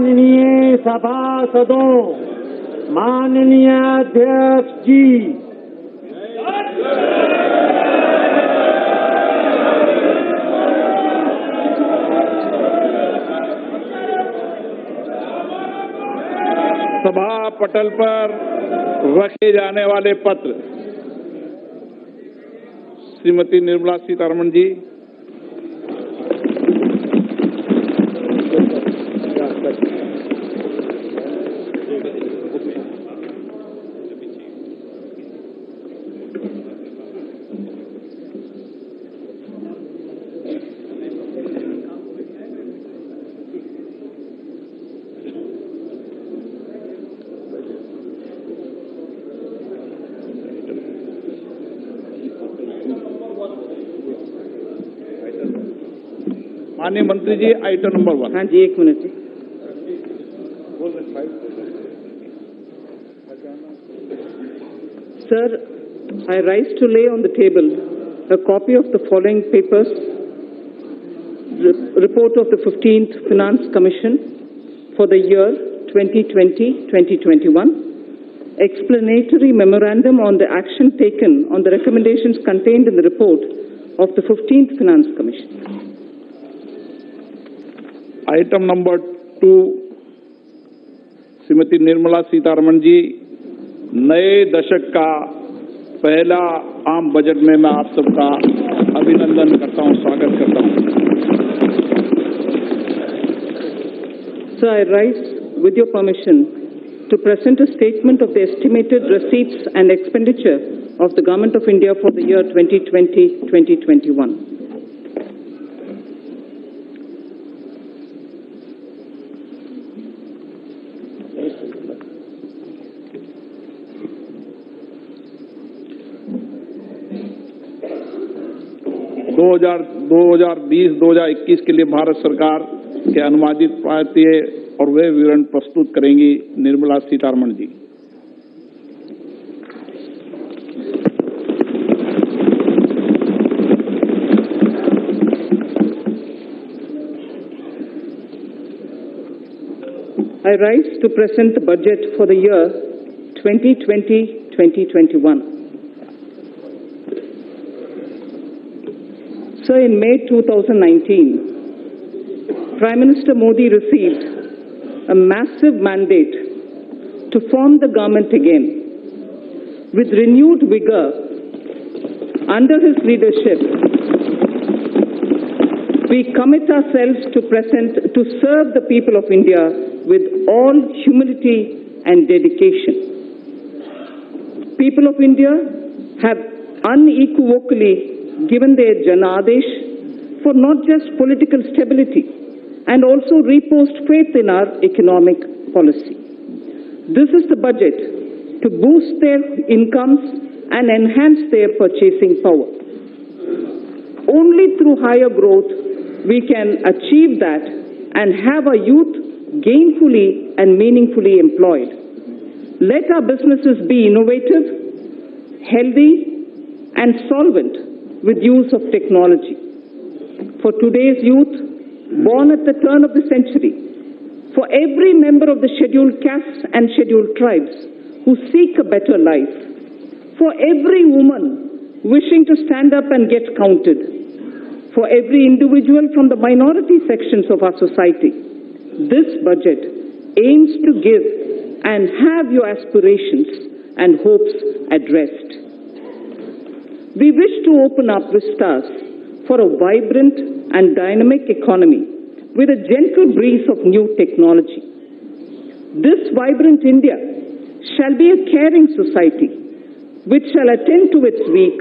माननीय सभासदों, माननीय अध्यक्ष जी, सभा पटल पर रखे जाने वाले पत्र। श्रीमती निर्मला सीतारमण जी। माननीय मंत्री जी, आइटम नंबर 1। हाँ जी, एक मिनट जी। Sir, I rise to lay on the table a copy of the following papers: report of the 15th Finance Commission for the year 2020-2021, explanatory memorandum on the action taken on the recommendations contained in the report of the 15th Finance Commission. Item number 2, Shrimati Nirmala Sitharaman ji. नए दशक का पहला आम budget में मैं आप सबका अभिनंदन करता हूं, स्वागत करता हूं। Sir, I rise with your permission to present a statement of the estimated receipts and expenditure of the Government of India for the year 2020-2021. दो 2020-2021 के लिए भारत सरकार के अनुवादित प्राप्तिय और वे विवरण प्रस्तुत करेंगी निर्मला सीतारमण जी। I rise to present the budget for the year 2020-2021. So in May 2019, Prime Minister Modi received a massive mandate to form the government again. With renewed vigor, under his leadership, we commit ourselves to serve the people of India with all humility and dedication. People of India have unequivocally given their Janadesh for not just political stability and also reposed faith in our economic policy. This is the budget to boost their incomes and enhance their purchasing power. Only through higher growth we can achieve that and have our youth gainfully and meaningfully employed. Let our businesses be innovative, healthy, and solvent with use of technology. For today's youth, born at the turn of the century, for every member of the scheduled castes and scheduled tribes who seek a better life, for every woman wishing to stand up and get counted, for every individual from the minority sections of our society, this budget aims to give and have your aspirations and hopes addressed. We wish to open up vistas for a vibrant and dynamic economy with a gentle breeze of new technology. This vibrant India shall be a caring society which shall attend to its weak,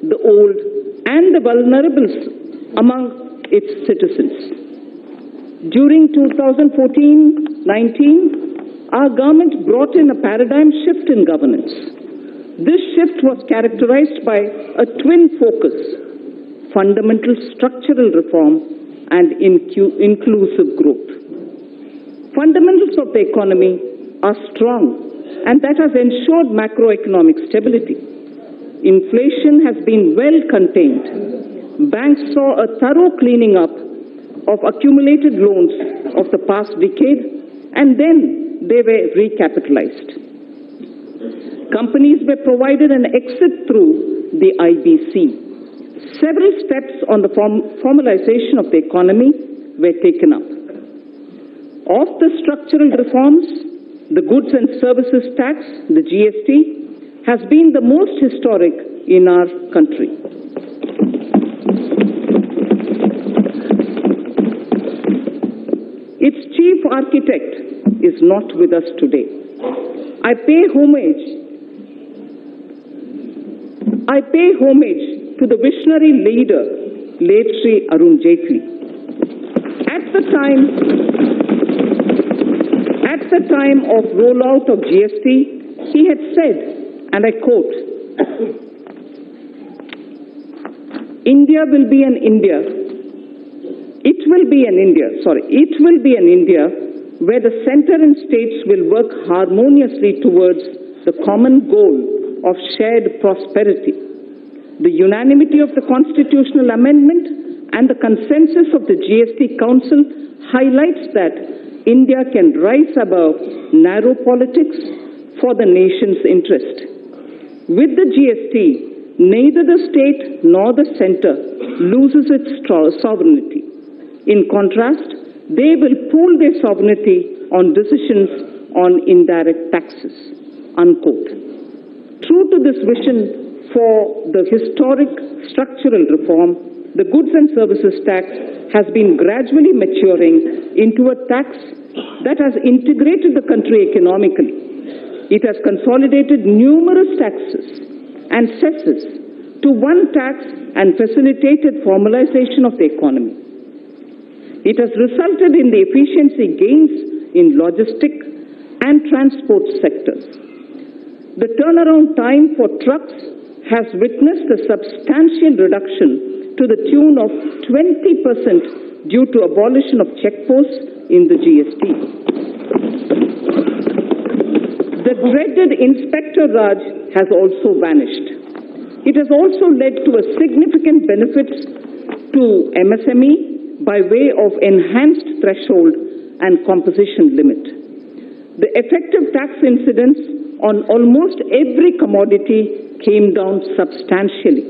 the old, and the vulnerable among its citizens. During 2014-19, our government brought in a paradigm shift in governance. This shift was characterized by a twin focus: fundamental structural reform and inclusive growth. Fundamentals of the economy are strong, and that has ensured macroeconomic stability. Inflation has been well contained. Banks saw a thorough cleaning up of accumulated loans of the past decade, and then they were recapitalized. Companies were provided an exit through the IBC. Several steps on the formalization of the economy were taken up. Of the structural reforms, the Goods and Services Tax, the GST, has been the most historic in our country. Its chief architect is not with us today. I pay homage to the visionary leader, late Sri Arun Jaitley. At the time of rollout of GST, he had said, and I quote, It will be an India where the center and states will work harmoniously towards the common goal of shared prosperity. The unanimity of the constitutional amendment and the consensus of the GST Council highlights that India can rise above narrow politics for the nation's interest. With the GST, neither the state nor the center loses its sovereignty. In contrast, they will pool their sovereignty on decisions on indirect taxes, unquote. True to this vision for the historic structural reform, the Goods and Services Tax has been gradually maturing into a tax that has integrated the country economically. It has consolidated numerous taxes and cesses to one tax and facilitated formalization of the economy. It has resulted in the efficiency gains in logistic and transport sectors. The turnaround time for trucks has witnessed a substantial reduction to the tune of 20% due to abolition of checkposts in the GST. The dreaded Inspector Raj has also vanished. It has also led to a significant benefit to MSME by way of enhanced threshold and composition limit. The effective tax incidence on almost every commodity came down substantially.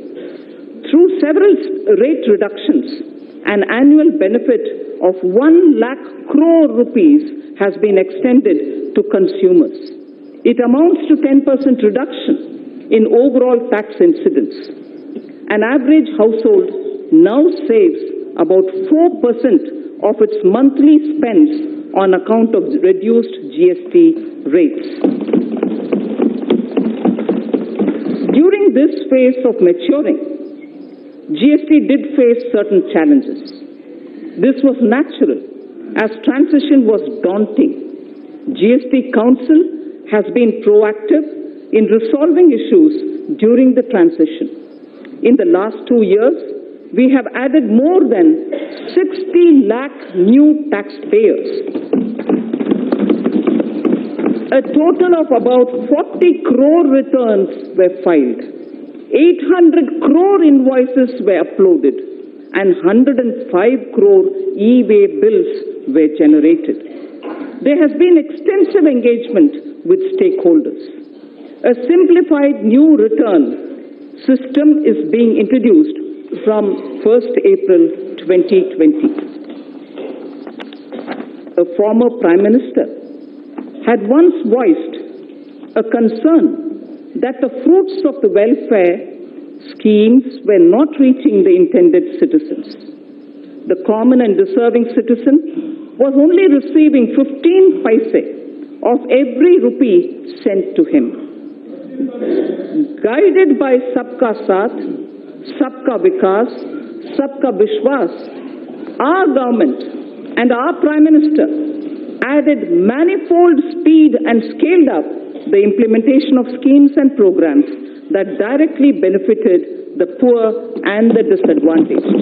Through several rate reductions, an annual benefit of 1 lakh crore rupees has been extended to consumers. It amounts to 10% reduction in overall tax incidence. An average household now saves about 4% of its monthly spends on account of reduced GST rates. During this phase of maturing, GST did face certain challenges. This was natural, as transition was daunting. GST Council has been proactive in resolving issues during the transition. In the last 2 years, we have added more than 60 lakh new taxpayers. A total of about 40 crore returns were filed. 800 crore invoices were uploaded and 105 crore e-way bills were generated. There has been extensive engagement with stakeholders. A simplified new return system is being introduced from 1st April 2020. A former Prime Minister had once voiced a concern that the fruits of the welfare schemes were not reaching the intended citizens. The common and deserving citizen was only receiving 15 paise of every rupee sent to him. Guided by Sabka Saath, Sabka Vikas, Sabka Vishwas, our government and our Prime Minister added manifold speed and scaled up the implementation of schemes and programs that directly benefited the poor and the disadvantaged.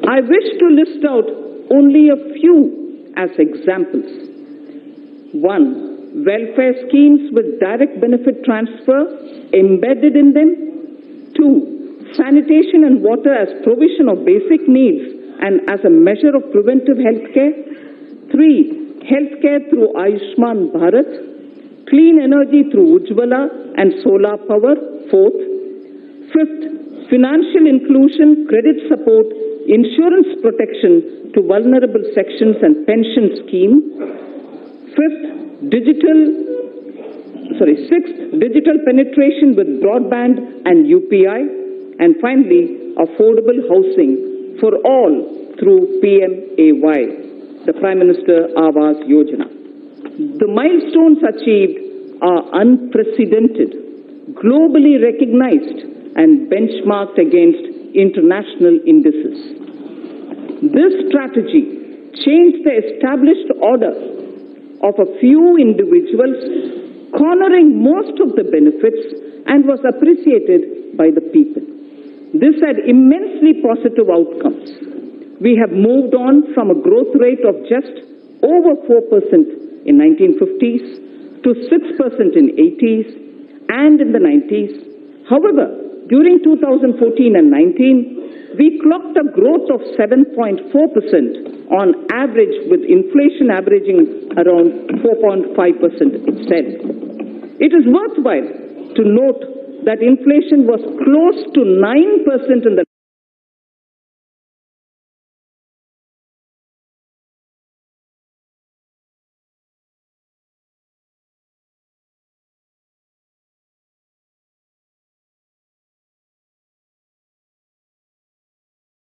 I wish to list out only a few as examples. 1. Welfare schemes with direct benefit transfer embedded in them. 2. Sanitation and water as provision of basic needs and as a measure of preventive healthcare. 3. Healthcare through Ayushman Bharat. Clean energy through Ujjwala and solar power. 4th. 5th. Financial inclusion, credit support, insurance protection to vulnerable sections and pension scheme. 6th, digital penetration with broadband and UPI. And finally, affordable housing for all through PMAY, the Prime Minister Awas Yojana. The milestones achieved are unprecedented, globally recognized and benchmarked against international indices. This strategy changed the established order of a few individuals, cornering most of the benefits, and was appreciated by the people. This had immensely positive outcomes. We have moved on from a growth rate of just over 4% in 1950s to 6% in 80s and in the 90s. However, during 2014 and 19, we clocked a growth of 7.4% on average, with inflation averaging around 4.5% itself. It is worthwhile to note that inflation was close to 9% in the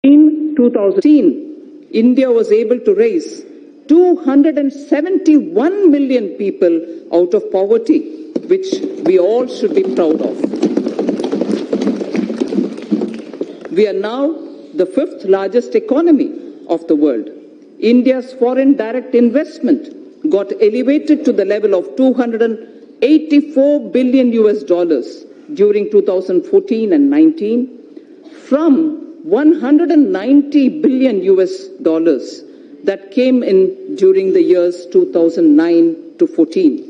In 2010, India was able to raise 271 million people out of poverty, which we all should be proud of. We are now the 5th largest economy of the world. India's foreign direct investment got elevated to the level of $284 billion during 2014 and 19 from $190 billion that came in during the years 2009 to 14.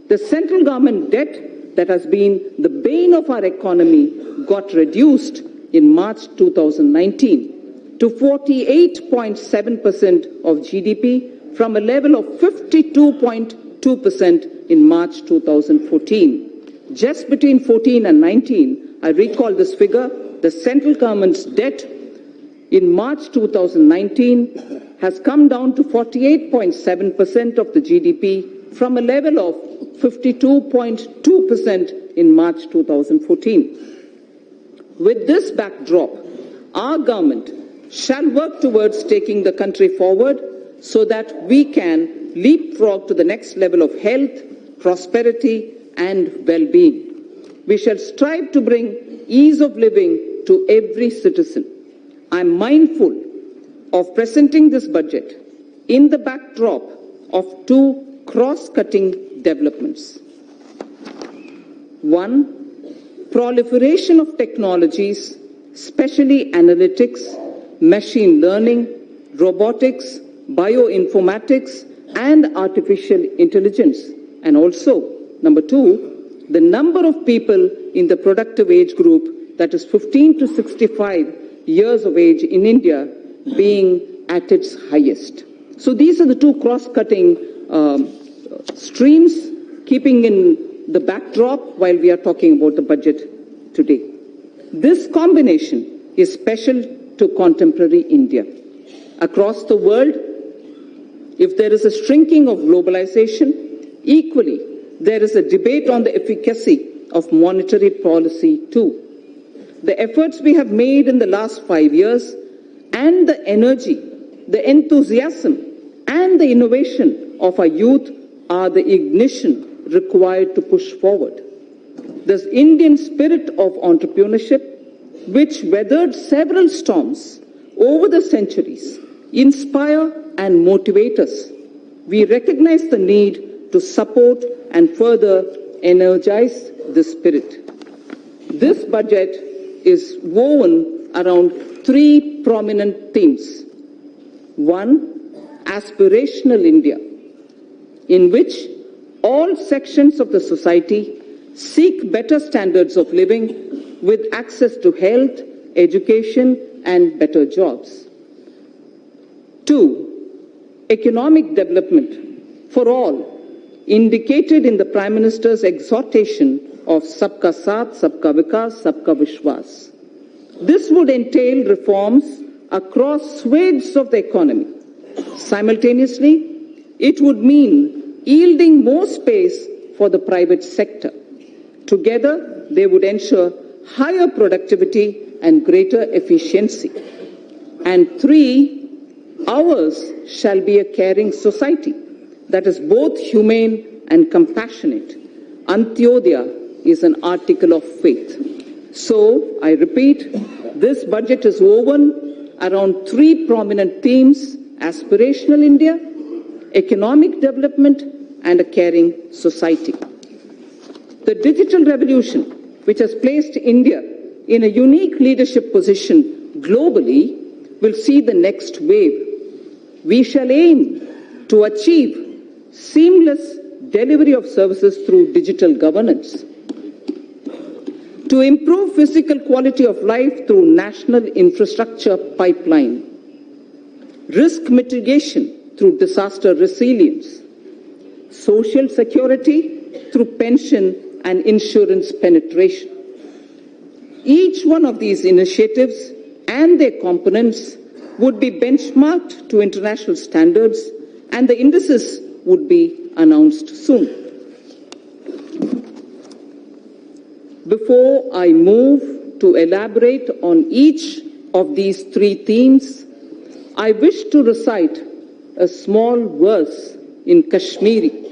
The central government debt that has been the bane of our economy got reduced in March 2019 to 48.7% of GDP from a level of 52.2% in March 2014. Just between 14 and 19, I recall this figure, the central government's debt in March 2019 has come down to 48.7% of the GDP from a level of 52.2% in March 2014. With this backdrop, our government shall work towards taking the country forward so that we can leapfrog to the next level of health, prosperity, and well-being. We shall strive to bring ease of living to every citizen. I am mindful of presenting this budget in the backdrop of two cross-cutting developments. One, proliferation of technologies, especially analytics, machine learning, robotics, bioinformatics, and artificial intelligence. And also, number two, the number of people in the productive age group, that is 15 to 65 years of age in India, being at its highest. So these are the two cross-cutting streams, keeping in the backdrop while we are talking about the budget today. This combination is special to contemporary India. Across the world, if there is a shrinking of globalization, equally, there is a debate on the efficacy of monetary policy too. The efforts we have made in the last 5 years and the energy, the enthusiasm and the innovation of our youth are the ignition required to push forward. This Indian spirit of entrepreneurship, which weathered several storms over the centuries, inspire and motivate us. We recognize the need to support and further energize this spirit. This budget is woven around three prominent themes. One, aspirational India, in which all sections of the society seek better standards of living with access to health, education, and better jobs. 2, economic development for all, indicated in the Prime Minister's exhortation of Sabka Saath, Sabka Vikas, Sabka Vishwas. This would entail reforms across swathes of the economy. Simultaneously, it would mean yielding more space for the private sector. Together, they would ensure higher productivity and greater efficiency. And 3, ours shall be a caring society that is both humane and compassionate. Antyodaya is an article of faith. So, I repeat, this budget is woven around 3 prominent themes: aspirational India, economic development, and a caring society. The digital revolution, which has placed India in a unique leadership position globally, will see the next wave. We shall aim to achieve seamless delivery of services through digital governance, to improve physical quality of life through national infrastructure pipeline, risk mitigation through disaster resilience, social security through pension and insurance penetration. Each one of these initiatives and their components would be benchmarked to international standards, and the indices would be announced soon. Before I move to elaborate on each of these 3 themes, I wish to recite a small verse in Kashmiri.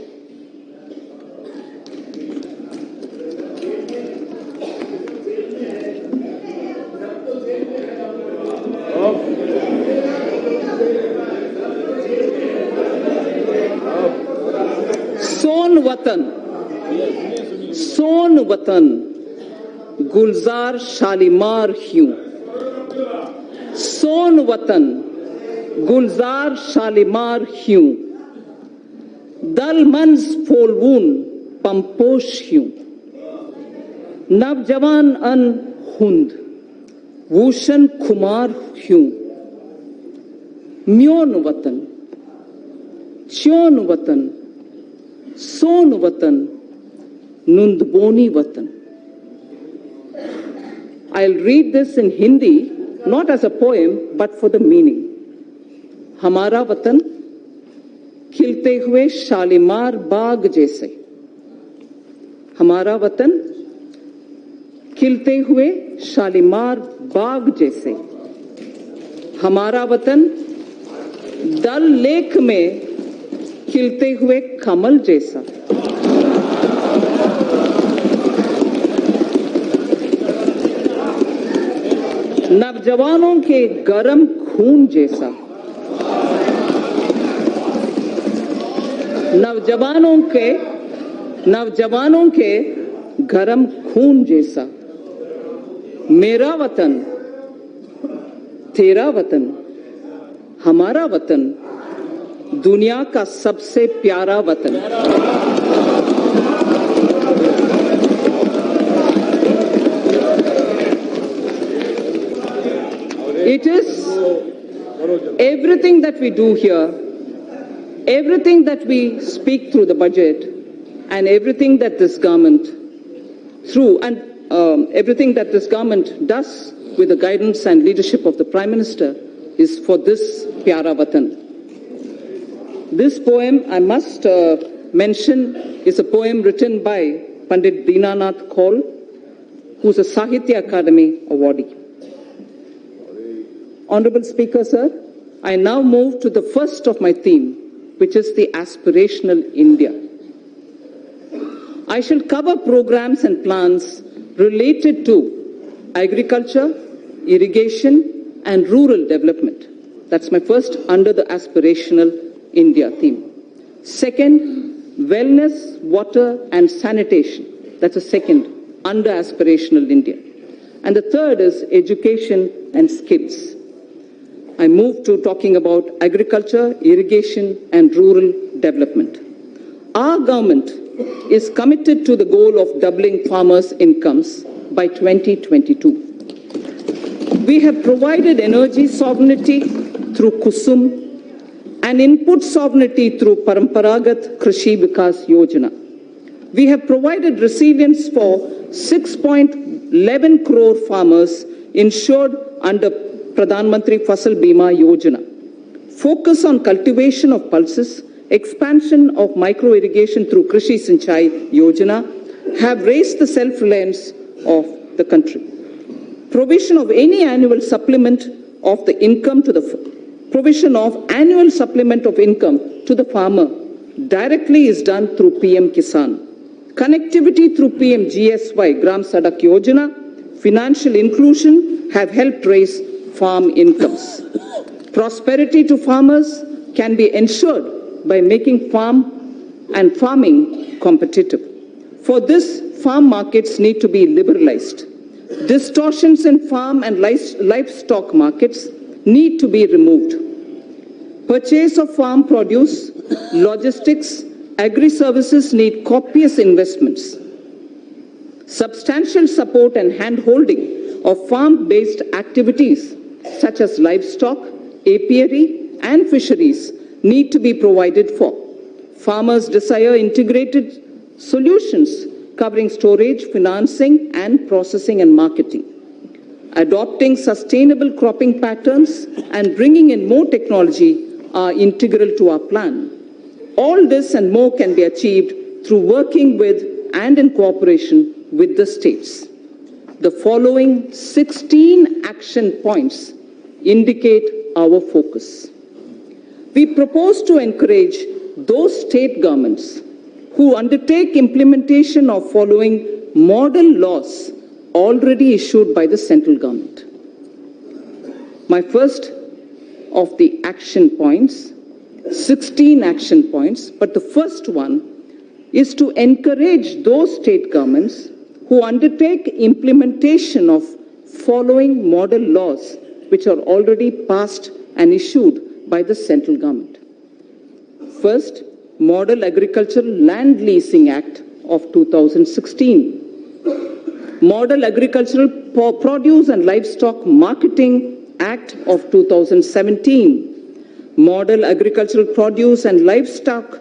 सोन वतन गुलजार शालीमार ह्यूं, सोन वतन गुलजार शालीमार ह्यूं, दल मंज फोलवून पंपोश ह्यूं, नवजवान अन हुंद वूशन खुमार ह्यूं, म्योन वतन च्योन वतन सोन वतन Nundboni Vatan. I'll read this in Hindi, not as a poem, but for the meaning. Hamara Vatan, खिलते हुए शालीमार बाग जैसे. हमारा वतन खिलते हुए शालीमार बाग जैसे. हमारा वतन दल लेक में खिलते हुए कमल जैसा. नवजवानों के गरम खून जैसा. नवजवानों के गरम खून जैसा. मेरा वतन तेरा वतन हमारा वतन दुनिया का सबसे प्यारा वतन. It is everything that we do here, everything that we speak through the budget, and everything that this government everything that this government does with the guidance and leadership of the Prime Minister is for this Pyara Vatan. This poem, I must mention, is a poem written by Pandit Dinanath Kaul, who is a Sahitya Academy awardee. Honorable Speaker, sir, I now move to the first of my theme, which is the aspirational India. I shall cover programs and plans related to agriculture, irrigation, and rural development. That's my first under the aspirational India theme. Second, wellness, water, and sanitation. That's a second under aspirational India. And the third is education and skills. I move to talking about agriculture, irrigation, and rural development. Our government is committed to the goal of doubling farmers' incomes by 2022. We have provided energy sovereignty through Kusum, and input sovereignty through Paramparagat Krishi Vikas Yojana. We have provided resilience for 6.11 crore farmers insured under Pradhan Mantri Fasal Bima Yojana. Focus on cultivation of pulses, expansion of micro-irrigation through Krishi Sinchai Yojana have raised the self-reliance of the country. Provision of any annual supplement of the income to the farmer directly is done through PM Kisan. Connectivity through PM GSY Gram Sadak Yojana, financial inclusion have helped raise farm incomes. Prosperity to farmers can be ensured by making farming competitive. For this, farm markets need to be liberalized. Distortions in farm and livestock markets need to be removed. Purchase of farm produce, logistics, agri-services need copious investments. Substantial support and hand-holding of farm-based activities such as livestock, apiary, and fisheries need to be provided for. Farmers desire integrated solutions covering storage, financing, and processing and marketing. Adopting sustainable cropping patterns and bringing in more technology are integral to our plan. All this and more can be achieved through working with and in cooperation with the states. The following 16 action points indicate our focus. We propose to encourage those state governments who undertake implementation of following model laws already issued by the central government. My first of the action points, 16 action points, but the first one is to encourage those state governments who undertake implementation of following model laws which are already passed and issued by the central government. First, Model Agricultural Land Leasing Act of 2016. Model Agricultural Produce and Livestock Marketing Act of 2017. Model Agricultural Produce and Livestock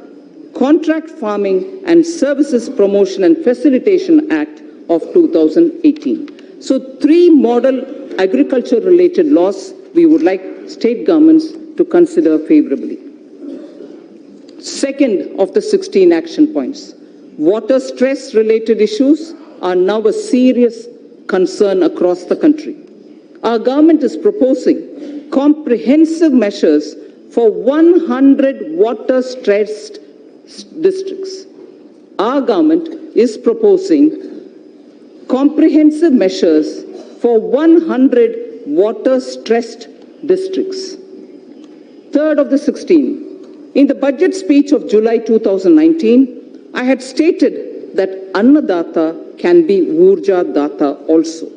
Contract Farming and Services Promotion and Facilitation Act of 2018. So 3 model agriculture-related laws we would like state governments to consider favorably. Second of the 16 action points, water stress-related issues are now a serious concern across the country. Our government is proposing comprehensive measures for 100 water-stressed districts. Our government is proposing comprehensive measures for 100 water-stressed districts. Third of the 16. In the budget speech of July 2019, I had stated that Annadata can be Urja Data also.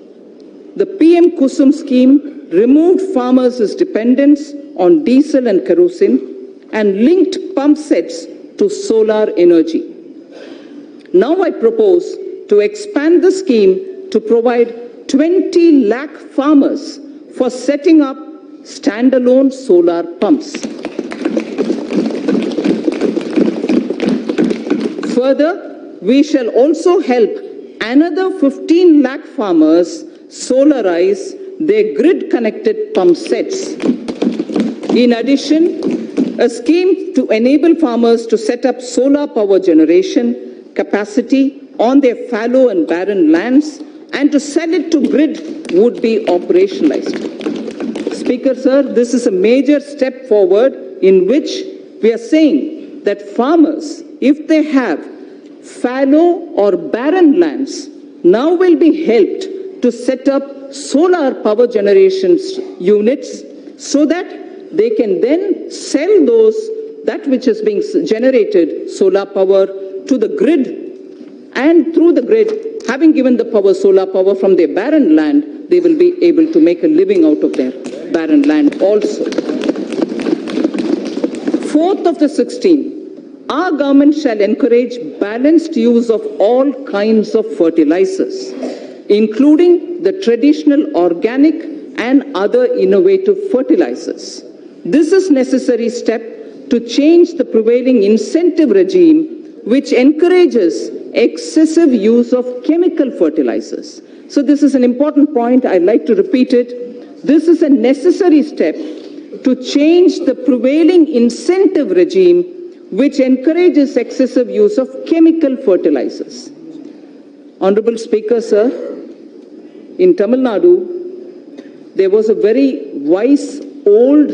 The PM Kusum scheme removed farmers' dependence on diesel and kerosene and linked pump sets to solar energy. Now I propose to expand the scheme to provide 20 lakh farmers for setting up standalone solar pumps. Further, we shall also help another 15 lakh farmers solarize their grid-connected pump sets. In addition, a scheme to enable farmers to set up solar power generation capacity on their fallow and barren lands and to sell it to grid would be operationalized. Speaker, sir, this is a major step forward in which we are saying that farmers, if they have fallow or barren lands, now will be helped to set up solar power generation units so that they can then sell that which is being generated, solar power, to the grid, and through the grid, having given the power, solar power from their barren land, they will be able to make a living out of their barren land also. Fourth of the 16, our government shall encourage balanced use of all kinds of fertilizers, including the traditional organic and other innovative fertilizers. This is a necessary step to change the prevailing incentive regime which encourages excessive use of chemical fertilizers. So this is an important point. I'd like to repeat it. This is a necessary step to change the prevailing incentive regime which encourages excessive use of chemical fertilizers. Honorable Speaker, sir, in Tamil Nadu, there was a very wise old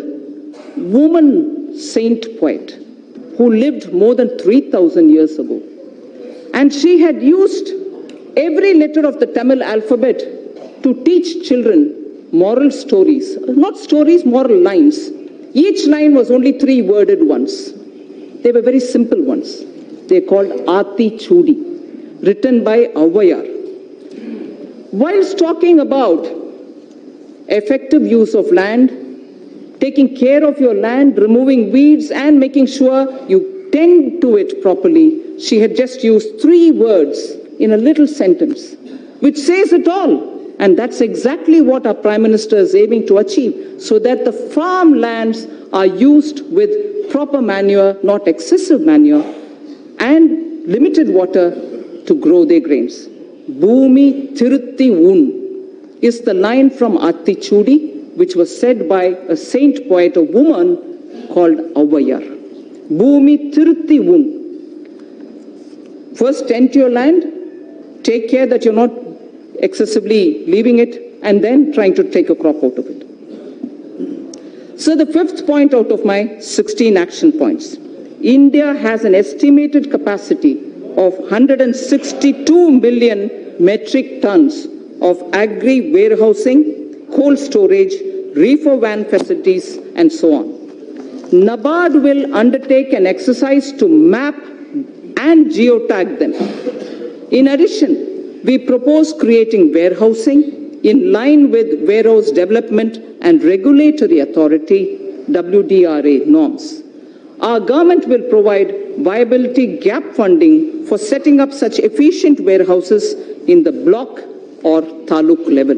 woman saint poet who lived more than 3,000 years ago. And she had used every letter of the Tamil alphabet to teach children moral stories. Not stories, moral lines. Each line was only 3-worded ones. They were very simple ones. They are called Ati Chudi, written by Avayar. Whilst talking about effective use of land, taking care of your land, removing weeds, and making sure you tend to it properly, she had just used 3 words in a little sentence, which says it all. And that's exactly what our Prime Minister is aiming to achieve, so that the farmlands are used with proper manure, not excessive manure, and limited water to grow their grains. Bhumi Tirutti Un is the line from Ati Chudi, which was said by a saint poet, a woman called Avayar. Bhumi Tirutti Un. First, tend to your land, take care that you're not excessively leaving it, and then trying to take a crop out of it. So the 5th point out of my 16 action points. India has an estimated capacity of 162 million metric tons of agri warehousing, cold storage, reefer van facilities, and so on. NABARD will undertake an exercise to map and geotag them. In addition, we propose creating warehousing in line with Warehouse Development and Regulatory Authority WDRA norms. Our government will provide viability gap funding for setting up such efficient warehouses in the block or taluk level.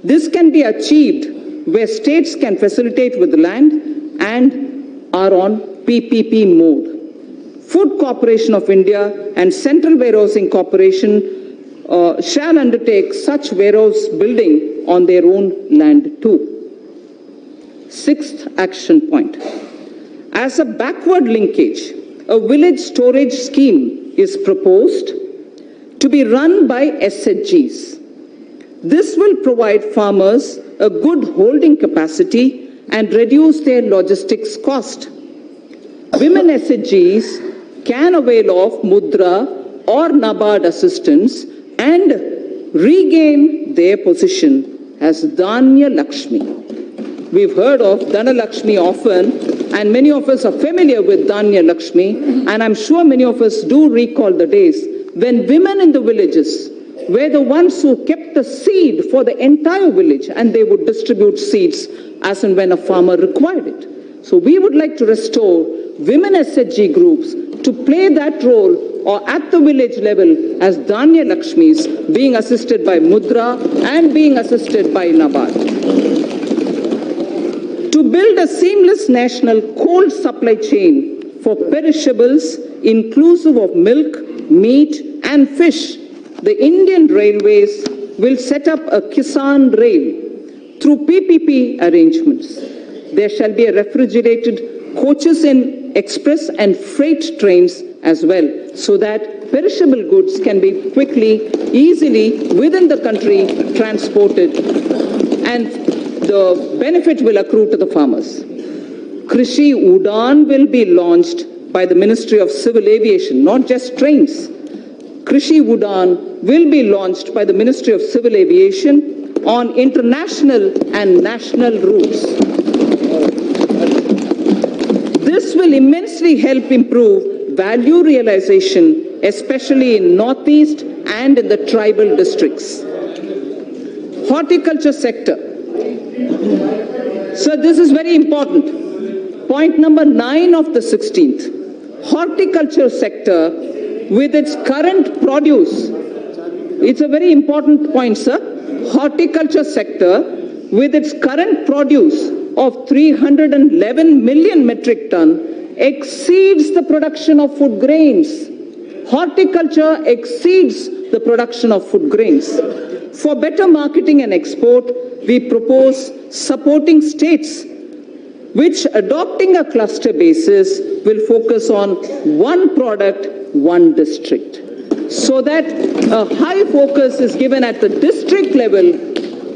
This can be achieved where states can facilitate with land and are on PPP mode. Food Corporation of India and Central Warehousing Corporation shall undertake such warehouse building on their own land too. 6th action point. As a backward linkage, a village storage scheme is proposed to be run by SHGs. This will provide farmers a good holding capacity and reduce their logistics cost. Women SHGs can avail of Mudra or NABARD assistance and regain their position as Dhanya Lakshmi. We've heard of Dhana Lakshmi often, and many of us are familiar with Dhanya Lakshmi, and I'm sure many of us do recall the days when women in the villages were the ones who kept the seed for the entire village, and they would distribute seeds as and when a farmer required it. So we would like to restore women SHG groups to play that role or at the village level as Dhanya Lakshmis, being assisted by Mudra and being assisted by NABARD. To build a seamless national cold supply chain for perishables inclusive of milk, meat and fish, the Indian Railways will set up a Kisan Rail through PPP arrangements. There shall be a refrigerated coaches in express and freight trains as well, so that perishable goods can be quickly, easily within the country transported, and the benefit will accrue to the farmers. Krishi Udan will be launched by the Ministry of Civil Aviation, not just trains. Krishi Udan will be launched by the Ministry of Civil Aviation on international and national routes. This will immensely help improve value realization, especially in Northeast and in the tribal districts. Horticulture sector. So this is very important. Point number 9 of the 16th. Horticulture sector with its current produce. It's a very important point, sir. Horticulture sector with its current produce of 311 million metric ton exceeds the production of food grains. Horticulture exceeds the production of food grains. For better marketing and export, we propose supporting states which, adopting a cluster basis, will focus on one product, one district, so that a high focus is given at the district level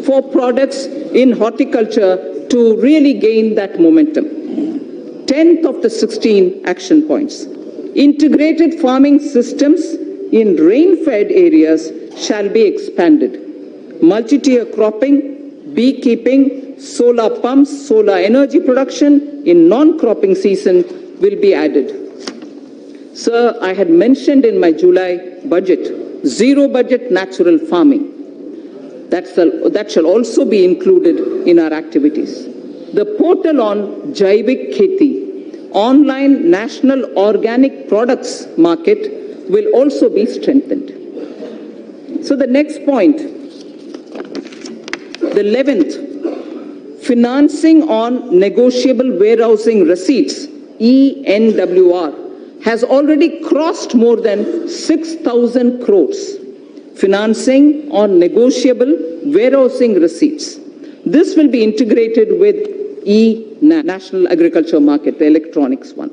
for products in horticulture to really gain that momentum. 10th of the 16 action points. Integrated farming systems in rain-fed areas shall be expanded. Multi-tier cropping, beekeeping, solar pumps, solar energy production in non-cropping season will be added. Sir, I had mentioned in my July budget, zero budget natural farming. That shall also be included in our activities. The portal on Jaivik Kheti, online national organic products market, will also be strengthened. So the next point, the 11th, financing on negotiable warehousing receipts, ENWR, has already crossed more than 6,000 crores. Financing on negotiable warehousing receipts. This will be integrated with National Agriculture Market, the electronics one.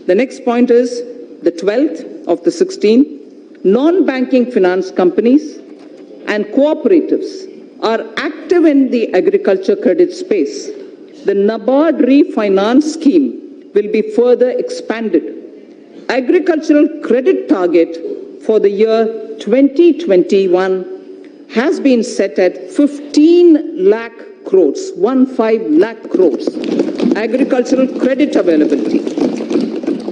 The next point is the 12th of the 16. Non-banking finance companies and cooperatives are active in the agriculture credit space. The NABARD refinance scheme will be further expanded. Agricultural credit target for the year 2021 has been set at 15 lakh crores, 15 lakh crores, agricultural credit availability.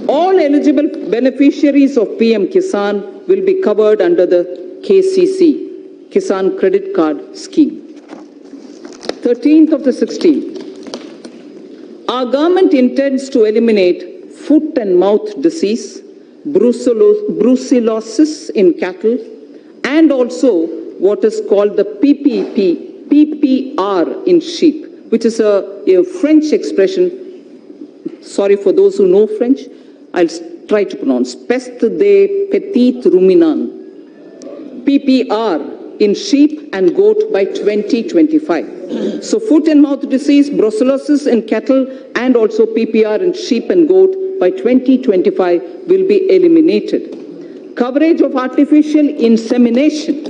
All eligible beneficiaries of PM Kisan will be covered under the KCC, Kisan Credit Card Scheme. 13th of the 16th. Our government intends to eliminate foot and mouth disease, brucellosis in cattle, and also what is called the PPR in sheep, which is a French expression. Sorry for those who know French. I'll try to pronounce. Peste des petits ruminants. PPR in sheep and goat by 2025. So foot and mouth disease, brucellosis in cattle, and also PPR in sheep and goat by 2025 will be eliminated. Coverage of artificial insemination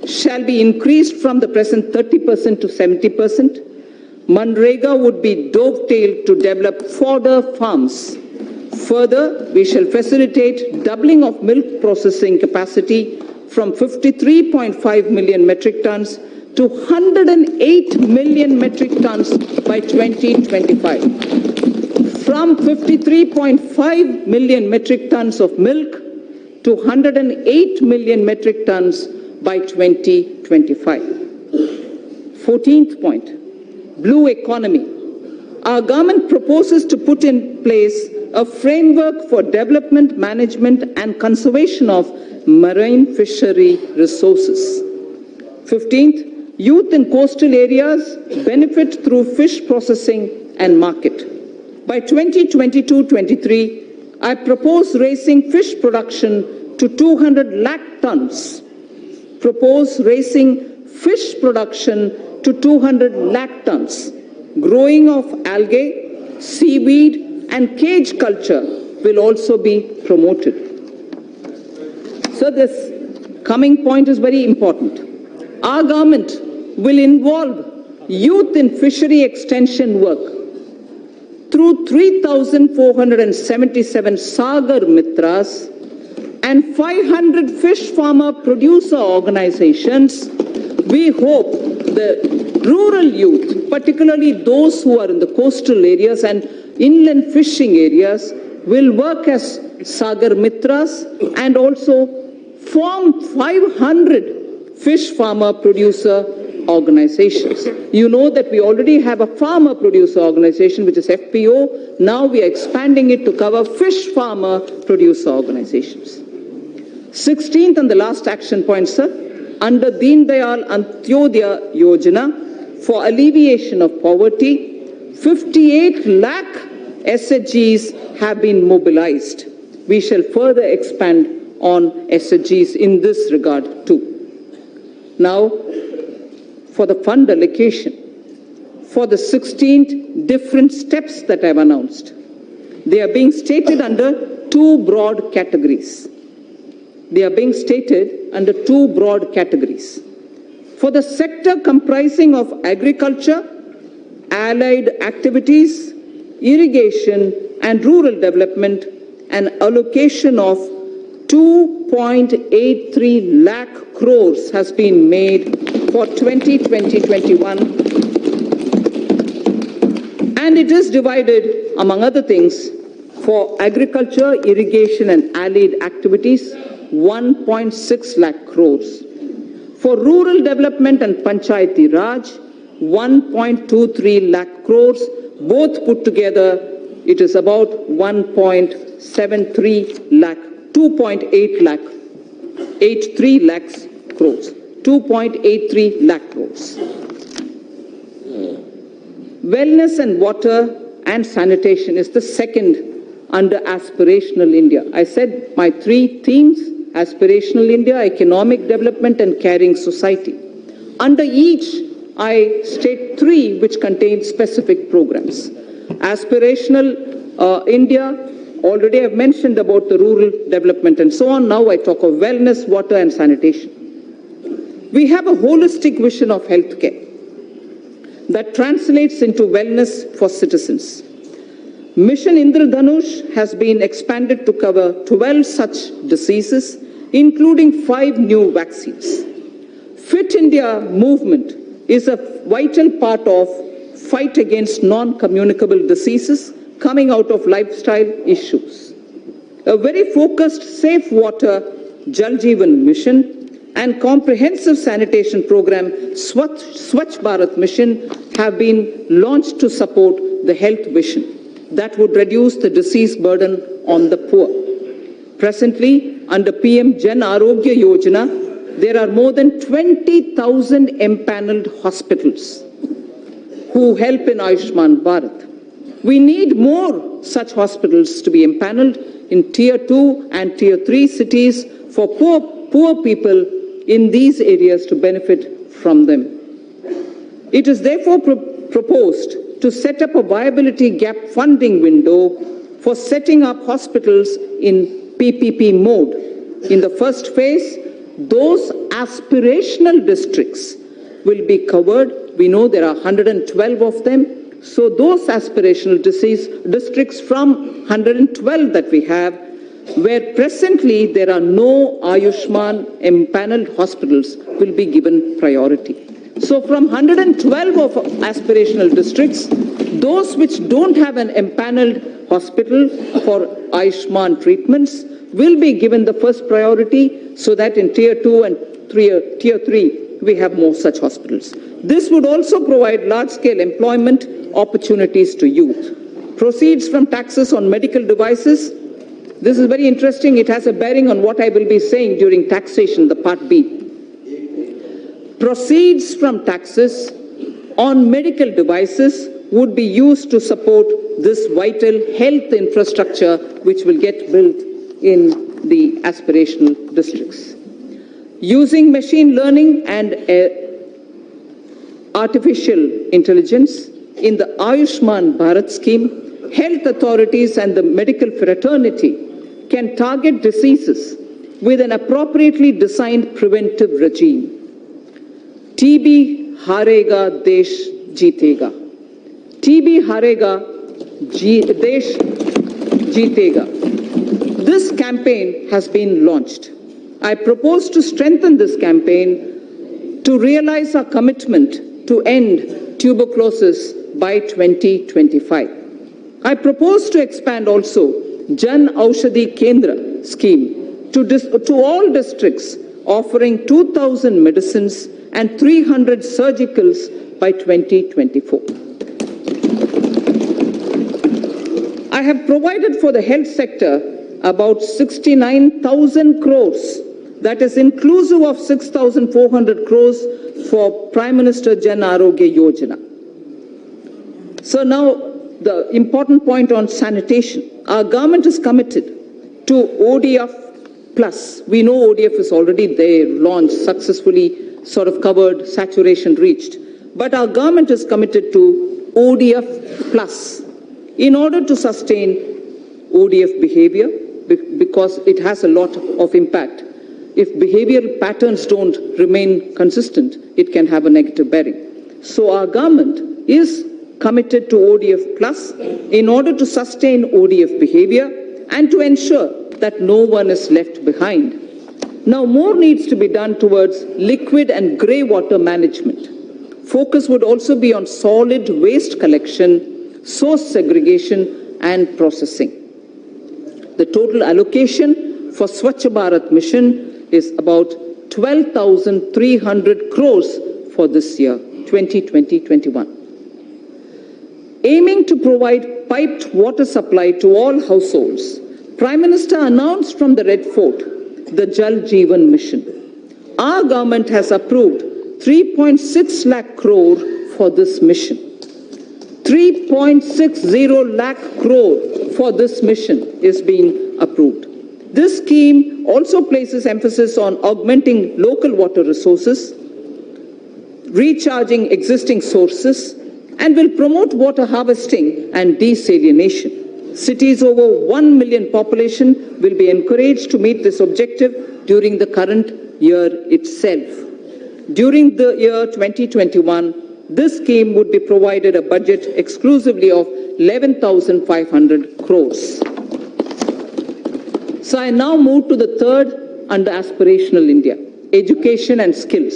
shall be increased from the present 30% to 70%. Manrega would be dovetailed to develop fodder farms. Further, we shall facilitate doubling of milk processing capacity from 53.5 million metric tons to 108 million metric tons by 2025. From 53.5 million metric tons of milk to 108 million metric tons by 2025. 14th point, blue economy. Our government proposes to put in place a framework for development, management, and conservation of marine fishery resources. 15th, youth in coastal areas benefit through fish processing and market. By 2022-23, I propose raising fish production to 200 lakh tons. Propose raising fish production to 200 lakh tons. Growing of algae, seaweed, and cage culture will also be promoted. So this coming point is very important. Our government will involve youth in fishery extension work through 3,477 Sagar Mitras and 500 fish farmer producer organizations. We hope the rural youth, particularly those who are in the coastal areas and inland fishing areas, will work as Sagar Mitras and also form 500 fish farmer producer organizations. You know that we already have a farmer producer organization, which is FPO. Now we are expanding it to cover fish farmer producer organizations. 16th and the last action point, sir. Under Deen Dayal Antyodaya Yojana for alleviation of poverty, 58 lakh SHGs have been mobilized. We shall further expand on SHGs in this regard too. Now, for the fund allocation, for the 16 different steps that I've announced, they are being stated under two broad categories. They are being stated under two broad categories. For the sector comprising of agriculture, allied activities, irrigation and rural development, an allocation of 2.83 lakh crores has been made for 2020-21, and it is divided, among other things, for agriculture, irrigation and allied activities, 1.6 lakh crores. For rural development and Panchayati Raj, 1.23 lakh crores. Both put together, it is about 1.73 lakh, 2.8 lakh, 83 lakhs crores, 2.83 lakh crores. Wellness and water and sanitation is the second under Aspirational India. I said my three themes: Aspirational India, economic development and caring society. Under each, I state three which contain specific programs. Aspirational India, already I've mentioned about the rural development and so on. Now I talk of wellness, water and sanitation. We have a holistic vision of healthcare that translates into wellness for citizens. Mission Indradhanush has been expanded to cover 12 such diseases, including 5 new vaccines. Fit India movement is a vital part of fight against non-communicable diseases coming out of lifestyle issues. A very focused safe water Jal Jeevan mission and comprehensive sanitation program Swachh Bharat mission have been launched to support the health vision that would reduce the disease burden on the poor. Presently, under PM Jan Arogya Yojana, there are more than 20,000 empaneled hospitals who help in Ayushman Bharat. We need more such hospitals to be empaneled in Tier 2 and Tier 3 cities for poor people in these areas to benefit from them. It is therefore proposed to set up a viability gap funding window for setting up hospitals in PPP mode. In the first phase, those aspirational districts will be covered. We know there are 112 of them. So those aspirational districts from 112 that we have, where presently there are no Ayushman empaneled hospitals, will be given priority. So from 112 of aspirational districts, those which don't have an empaneled hospital for Ayushman treatments will be given the first priority, so that in Tier 2 and Tier 3, we have more such hospitals. This would also provide large-scale employment opportunities to youth. Proceeds from taxes on medical devices. This is very interesting. It has a bearing on what I will be saying during taxation, the Part B. Proceeds from taxes on medical devices would be used to support this vital health infrastructure which will get built in the aspirational districts. Using machine learning and artificial intelligence in the Ayushman Bharat scheme, health authorities and the medical fraternity can target diseases with an appropriately designed preventive regime. TB harega, desh jeetega. TB harega, desh jeetega. This campaign has been launched. I propose to strengthen this campaign to realize our commitment to end tuberculosis by 2025. I propose to expand also Jan Aushadhi Kendra scheme to all districts, offering 2,000 medicines and 300 surgicals by 2024. I have provided for the health sector about 69,000 crores, that is inclusive of 6,400 crores for Prime Minister Jan Arogya Yojana. So now the important point on sanitation. Our government is committed to ODF Plus. We know ODF is already there, launched, successfully sort of covered, saturation reached. But our government is committed to ODF Plus in order to sustain ODF behavior, because it has a lot of impact. If behavioral patterns don't remain consistent, it can have a negative bearing. So our government is committed to ODF Plus in order to sustain ODF behavior and to ensure that no one is left behind. Now, more needs to be done towards liquid and grey water management. Focus would also be on solid waste collection, source segregation, and processing. The total allocation for Swachh Bharat mission is about 12,300 crores for this year, 2020-21. Aiming to provide piped water supply to all households, Prime Minister announced from the Red Fort the Jal Jeevan mission. Our government has approved 3.6 lakh crore for this mission. 3.60 lakh crore for this mission is being approved. This scheme also places emphasis on augmenting local water resources, recharging existing sources, and will promote water harvesting and desalination. Cities over 1 million population will be encouraged to meet this objective during the current year itself. During the year 2021, this scheme would be provided a budget exclusively of 11,500 crores. So I now move to the third under Aspirational India, education and skills.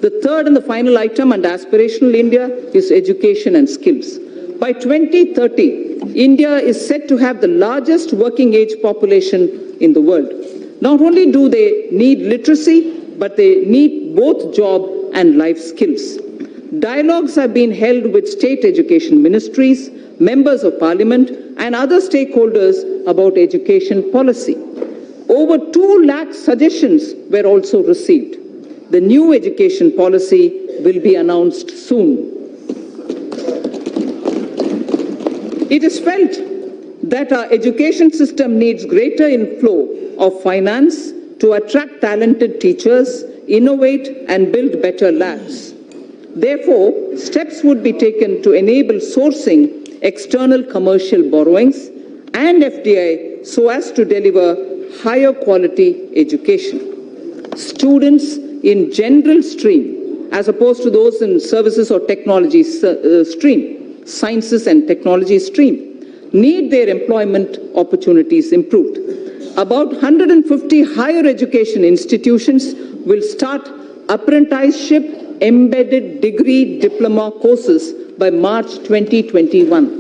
The third and the final item under Aspirational India is education and skills. By 2030, India is set to have the largest working age population in the world. Not only do they need literacy, but they need both job and life skills. Dialogues have been held with state education ministries, members of parliament, and other stakeholders about education policy. Over 2 lakh suggestions were also received. The new education policy will be announced soon. It is felt that our education system needs greater inflow of finance to attract talented teachers, innovate and build better labs. Therefore, steps would be taken to enable sourcing external commercial borrowings and FDI so as to deliver higher quality education. Students in general stream, as opposed to those in services or technology stream, sciences and technology stream, need their employment opportunities improved. About 150 higher education institutions will start apprenticeship embedded degree diploma courses by March 2021.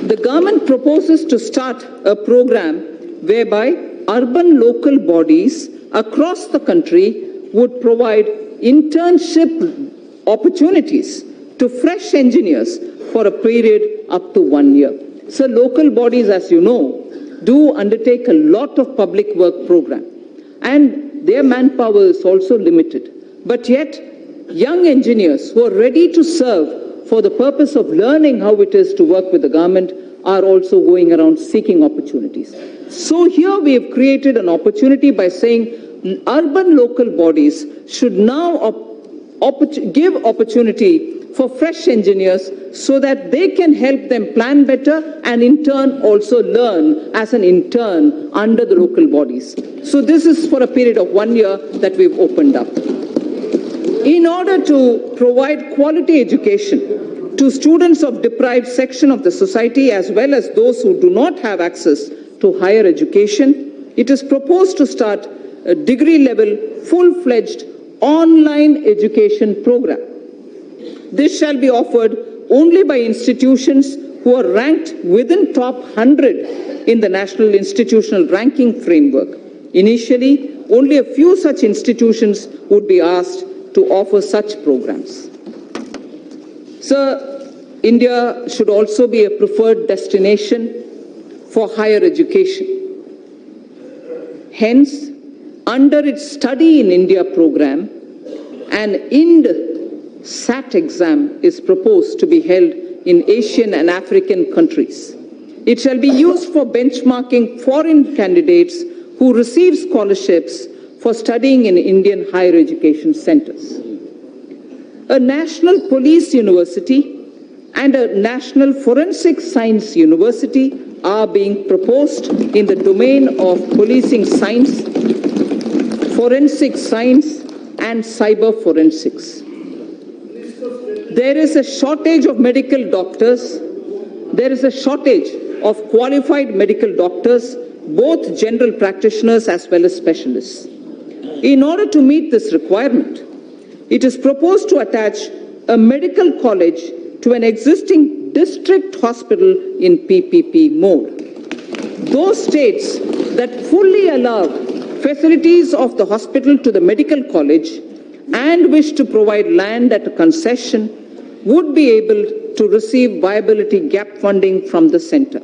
The government proposes to start a program whereby urban local bodies across the country would provide internship opportunities to fresh engineers for a period up to 1 year. So local bodies, as you know, do undertake a lot of public work program, and their manpower is also limited. But yet, young engineers who are ready to serve for the purpose of learning how it is to work with the government are also going around seeking opportunities. So here we have created an opportunity by saying urban local bodies should now give opportunity for fresh engineers so that they can help them plan better and in turn also learn as an intern under the local bodies. So this is for a period of 1 year that we've opened up. In order to provide quality education to students of deprived section of the society as well as those who do not have access to higher education, it is proposed to start a degree-level, full-fledged online education program. This shall be offered only by institutions who are ranked within top 100 in the National Institutional Ranking Framework. Initially, only a few such institutions would be asked to offer such programs. So, India should also be a preferred destination for higher education. Hence, under its Study in India program, an IND SAT exam is proposed to be held in Asian and African countries. It shall be used for benchmarking foreign candidates who receive scholarships for studying in Indian higher education centers. A national police university and a national forensic science university are being proposed in the domain of policing science, forensic science, and cyber forensics. There is a shortage of medical doctors. There is a shortage of qualified medical doctors, both general practitioners as well as specialists. In order to meet this requirement, it is proposed to attach a medical college to an existing district hospital in PPP mode. Those states that fully allow facilities of the hospital to the medical college and wish to provide land at a concession would be able to receive viability gap funding from the center.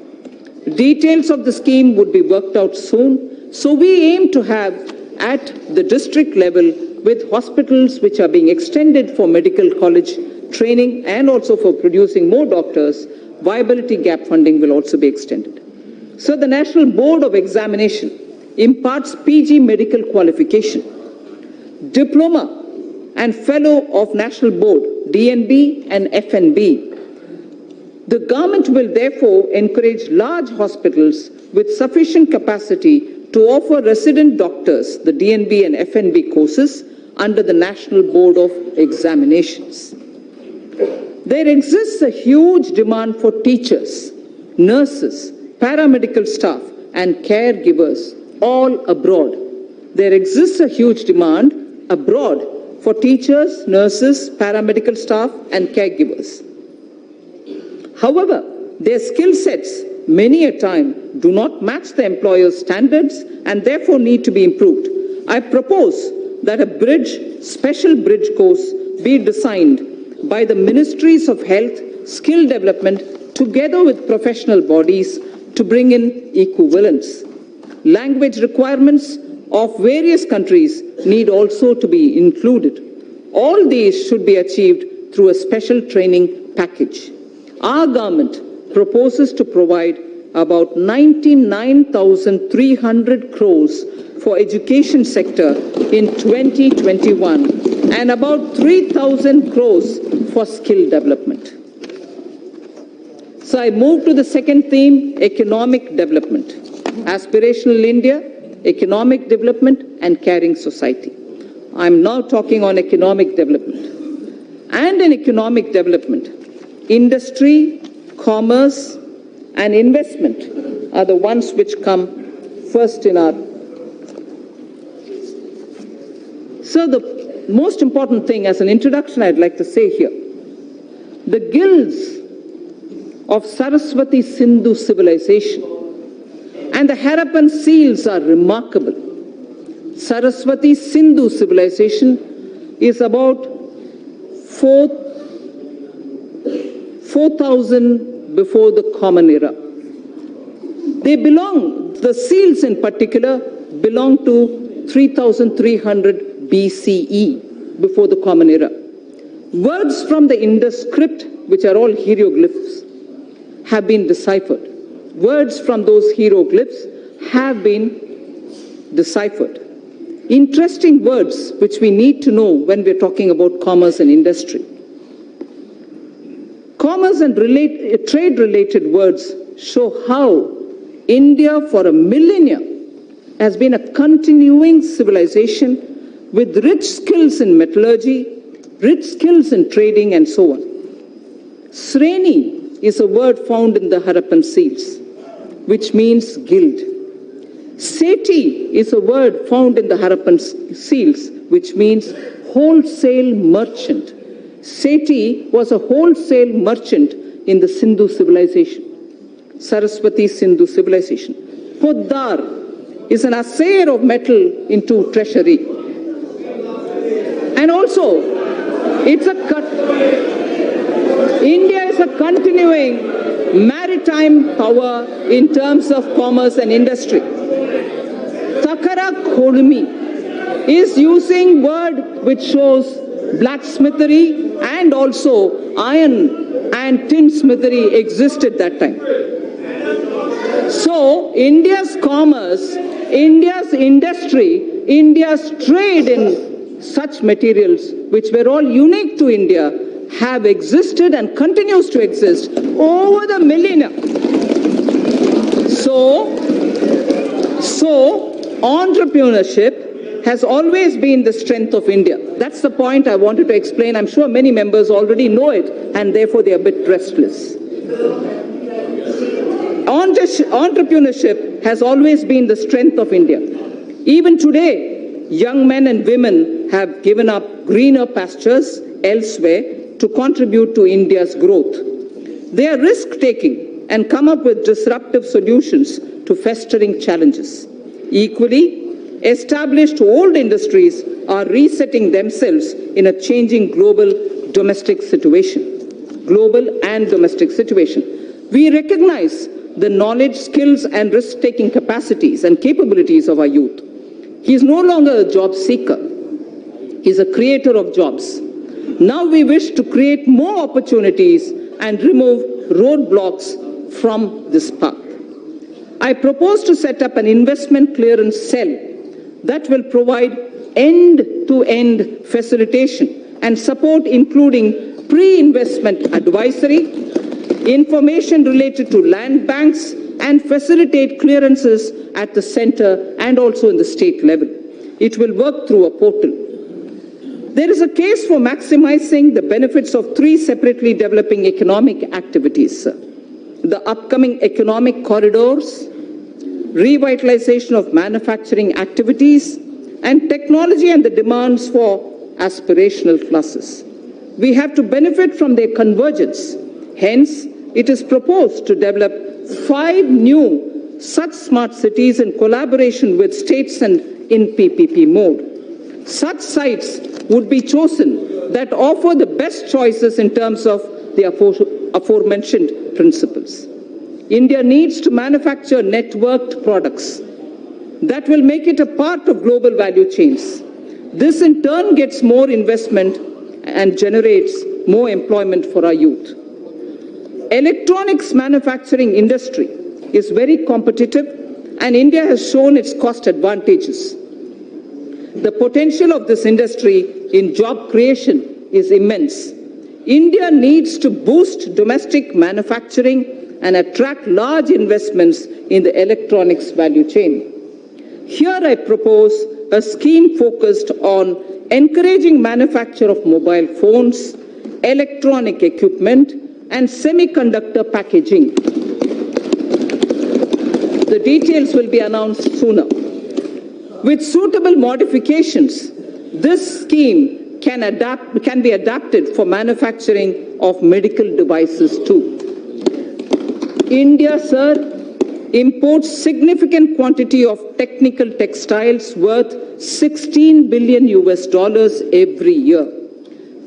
Details of the scheme would be worked out soon, so we aim to have at the district level, with hospitals which are being extended for medical college training and also for producing more doctors, viability gap funding will also be extended. So the National Board of Examination imparts PG medical qualification, diploma and fellow of National Board, DNB and FNB. The government will therefore encourage large hospitals with sufficient capacity to offer resident doctors the DNB and FNB courses under the National Board of Examinations. There exists a huge demand for teachers, nurses, paramedical staff, and caregivers all abroad. There exists a huge demand abroad for teachers, nurses, paramedical staff, and caregivers. However, their skill sets many a time do not match the employer's standards and therefore need to be improved. I propose that a special bridge course be designed by the Ministries of Health, Skill Development, together with professional bodies to bring in equivalence. Language requirements of various countries need also to be included. All these should be achieved through a special training package. Our government proposes to provide about 99,300 crores for education sector in 2021 and about 3,000 crores for skill development. So I move to the second theme, economic development. Aspirational India, economic development and caring society. I'm now talking on economic development. And in economic development, industry, commerce, and investment are the ones which come first in our. So the most important thing as an introduction I'd like to say here, the guilds of Saraswati Sindhu civilization and the Harappan seals are remarkable. Saraswati Sindhu civilization is about 4,000 before the Common Era. They belong, the seals in particular, belong to 3,300 BCE, before the Common Era. Words from the Indus script, which are all hieroglyphs, have been deciphered. Words from those hieroglyphs have been deciphered. Interesting words which we need to know when we're talking about commerce and industry. Commerce and trade-related words show how India for a millennia has been a continuing civilization with rich skills in metallurgy, rich skills in trading, and so on. Sreni is a word found in the Harappan seals, which means guild. Seti is a word found in the Harappan seals, which means wholesale merchant. Seti was a wholesale merchant in the Sindhu civilization, Saraswati Sindhu civilization. Poddar is an assayer of metal into treasury. And also, India is a continuing maritime power in terms of commerce and industry. Takara Khodmi is using word which shows blacksmithery and also iron and tin smithery existed that time. So India's commerce, India's industry, India's trade in such materials, which were all unique to India, have existed and continues to exist over the millennia. So entrepreneurship has always been the strength of India. That's the point I wanted to explain. I'm sure many members already know it, and therefore they are a bit restless. Entrepreneurship has always been the strength of India. Even today, young men and women have given up greener pastures elsewhere to contribute to India's growth. They are risk-taking and come up with disruptive solutions to festering challenges. Equally, established old industries are resetting themselves in a changing global and domestic situation. We recognize the knowledge, skills, and risk-taking capacities and capabilities of our youth. He is no longer a job seeker. He is a creator of jobs. Now we wish to create more opportunities and remove roadblocks from this path. I propose to set up an investment clearance cell that will provide end-to-end facilitation and support, including pre-investment advisory, information related to land banks, and facilitate clearances at the center and also in the state level. It will work through a portal. There is a case for maximizing the benefits of three separately developing economic activities. The upcoming economic corridors, revitalization of manufacturing activities, and technology and the demands for aspirational classes. We have to benefit from their convergence. Hence, it is proposed to develop 5 new such smart cities in collaboration with states and in PPP mode. Such sites would be chosen that offer the best choices in terms of the aforementioned principles. India needs to manufacture networked products that will make it a part of global value chains. This in turn gets more investment and generates more employment for our youth. Electronics manufacturing industry is very competitive, and India has shown its cost advantages. The potential of this industry in job creation is immense. India needs to boost domestic manufacturing and attract large investments in the electronics value chain. Here I propose a scheme focused on encouraging manufacture of mobile phones, electronic equipment, and semiconductor packaging. The details will be announced sooner. With suitable modifications, this scheme can be adapted for manufacturing of medical devices too. India, sir, imports significant quantity of technical textiles worth 16 billion US dollars every year.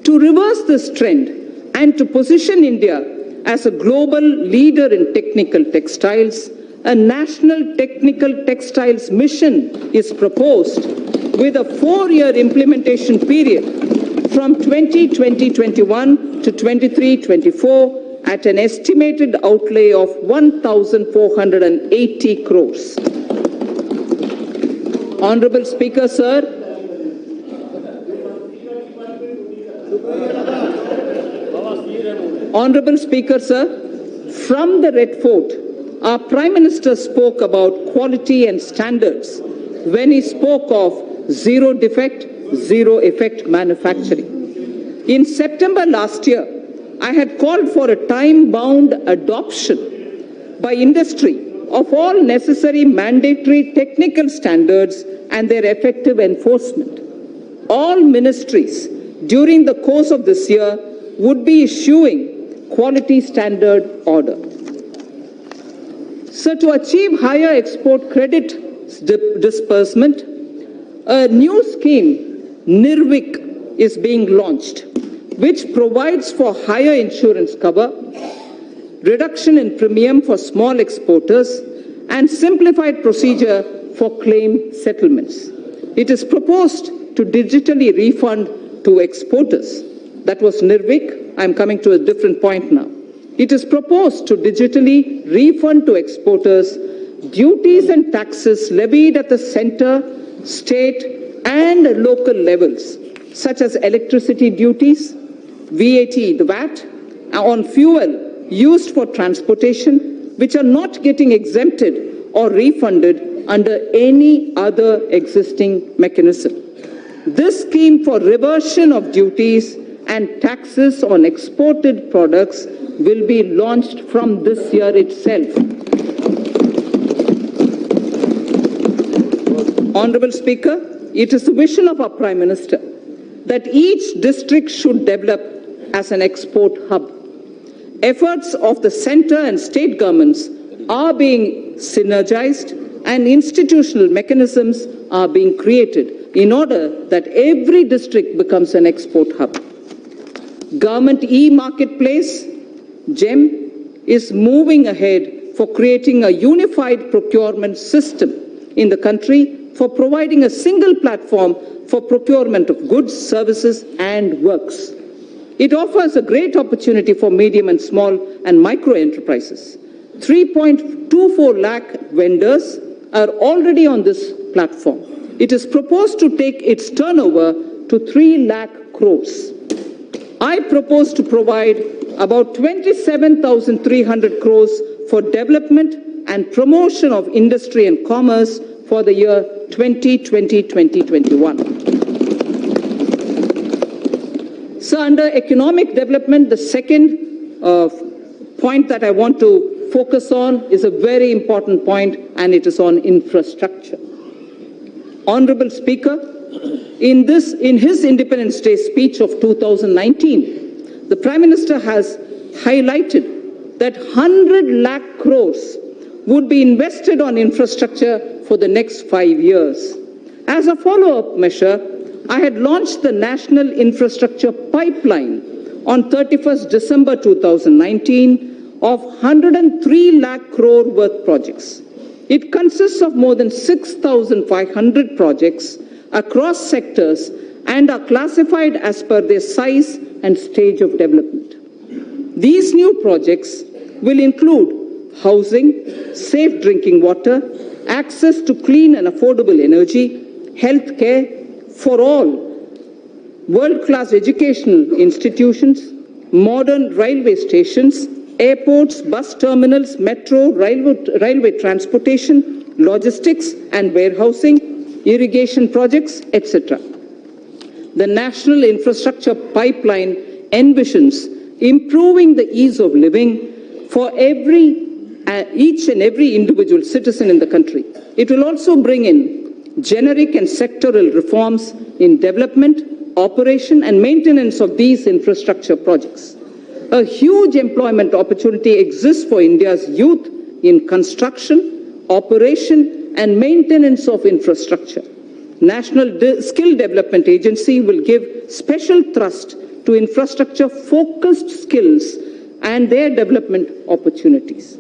To reverse this trend and to position India as a global leader in technical textiles, a national technical textiles mission is proposed with a 4-year implementation period from 2020-21 to 23-24 at an estimated outlay of 1,480 crores. Honorable Speaker, sir, from the Red Fort, our Prime Minister spoke about quality and standards when he spoke of zero defect, zero effect manufacturing. In September last year, I had called for a time-bound adoption by industry of all necessary mandatory technical standards and their effective enforcement. All ministries during the course of this year would be issuing quality standard order. So to achieve higher export credit disbursement, a new scheme, NIRVIC, is being launched, which provides for higher insurance cover, reduction in premium for small exporters, and simplified procedure for claim settlements. It is proposed to digitally refund to exporters. That was NIRVIC. I'm coming to a different point now. It is proposed to digitally refund to exporters duties and taxes levied at the center, state, and local levels, such as electricity duties, VAT, the VAT, on fuel used for transportation, which are not getting exempted or refunded under any other existing mechanism. This scheme for reversion of duties and taxes on exported products will be launched from this year itself. Honorable Speaker, it is the vision of our Prime Minister that each district should develop as an export hub. Efforts of the centre and state governments are being synergized and institutional mechanisms are being created in order that every district becomes an export hub. Government e-marketplace, GEM, is moving ahead for creating a unified procurement system in the country for providing a single platform for procurement of goods, services, and works. It offers a great opportunity for medium and small and micro enterprises. 3.24 lakh vendors are already on this platform. It is proposed to take its turnover to 3 lakh crores. I propose to provide about 27,300 crores for development and promotion of industry and commerce for the year 2020-2021. So under economic development, the second point that I want to focus on is a very important point, and it is on infrastructure. Honorable Speaker, in his Independence Day speech of 2019, the Prime Minister has highlighted that 100 lakh crores would be invested on infrastructure for the next 5 years. As a follow-up measure, I had launched the National Infrastructure Pipeline on 31st December 2019 of 103 lakh crore worth projects. It consists of more than 6,500 projects across sectors and are classified as per their size and stage of development. These new projects will include housing, safe drinking water, access to clean and affordable energy, healthcare for all, world-class educational institutions, modern railway stations, airports, bus terminals, metro, railway transportation, logistics and warehousing, irrigation projects, etc. The National Infrastructure Pipeline envisions improving the ease of living for each and every individual citizen in the country. It will also bring in generic and sectoral reforms in development, operation and maintenance of these infrastructure projects. A huge employment opportunity exists for India's youth in construction, operation and maintenance of infrastructure. National Skill Development Agency will give special thrust to infrastructure-focused skills and their development opportunities.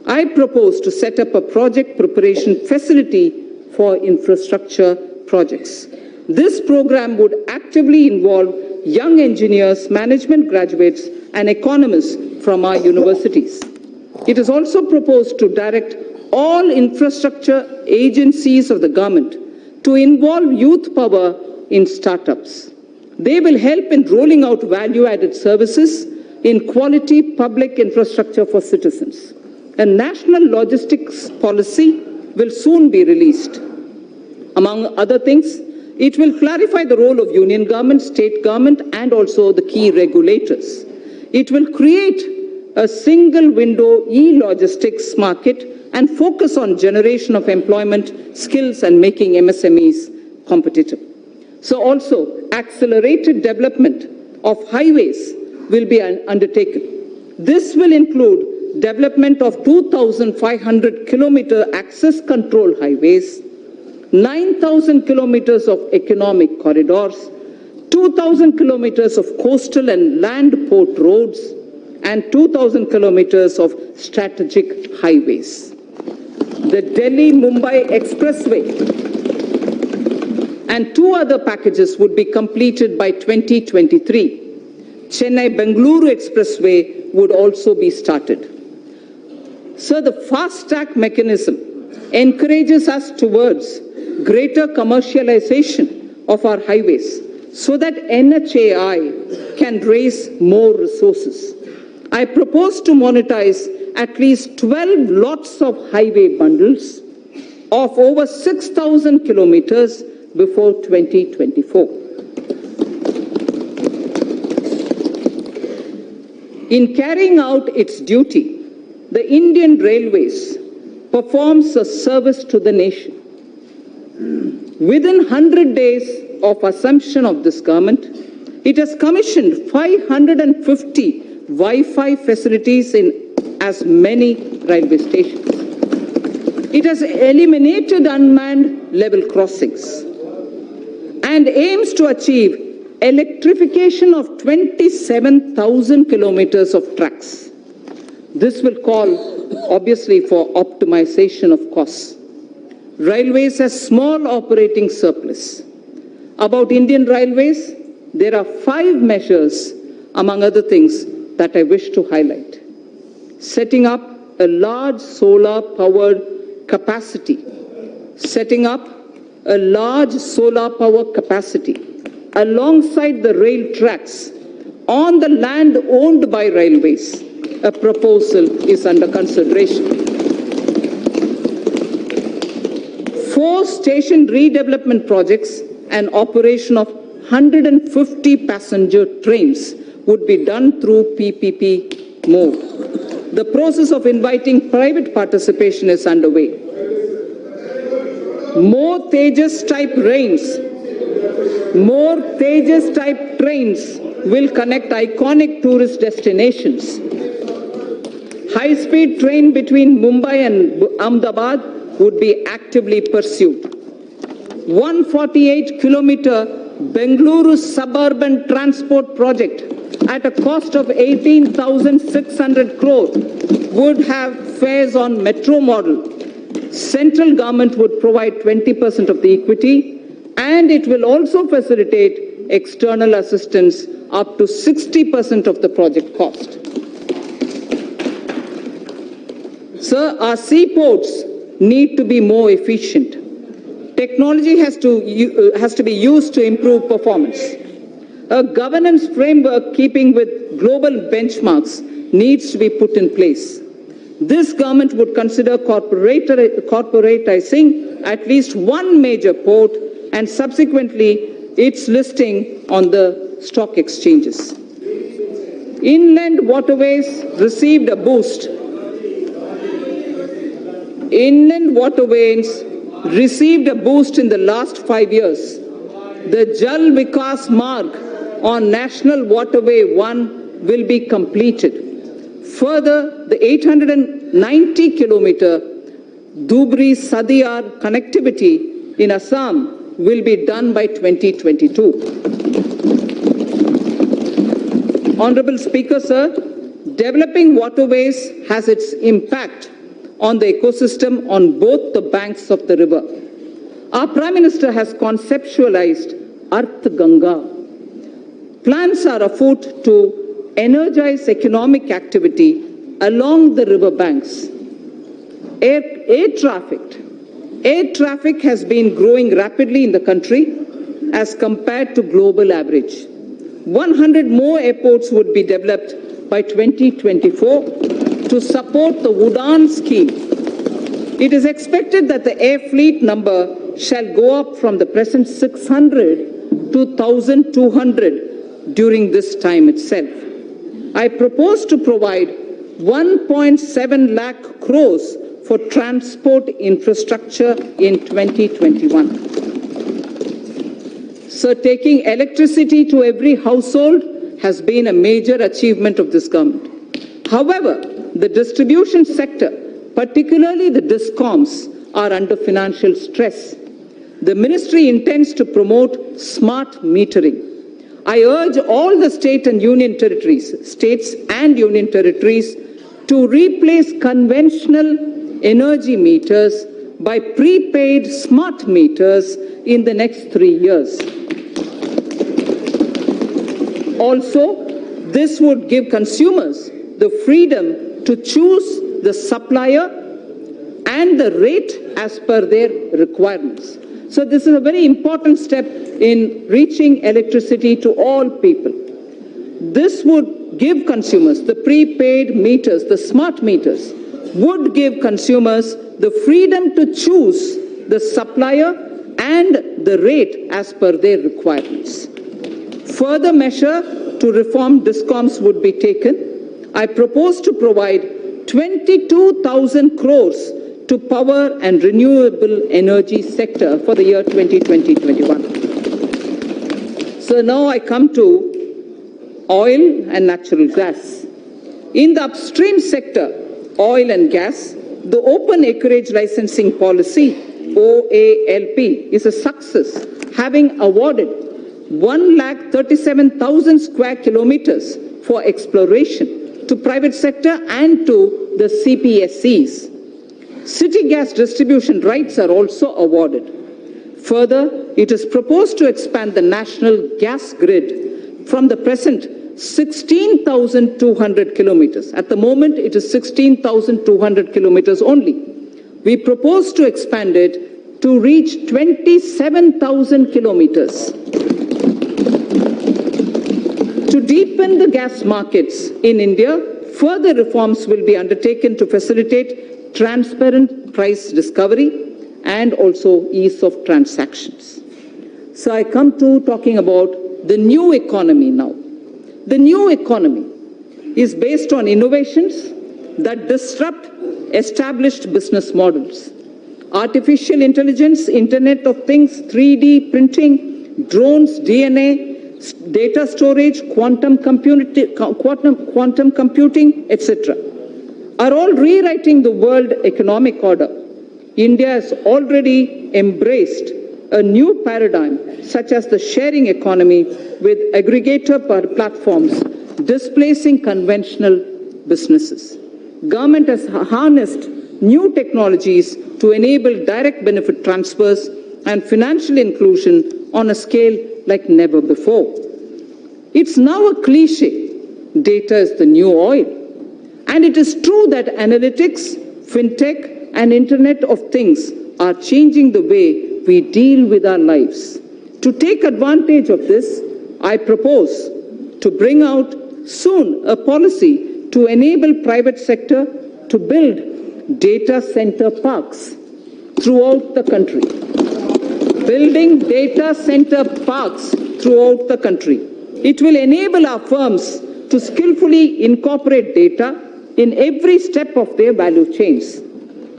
I propose to set up a project preparation facility for infrastructure projects. This program would actively involve young engineers, management graduates, and economists from our universities. It is also proposed to direct all infrastructure agencies of the government to involve youth power in startups. They will help in rolling out value-added services in quality public infrastructure for citizens. A national logistics policy will soon be released. Among other things, it will clarify the role of union government, state government, and also the key regulators. It will create a single window e-logistics market and focus on generation of employment, skills, and making MSMEs competitive. So also, accelerated development of highways will be undertaken. This will include development of 2,500 kilometer access control highways, 9,000 kilometers of economic corridors, 2,000 kilometers of coastal and land port roads, and 2,000 kilometers of strategic highways. The Delhi-Mumbai Expressway and 2 other packages would be completed by 2023. Chennai-Bengaluru Expressway would also be started. Sir, the fast track mechanism encourages us towards greater commercialization of our highways so that NHAI can raise more resources. I propose to monetize at least 12 lots of highway bundles of over 6,000 kilometers before 2024. In carrying out its duty, the Indian Railways performs a service to the nation. Within 100 days of assumption of this government, it has commissioned 550 Wi-Fi facilities in as many railway stations. It has eliminated unmanned level crossings and aims to achieve electrification of 27,000 kilometers of tracks. This will call, obviously, for optimization of costs. Railways has small operating surplus. About Indian Railways, there are 5 measures, among other things, that I wish to highlight. Setting up a large solar-powered capacity. Setting up a large solar power capacity alongside the rail tracks on the land owned by railways. A proposal is under consideration. 4 station redevelopment projects and operation of 150 passenger trains would be done through PPP mode. The process of inviting private participation is underway. More Tejas type trains will connect iconic tourist destinations. High-speed train between Mumbai and Ahmedabad would be actively pursued. 148-kilometer Bengaluru suburban transport project at a cost of 18,600 crore would have fares on metro model. Central government would provide 20% of the equity, and it will also facilitate external assistance up to 60% of the project cost. Sir, our seaports need to be more efficient. Technology has to be used to improve performance. A governance framework keeping with global benchmarks needs to be put in place. This government would consider corporatizing at least one major port and subsequently its listing on the stock exchanges. Inland waterways received a boost. Inland waterways received a boost in the last 5 years. The Jal Vikas Marg on National Waterway 1 will be completed. Further, the 890-kilometer Dhubri-Sadiyar connectivity in Assam will be done by 2022. Honorable Speaker, sir, developing waterways has its impact on the ecosystem on both the banks of the river. Our Prime Minister has conceptualized Arth Ganga. Plans are afoot to energize economic activity along the river banks. Air traffic has been growing rapidly in the country as compared to global average. 100 more airports would be developed by 2024 to support the Udaan scheme. It is expected that the air fleet number shall go up from the present 600 to 1,200 during this time itself. I propose to provide 1.7 lakh crores for transport infrastructure in 2021. Sir, taking electricity to every household has been a major achievement of this government. However, the distribution sector, particularly the DISCOMs, are under financial stress. The ministry intends to promote smart metering. I urge all the states and union territories to replace conventional energy meters by prepaid smart meters in the next 3 years. Also, this would give consumers the freedom to choose the supplier and the rate as per their requirements. So this is a very important step in reaching electricity to all people. This would give consumers, the prepaid meters, the smart meters, would give consumers the freedom to choose the supplier and the rate as per their requirements. Further measure to reform DISCOMs would be taken. I propose to provide 22,000 crores to power and renewable energy sector for the year 2020-21. So now I come to oil and natural gas. In the upstream sector, oil and gas, the open acreage licensing policy, OALP, is a success, having awarded 137,000 square kilometers for exploration to private sector and to the CPSCs. City gas distribution rights are also awarded. Further, it is proposed to expand the national gas grid from the present 16,200 kilometers. At the moment, it is 16,200 kilometers only. We propose to expand it to reach 27,000 kilometers. To deepen the gas markets in India, further reforms will be undertaken to facilitate transparent price discovery and also ease of transactions. So I come to talking about the new economy now. The new economy is based on innovations that disrupt established business models. Artificial intelligence, Internet of Things, 3D printing, drones, DNA, data storage, quantum computing, etc. are all rewriting the world economic order. India has already embraced a new paradigm such as the sharing economy with aggregator platforms displacing conventional businesses. Government has harnessed new technologies to enable direct benefit transfers and financial inclusion on a scale like never before. It's now a cliche, data is the new oil. And it is true that analytics, fintech, and Internet of Things are changing the way we deal with our lives. To take advantage of this, I propose to bring out soon a policy to enable private sector to build data center parks throughout the country. Building data center parks throughout the country. It will enable our firms to skillfully incorporate data in every step of their value chains.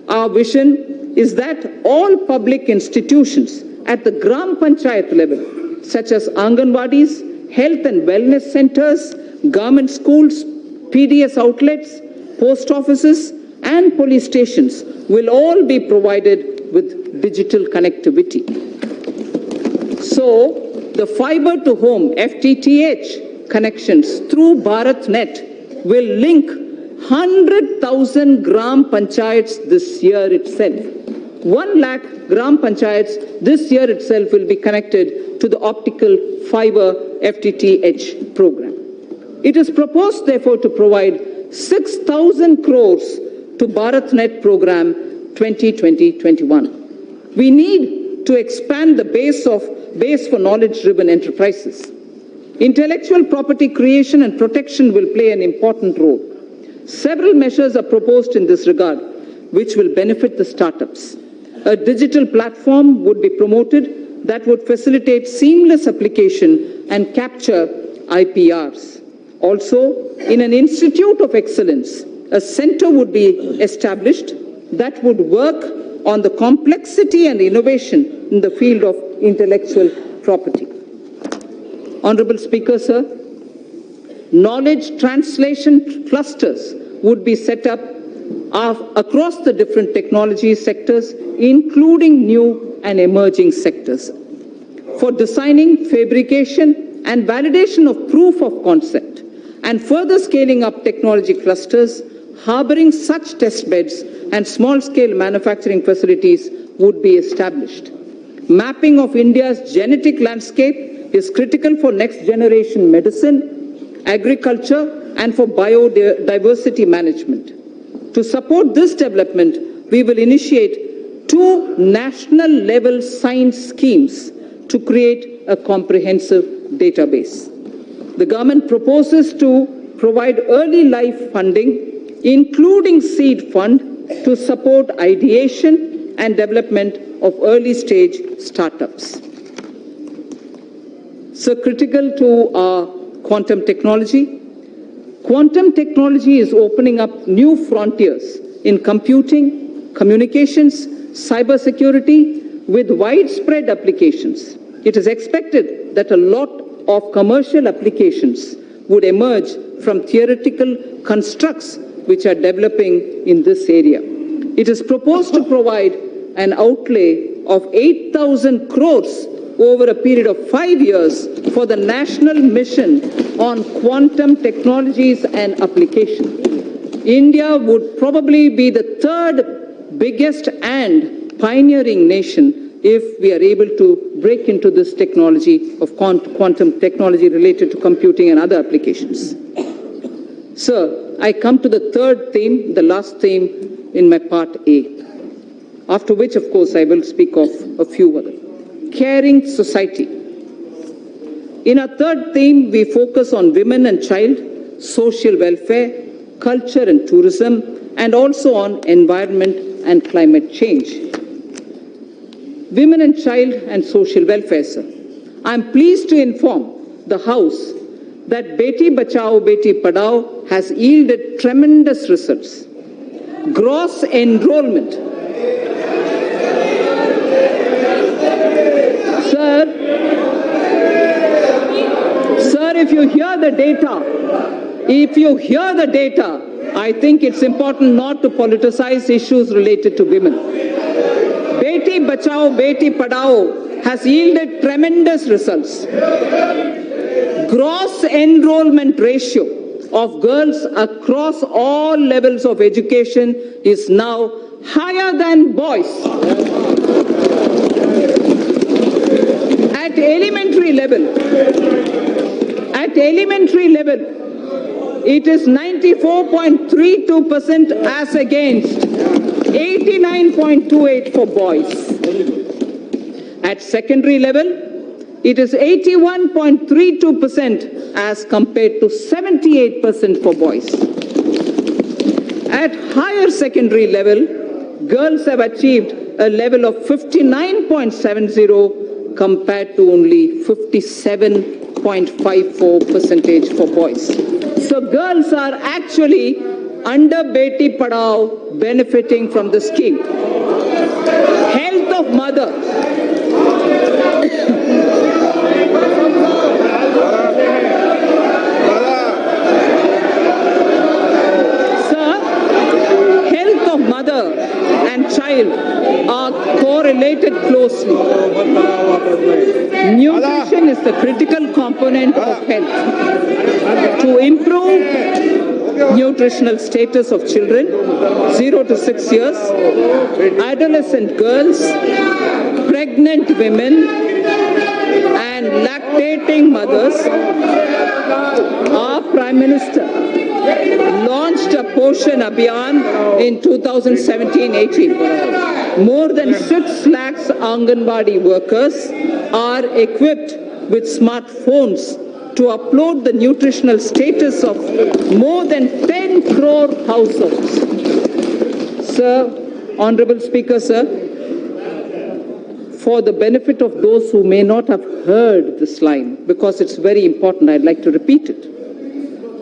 Our vision is that all public institutions at the Gram Panchayat level, such as Anganwadis, health and wellness centers, government schools, PDS outlets, post offices, and police stations will all be provided with digital connectivity. So, the fiber to home FTTH connections through BharatNet will link 100,000 Gram Panchayats this year itself. 1 lakh Gram Panchayats this year itself will be connected to the optical fiber FTTH program. It is proposed, therefore, to provide 6,000 crores to BharatNet program 2020-21. We need to expand the base for knowledge-driven enterprises. Intellectual property creation and protection will play an important role. Several measures are proposed in this regard, which will benefit the startups. A digital platform would be promoted that would facilitate seamless application and capture IPRs. Also, in an institute of excellence, a center would be established that would work on the complexity and innovation in the field of intellectual property. Honorable Speaker, sir, knowledge translation clusters would be set up across the different technology sectors, including new and emerging sectors, for designing, fabrication, and validation of proof of concept, and further scaling up technology clusters, harboring such test beds and small-scale manufacturing facilities would be established. Mapping of India's genetic landscape is critical for next-generation medicine, agriculture, and for biodiversity management. To support this development, we will initiate 2 national-level science schemes to create a comprehensive database. The government proposes to provide early life funding, including seed fund, to support ideation and development of early-stage startups. So critical to our quantum technology. Quantum technology is opening up new frontiers in computing, communications, cybersecurity, with widespread applications. It is expected that a lot of commercial applications would emerge from theoretical constructs which are developing in this area. It is proposed to provide an outlay of 8,000 crores over a period of 5 years for the national mission on quantum technologies and application. India would probably be the 3rd biggest and pioneering nation if we are able to break into this technology of quantum technology related to computing and other applications. Sir, I come to the 3rd theme, the last theme in my part A, after which, of course, I will speak of a few other. Caring society. In our 3rd theme, we focus on women and child, social welfare, culture and tourism, and also on environment and climate change. Women and child and social welfare, sir. I am pleased to inform the House that Beti Bachao, Beti Padhao has yielded tremendous results. Gross enrollment. Sir, if you hear the data, I think it's important not to politicize issues related to women. Beti Bachao, Beti Padhao has yielded tremendous results. Gross enrollment ratio of girls across all levels of education is now higher than boys. At elementary level, it is 94.32% as against 89.28% for boys. At secondary level, it is 81.32% as compared to 78% for boys. At higher secondary level, girls have achieved a level of 59.70 compared to only 57.54% for boys. So girls are actually under Beti Padhao benefiting from the scheme. Health of mother. Sir, health of mother and child are correlated closely. Nutrition is the critical component of health. To improve nutritional status of children 0 to 6 years, adolescent girls, pregnant women, and lactating mothers, our Prime Minister launched a Poshan Abhiyan in 2017-18. More than 6 lakhs Anganwadi workers are equipped with smartphones to upload the nutritional status of more than 10 crore households. Sir, Honorable Speaker, sir, for the benefit of those who may not have heard this line, because it's very important, I'd like to repeat it.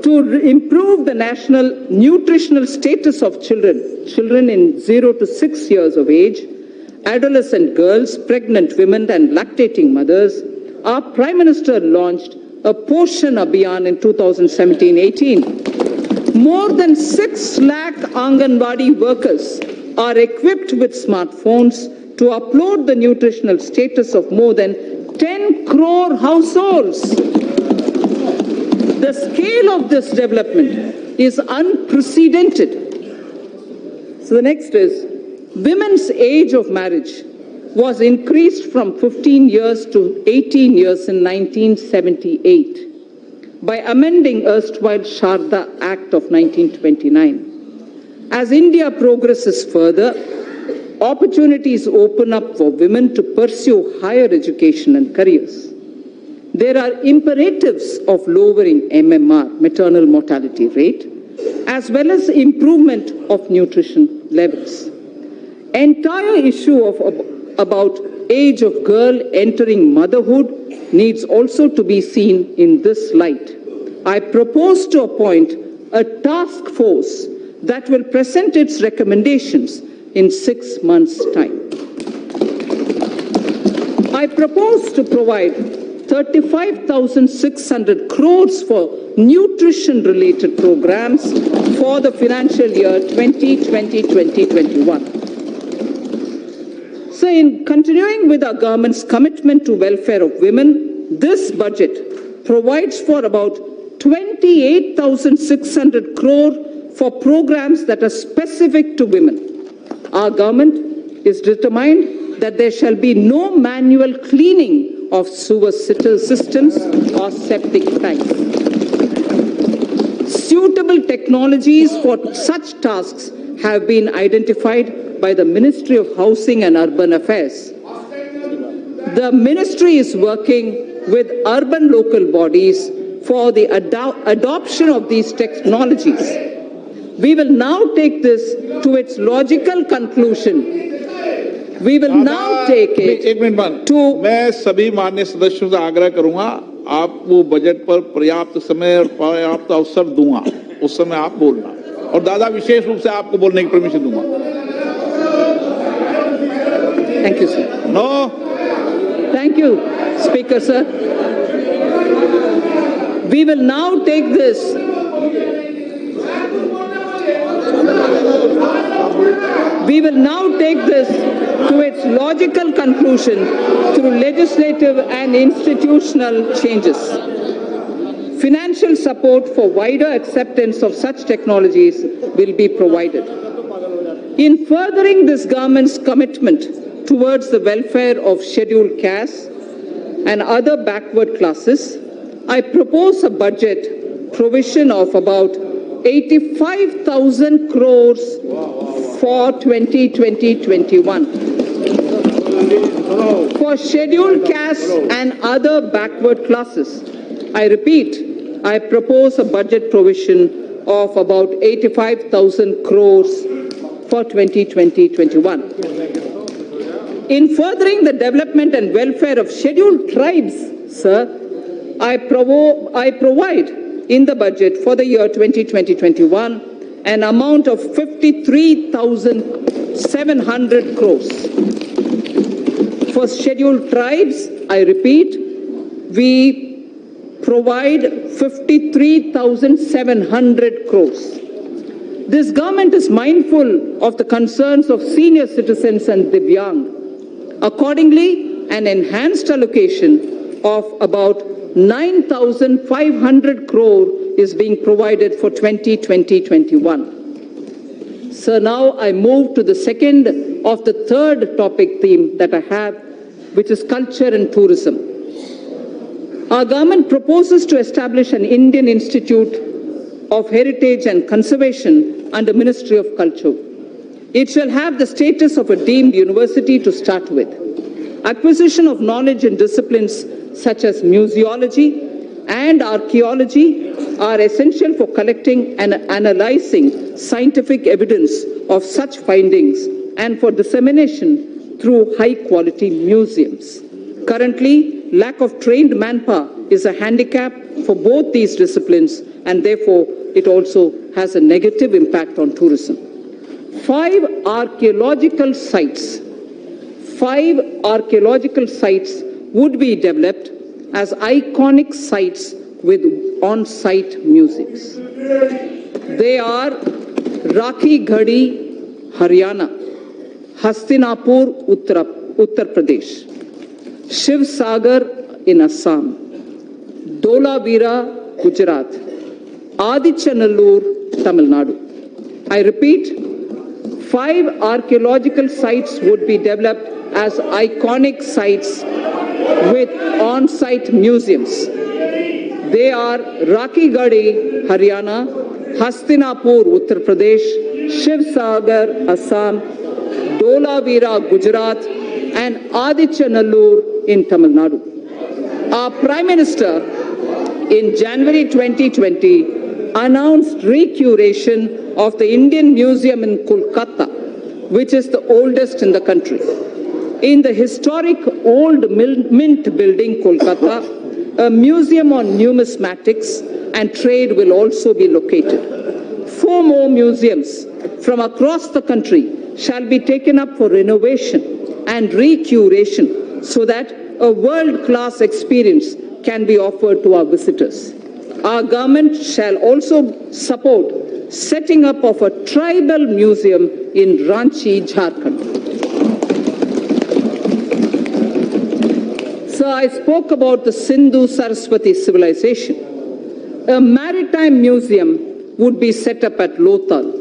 To improve the national nutritional status of children in 0 to 6 years of age, adolescent girls, pregnant women, and lactating mothers, our Prime Minister launched a Poshan Abhiyan in 2017-18. More than 6 lakh Anganwadi workers are equipped with smartphones to upload the nutritional status of more than 10 crore households. The scale of this development is unprecedented. So the next is, women's age of marriage was increased from 15 years to 18 years in 1978. by amending erstwhile Sharda Act of 1929. As India progresses further, opportunities open up for women to pursue higher education and careers. There are imperatives of lowering MMR, maternal mortality rate, as well as improvement of nutrition levels. Entire issue of about age of girl entering motherhood needs also to be seen in this light. I propose to appoint a task force that will present its recommendations in 6 months' time. I propose to provide 35,600 crores for nutrition-related programs for the financial year 2020-2021. So in continuing with our government's commitment to welfare of women, this budget provides for about 28,600 crore for programs that are specific to women. Our government is determined that there shall be no manual cleaning of sewer systems or septic tanks. Suitable technologies for such tasks have been identified by the Ministry of Housing and Urban Affairs. The ministry is working with urban local bodies for the adoption of these technologies. We will now take this to its logical conclusion. We will now take it एक minute बाद to मैं सभी माननीय सदस्यों से आग्रह करूंगा आप वो बजट पर पर्याप्त समय और पर्याप्त अवसर दूंगा उस समय आप बोलना और दादा विशेष रूप से आपको बोलने की परमिशन दूंगा Thank you, sir. No. Thank you, Speaker, sir. We will now take this. We will now take this to its logical conclusion through legislative and institutional changes. Financial support for wider acceptance of such technologies will be provided. In furthering this government's commitment towards the welfare of scheduled castes and other backward classes, I propose a budget provision of about 85,000 crores for 2020-21 for scheduled castes and other backward classes. I repeat, I propose a budget provision of about 85,000 crores for 2020-21. In furthering the development and welfare of scheduled tribes, sir, I provide in the budget for the year 2020-21 an amount of 53,700 crores. For scheduled tribes, I repeat, we provide 53,700 crores. This government is mindful of the concerns of senior citizens and Divyang. Accordingly, an enhanced allocation of about 9,500 crore is being provided for 2020-21. So now I move to the second of the third topic theme that I have, which is culture and tourism. Our government proposes to establish an Indian Institute of Heritage and Conservation under Ministry of Culture. It shall have the status of a deemed university to start with. Acquisition of knowledge in disciplines such as museology and archaeology are essential for collecting and analyzing scientific evidence of such findings and for dissemination through high-quality museums. Currently, lack of trained manpower is a handicap for both these disciplines, and therefore it also has a negative impact on tourism. 5 archaeological sites would be developed as iconic sites with on-site museums. They are Rakhi Ghadi, Haryana, Hastinapur, Uttar Pradesh, Shiv Sagar in Assam, Dholavira, Gujarat, Adichanallur, Tamil Nadu. I repeat, 5 archaeological sites would be developed as iconic sites with on-site museums. They are Rakhigarhi, Haryana, Hastinapur, Uttar Pradesh, Shivsagar, Assam, Dholavira, Gujarat, and Adichanallur in Tamil Nadu. Our Prime Minister in January 2020 announced recuration of the Indian Museum in Kolkata, which is the oldest in the country. In the historic Old Mint building, Kolkata, a museum on numismatics and trade will also be located. 4 more museums from across the country shall be taken up for renovation and recuration so that a world-class experience can be offered to our visitors. Our government shall also support setting up of a tribal museum in Ranchi, Jharkhand. So I spoke about the Sindhu-Saraswati civilization. A maritime museum would be set up at Lothal,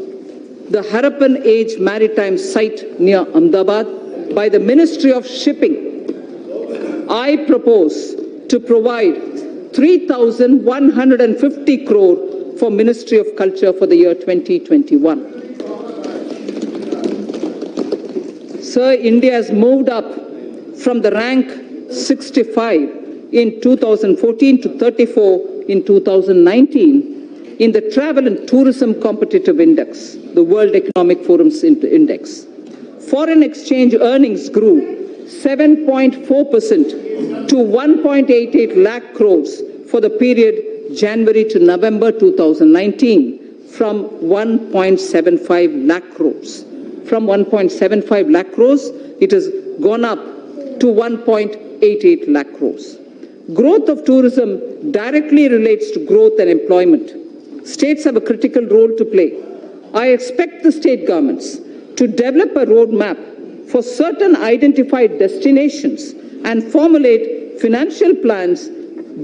the Harappan Age maritime site near Ahmedabad, by the Ministry of Shipping. I propose to provide 3,150 crore for Ministry of Culture for the year 2021. Sir, India has moved up from the rank 65 in 2014 to 34 in 2019 in the Travel and Tourism Competitive Index, the World Economic Forum's index. Foreign exchange earnings grew 7.4% to 1.88 lakh crores for the period January to November 2019 from 1.75 lakh crores. From 1.75 lakh crores, it has gone up to 1.88 lakh crores. Growth of tourism directly relates to growth and employment. States have a critical role to play. I expect the state governments to develop a roadmap for certain identified destinations and formulate financial plans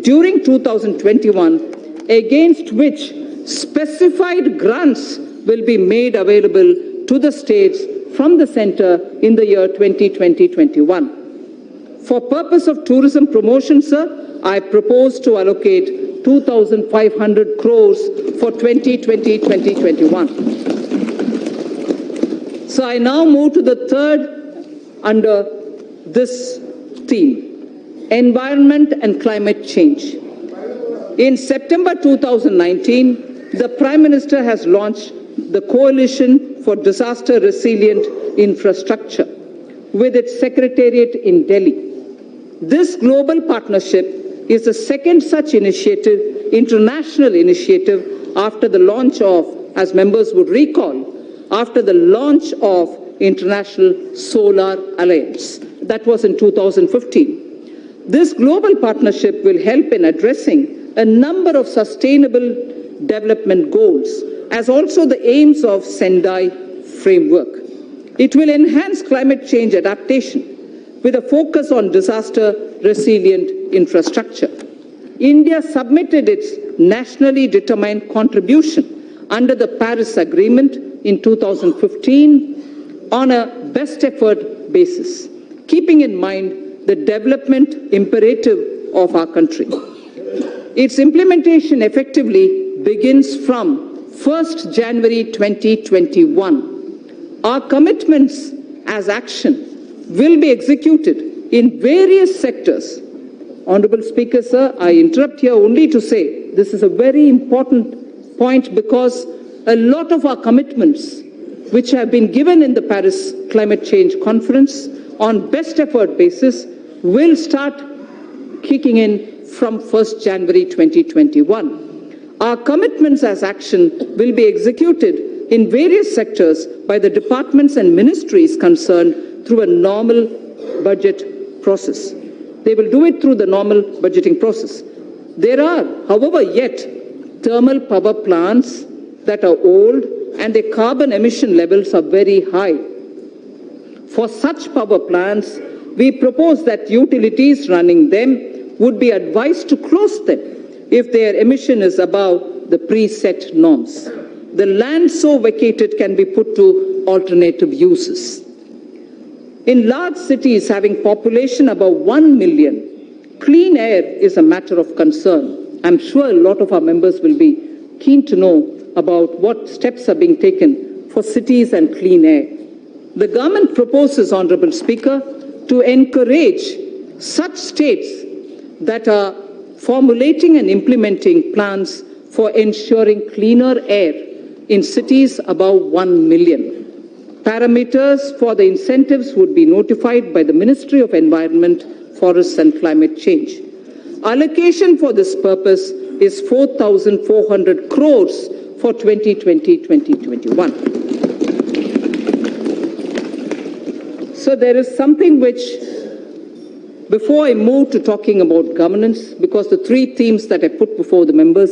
during 2021 against which specified grants will be made available to the states from the center in the year 2020-21. For purpose of tourism promotion, sir, I propose to allocate 2,500 crores for 2020-2021. So I now move to the third under this theme, environment and climate change. In September 2019, the Prime Minister has launched the Coalition for Disaster Resilient Infrastructure with its secretariat in Delhi. This global partnership is the second such initiative, international initiative, after the launch of, as members would recall, after the launch of International Solar Alliance. That was in 2015. This global partnership will help in addressing a number of sustainable development goals, as also the aims of Sendai framework. It will enhance climate change adaptation with a focus on disaster resilient infrastructure. India submitted its nationally determined contribution under the Paris Agreement in 2015 on a best effort basis, keeping in mind the development imperative of our country. Its implementation effectively begins from 1st January 2021. Our commitments as action will be executed in various sectors. Honorable Speaker, sir, I interrupt here only to say this is a very important point because a lot of our commitments which have been given in the Paris Climate Change Conference on best effort basis will start kicking in from 1st January 2021. Our commitments as action will be executed in various sectors by the departments and ministries concerned through a normal budget process. They will do it through the normal budgeting process. There are, however, yet thermal power plants that are old and their carbon emission levels are very high. For such power plants, we propose that utilities running them would be advised to close them if their emission is above the preset norms. The land so vacated can be put to alternative uses. In large cities having population above 1 million, clean air is a matter of concern. I'm sure a lot of our members will be keen to know about what steps are being taken for cities and clean air. The government proposes, Honorable Speaker, to encourage such states that are formulating and implementing plans for ensuring cleaner air in cities above 1 million. Parameters for the incentives would be notified by the Ministry of Environment, Forests and Climate Change. Allocation for this purpose is 4,400 crores for 2020-2021. So there is something which, before I move to talking about governance, because the three themes that I put before the members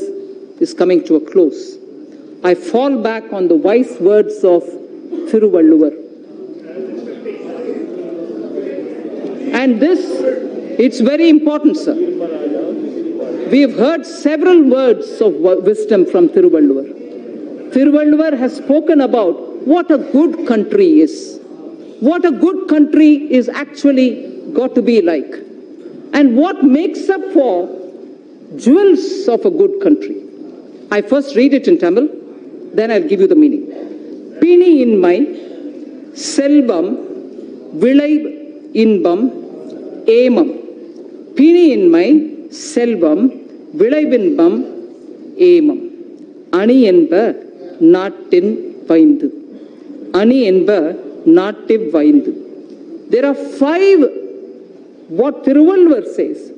is coming to a close, I fall back on the wise words of Thiruvalluvar. And this, it's very important, sir. We have heard several words of wisdom from Thiruvalluvar. Thiruvalluvar has spoken about what a good country is. What a good country is actually got to be like. And what makes up for jewels of a good country. I first read it in Tamil, then I'll give you the meaning. Pini inmai, selvam, vilai inbam, emam. Pini inmai, selvam, vilai inbam, emam. Ani enba, nattin vaindu. Ani enba, nattiv vaindu. There are 5, what Thiruvalluvar says,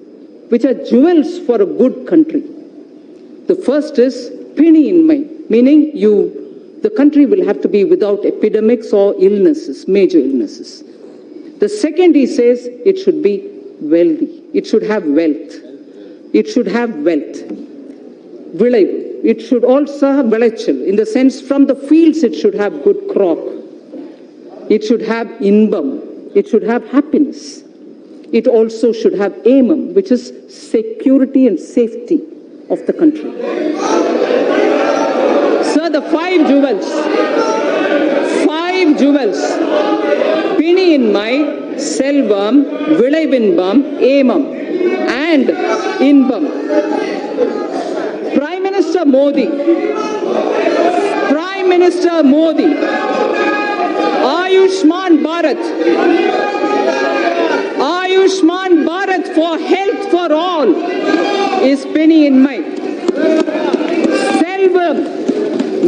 which are jewels for a good country. The first is pini inmai, meaning the country will have to be without epidemics or illnesses, major illnesses. The second, he says, it should be wealthy. It should have wealth. It should have wealth. Vilai. It should also have velachal. In the sense, from the fields, it should have good crop. It should have inbam. It should have happiness. It also should have emam, which is security and safety of the country. Sir, the 5 jewels. 5 jewels. Pini inmai, selvam, vilai inbam, emam, and inbam. Prime Minister Modi, Ayushman Bharat for health for all is penny in mind. Selvam,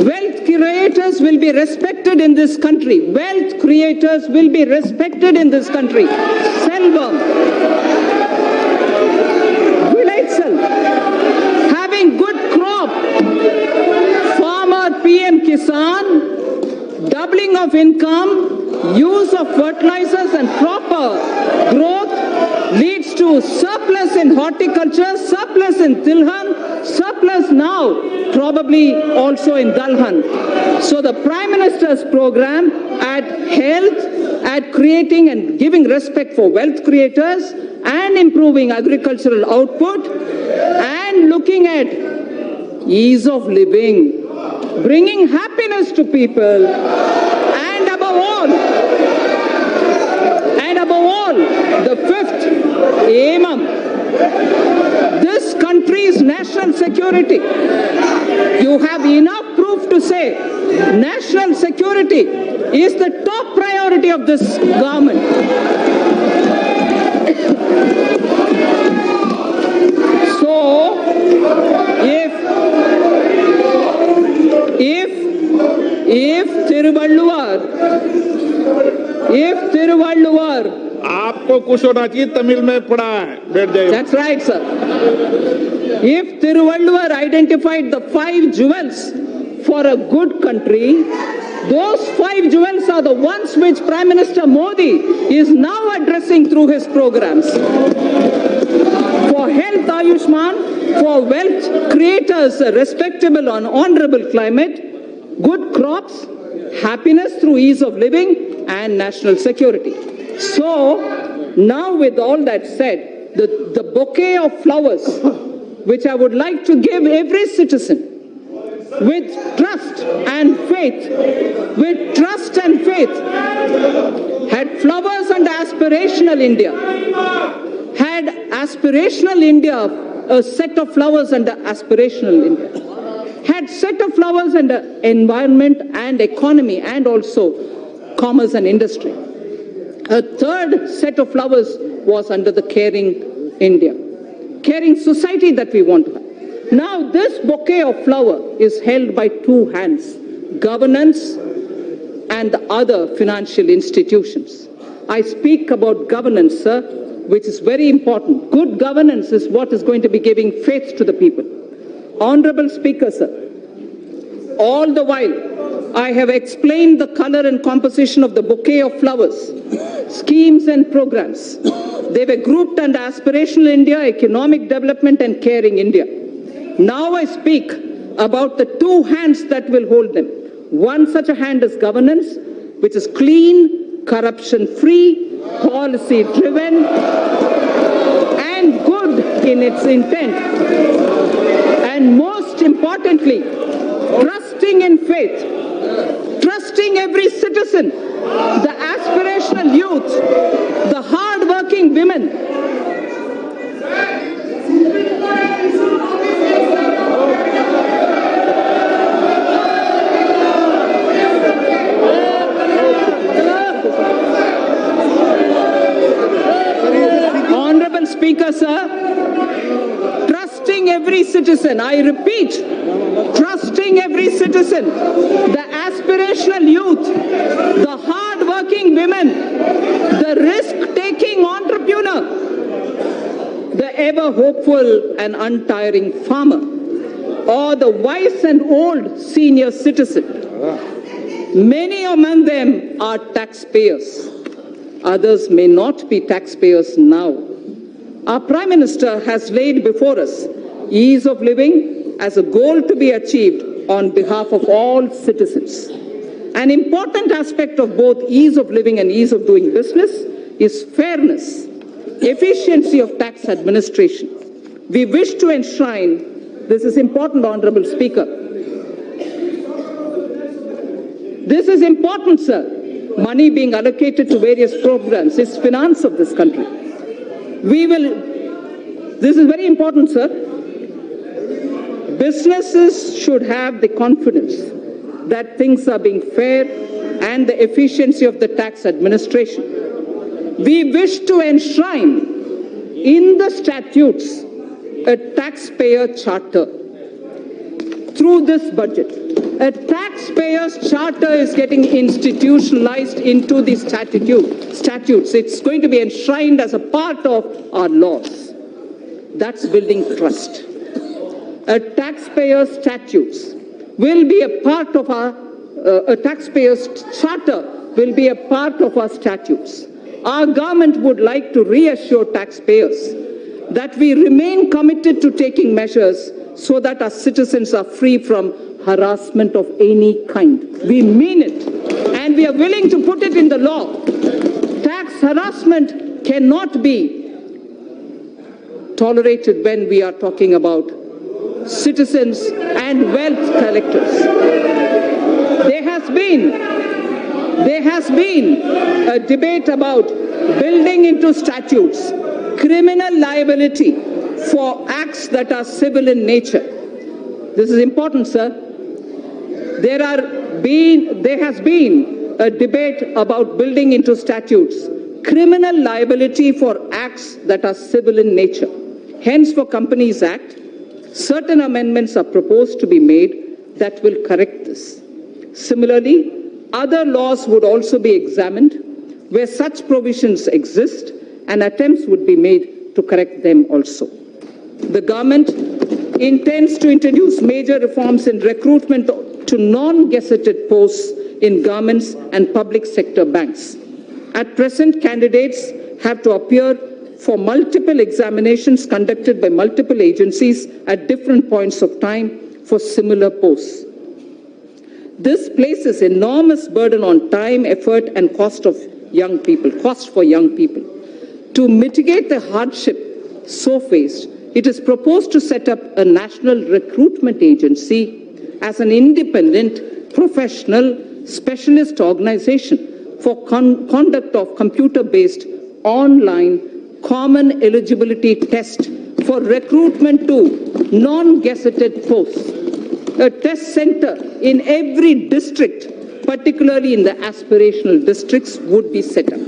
wealth creators will be respected in this country. Wealth creators will be respected in this country. Selvam. Vilaichal, having good crop. Farmer PM Kisan, doubling of income, use of fertilizers and proper growth leads to surplus in horticulture, surplus in Tilhan, surplus now probably also in Dalhan. So the Prime Minister's program at health, at creating and giving respect for wealth creators and improving agricultural output and looking at ease of living, bringing happiness to people, and above all, the 5th, emam, this country's national security. You have enough proof to say national security is the top priority of this government. So, if Thiruvalluvar, आपको कुछ होना चाहिए, तमिल में पढ़ा है, बैठ जाइए. That's right, sir. If Thiruvalluvar identified the 5 jewels for a good country, those 5 jewels are the ones which Prime Minister Modi is now addressing through his programs. For health, Ayushman, for wealth creators, a respectable and honorable climate, good crops, happiness through ease of living, and national security. So, now with all that said, the bouquet of flowers, which I would like to give every citizen, with trust and faith, had flowers and aspirational India, had aspirational India a set of flowers under aspirational India, had set of flowers under environment and economy and also commerce and industry. A third set of flowers was under the caring India, caring society that we want to have. Now this bouquet of flower is held by two hands, governance and the other financial institutions. I speak about governance, sir, which is very important. Good governance is what is going to be giving faith to the people. Honorable Speaker, sir, all the while I have explained the color and composition of the bouquet of flowers, schemes and programs. They were grouped under aspirational India, economic development and caring India. Now I speak about the two hands that will hold them. One such a hand is governance, which is clean, corruption-free, policy-driven, and good in its intent. And most importantly, trusting in faith, trusting every citizen, the aspirational youth, the hard-working women. Honorable Speaker, sir, trusting every citizen, I repeat, trusting every citizen, the aspirational youth, the hard-working women, the risk-taking entrepreneur, the ever-hopeful and untiring farmer, or the wise and old senior citizen. Many among them are taxpayers. Others may not be taxpayers now. Our Prime Minister has laid before us ease of living as a goal to be achieved on behalf of all citizens. An important aspect of both ease of living and ease of doing business is fairness, efficiency of tax administration. We wish to enshrine, this is important, Honorable Speaker. This is important, sir. Money being allocated to various programs is finance of this country. This is very important, sir. Businesses should have the confidence that things are being fair and the efficiency of the tax administration. We wish to enshrine in the statutes a taxpayer charter. Through this budget, a taxpayer's charter is getting institutionalized into the statutes. It's going to be enshrined as a part of our laws. That's building trust. A taxpayer's statutes will be a part of our, a taxpayer's charter will be a part of our statutes. Our government would like to reassure taxpayers that we remain committed to taking measures so that our citizens are free from harassment of any kind. We mean it, and we are willing to put it in the law. Tax harassment cannot be tolerated when we are talking about citizens and wealth collectors. There has been a debate about building into statutes criminal liability for acts that are civil in nature. This is important, sir. There has been a debate about building into statutes criminal liability for acts that are civil in nature. Hence, for Companies Act, certain amendments are proposed to be made that will correct this. Similarly, other laws would also be examined where such provisions exist, and attempts would be made to correct them also. The government intends to introduce major reforms in recruitment to non-gazetted posts in governments and public sector banks. At present, candidates have to appear for multiple examinations conducted by multiple agencies at different points of time for similar posts. This places enormous burden on time, effort, and cost for young people. To mitigate the hardship so faced, it is proposed to set up a national recruitment agency as an independent, professional, specialist organization for conduct of computer-based online common eligibility test for recruitment to non-gazetted posts. A test center in every district, particularly in the aspirational districts, would be set up.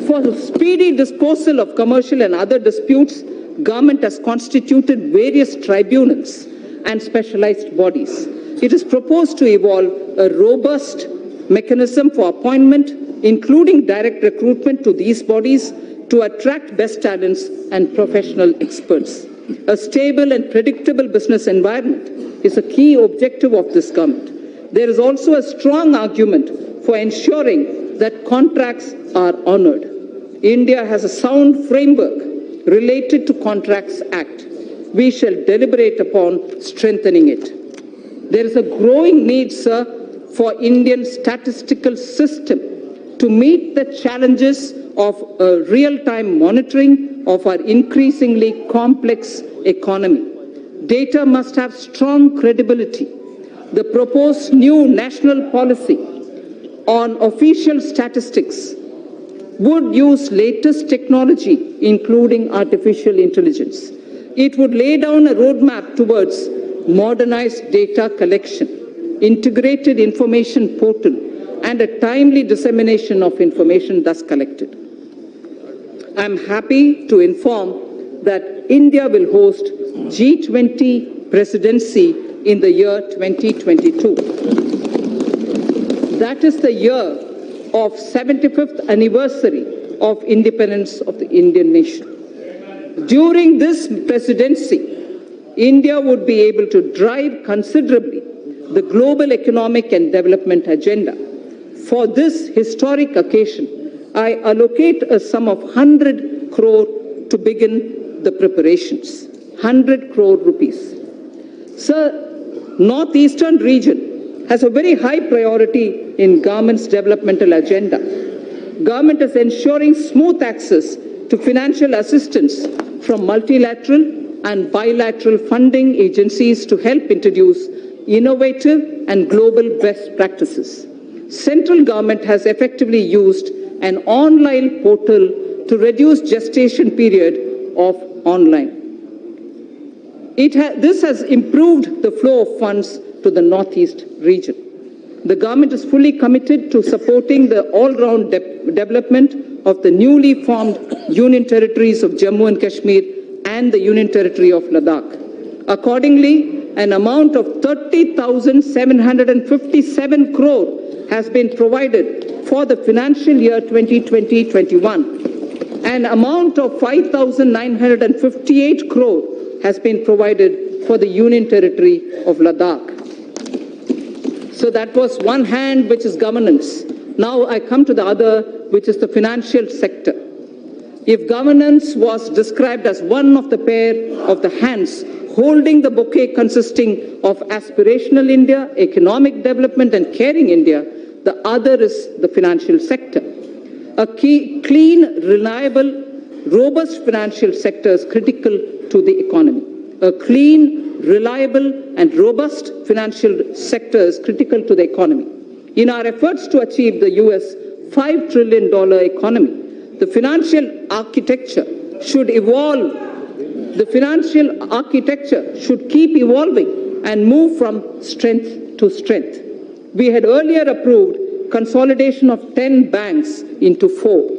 For speedy disposal of commercial and other disputes, government has constituted various tribunals and specialized bodies. It is proposed to evolve a robust mechanism for appointment, including direct recruitment to these bodies to attract best talents and professional experts. A stable and predictable business environment is a key objective of this government. There is also a strong argument for ensuring that contracts are honored. India has a sound framework related to Contracts Act. We shall deliberate upon strengthening it. There is a growing need, sir, for Indian statistical system to meet the challenges of real-time monitoring of our increasingly complex economy. Data must have strong credibility. The proposed new national policy on official statistics would use latest technology, including artificial intelligence. It would lay down a roadmap towards modernized data collection, integrated information portal, and a timely dissemination of information thus collected. I am happy to inform that India will host G20 presidency in the year 2022. That is the year of 75th anniversary of independence of the Indian nation. During this presidency, India would be able to drive considerably the global economic and development agenda. For this historic occasion, I allocate a sum of 100 crore to begin the preparations. 100 crore rupees. Sir, Northeastern region has a very high priority in government's developmental agenda. Government is ensuring smooth access to financial assistance from multilateral and bilateral funding agencies to help introduce innovative and global best practices. Central government has effectively used an online portal to reduce gestation period of online. This has improved the flow of funds to the Northeast region. The government is fully committed to supporting the all-round development of the newly formed Union Territories of Jammu and Kashmir and the Union Territory of Ladakh. Accordingly, an amount of 30,757 crore has been provided for the financial year 2020-21. An amount of 5,958 crore has been provided for the Union Territory of Ladakh. So that was one hand, which is governance. Now I come to the other, which is the financial sector. If governance was described as one of the pair of the hands holding the bouquet consisting of aspirational India, economic development, and caring India, the other is the financial sector. A clean, reliable, robust financial sector is critical to the economy. A clean, reliable, and robust financial sector is critical to the economy. In our efforts to achieve the US $5 trillion economy, the financial architecture should evolve. The financial architecture should keep evolving and move from strength to strength. We had earlier approved consolidation of 10 banks into 4.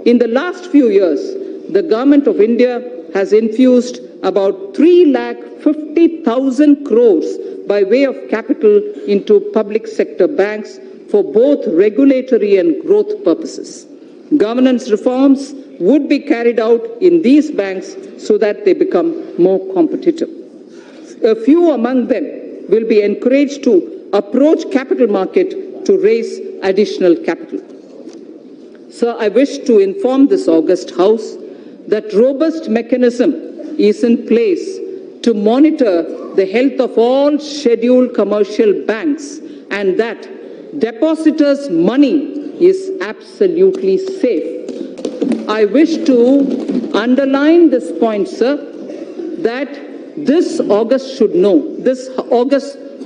In the last few years, the Government of India has infused about 3,50,000 crores by way of capital into public sector banks for both regulatory and growth purposes. Governance reforms would be carried out in these banks so that they become more competitive. A few among them will be encouraged to approach capital market to raise additional capital. Sir, I wish to inform this august House that robust mechanism is in place to monitor the health of all scheduled commercial banks and that depositors' money is absolutely safe. I wish to underline this point, sir, that this August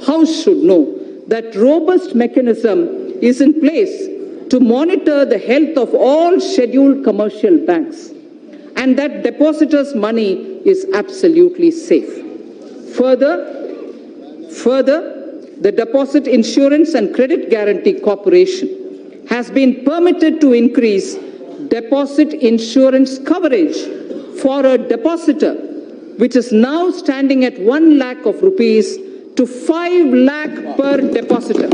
House should know that robust mechanism is in place to monitor the health of all scheduled commercial banks and that depositors' money is absolutely safe. Further, the Deposit Insurance and Credit Guarantee Corporation has been permitted to increase deposit insurance coverage for a depositor, which is now standing at 1 lakh of rupees to 5 lakh per depositor.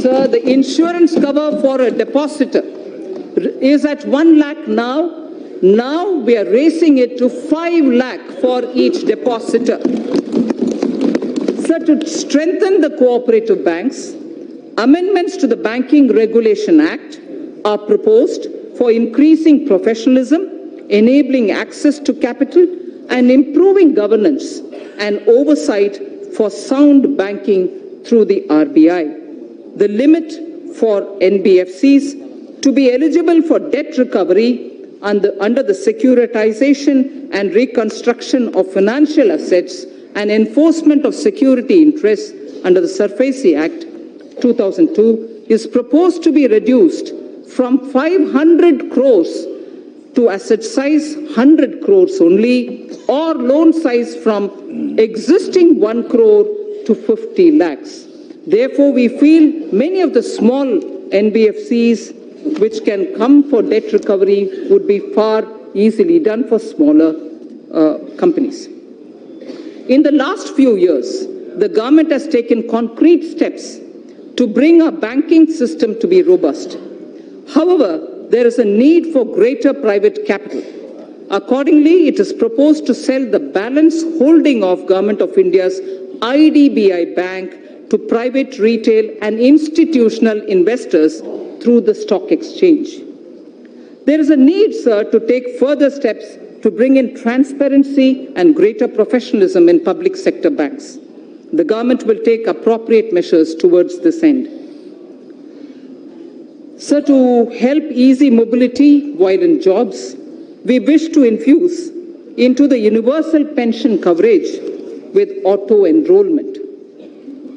Sir, the insurance cover for a depositor is at 1 lakh now. Now we are raising it to 5 lakh for each depositor. Sir, to strengthen the cooperative banks, amendments to the Banking Regulation Act are proposed for increasing professionalism, enabling access to capital, and improving governance and oversight for sound banking through the RBI. The limit for NBFCs to be eligible for debt recovery under the Securitization and Reconstruction of Financial Assets and Enforcement of Security Interests under the SARFAESI Act 2002 is proposed to be reduced from 500 crores to asset size 100 crores only, or loan size from existing 1 crore to 50 lakhs. Therefore, we feel many of the small NBFCs which can come for debt recovery would be far easily done for smaller companies. In the last few years, the government has taken concrete steps to bring our banking system to be robust. However, there is a need for greater private capital. Accordingly, it is proposed to sell the balance holding of Government of India's IDBI Bank to private, retail, and institutional investors through the stock exchange. There is a need, sir, to take further steps to bring in transparency and greater professionalism in public sector banks. The government will take appropriate measures towards this end. Sir, to help easy mobility while in jobs, we wish to infuse into the universal pension coverage with auto-enrollment.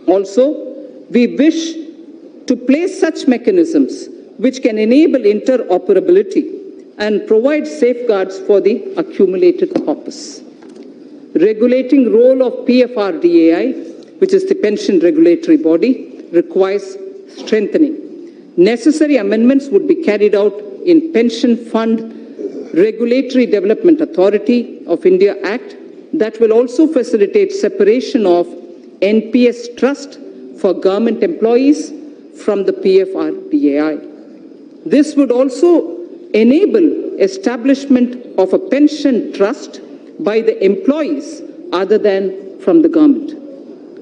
Also, we wish to place such mechanisms which can enable interoperability and provide safeguards for the accumulated corpus. Regulating role of PFRDAI, which is the pension regulatory body, requires strengthening. Necessary amendments would be carried out in Pension Fund Regulatory Development Authority of India Act that will also facilitate separation of NPS trust for government employees from the PFRDAI. This would also enable establishment of a pension trust by the employees other than from the government.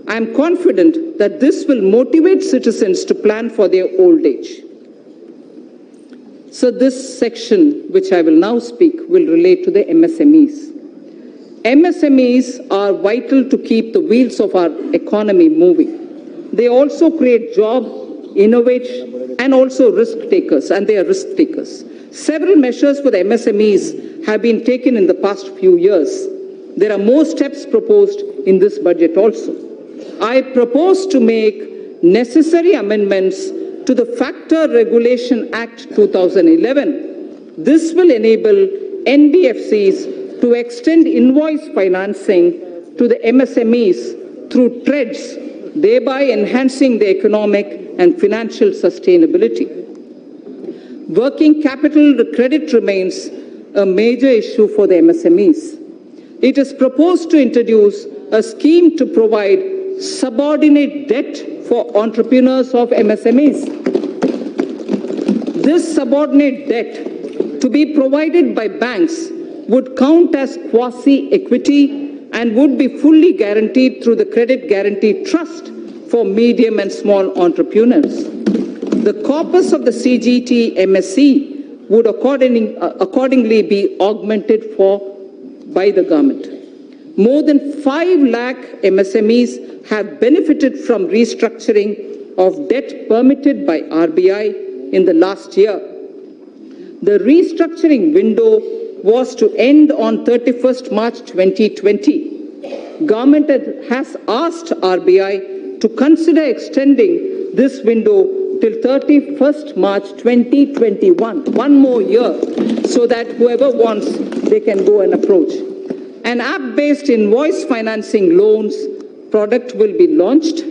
I am confident that this will motivate citizens to plan for their old age. So this section, which I will now speak, will relate to the MSMEs. MSMEs are vital to keep the wheels of our economy moving. They also create jobs, innovate, and also risk takers, and they are risk takers. Several measures for the MSMEs have been taken in the past few years. There are more steps proposed in this budget also. I propose to make necessary amendments to the Factor Regulation Act 2011. This will enable NBFCs to extend invoice financing to the MSMEs through TREDS, thereby enhancing the economic and financial sustainability. Working capital credit remains a major issue for the MSMEs. It is proposed to introduce a scheme to provide subordinate debt for entrepreneurs of MSMEs. This subordinate debt to be provided by banks would count as quasi-equity and would be fully guaranteed through the Credit Guarantee Trust for medium and small entrepreneurs. The corpus of the CGT MSC would accordingly be augmented by the government. More than 5 lakh MSMEs have benefited from restructuring of debt permitted by RBI in the last year. The restructuring window was to end on 31st March 2020. Government has asked RBI to consider extending this window till 31st March 2021, one more year, so that whoever wants, they can go and approach. An app-based invoice financing loans product will be launched.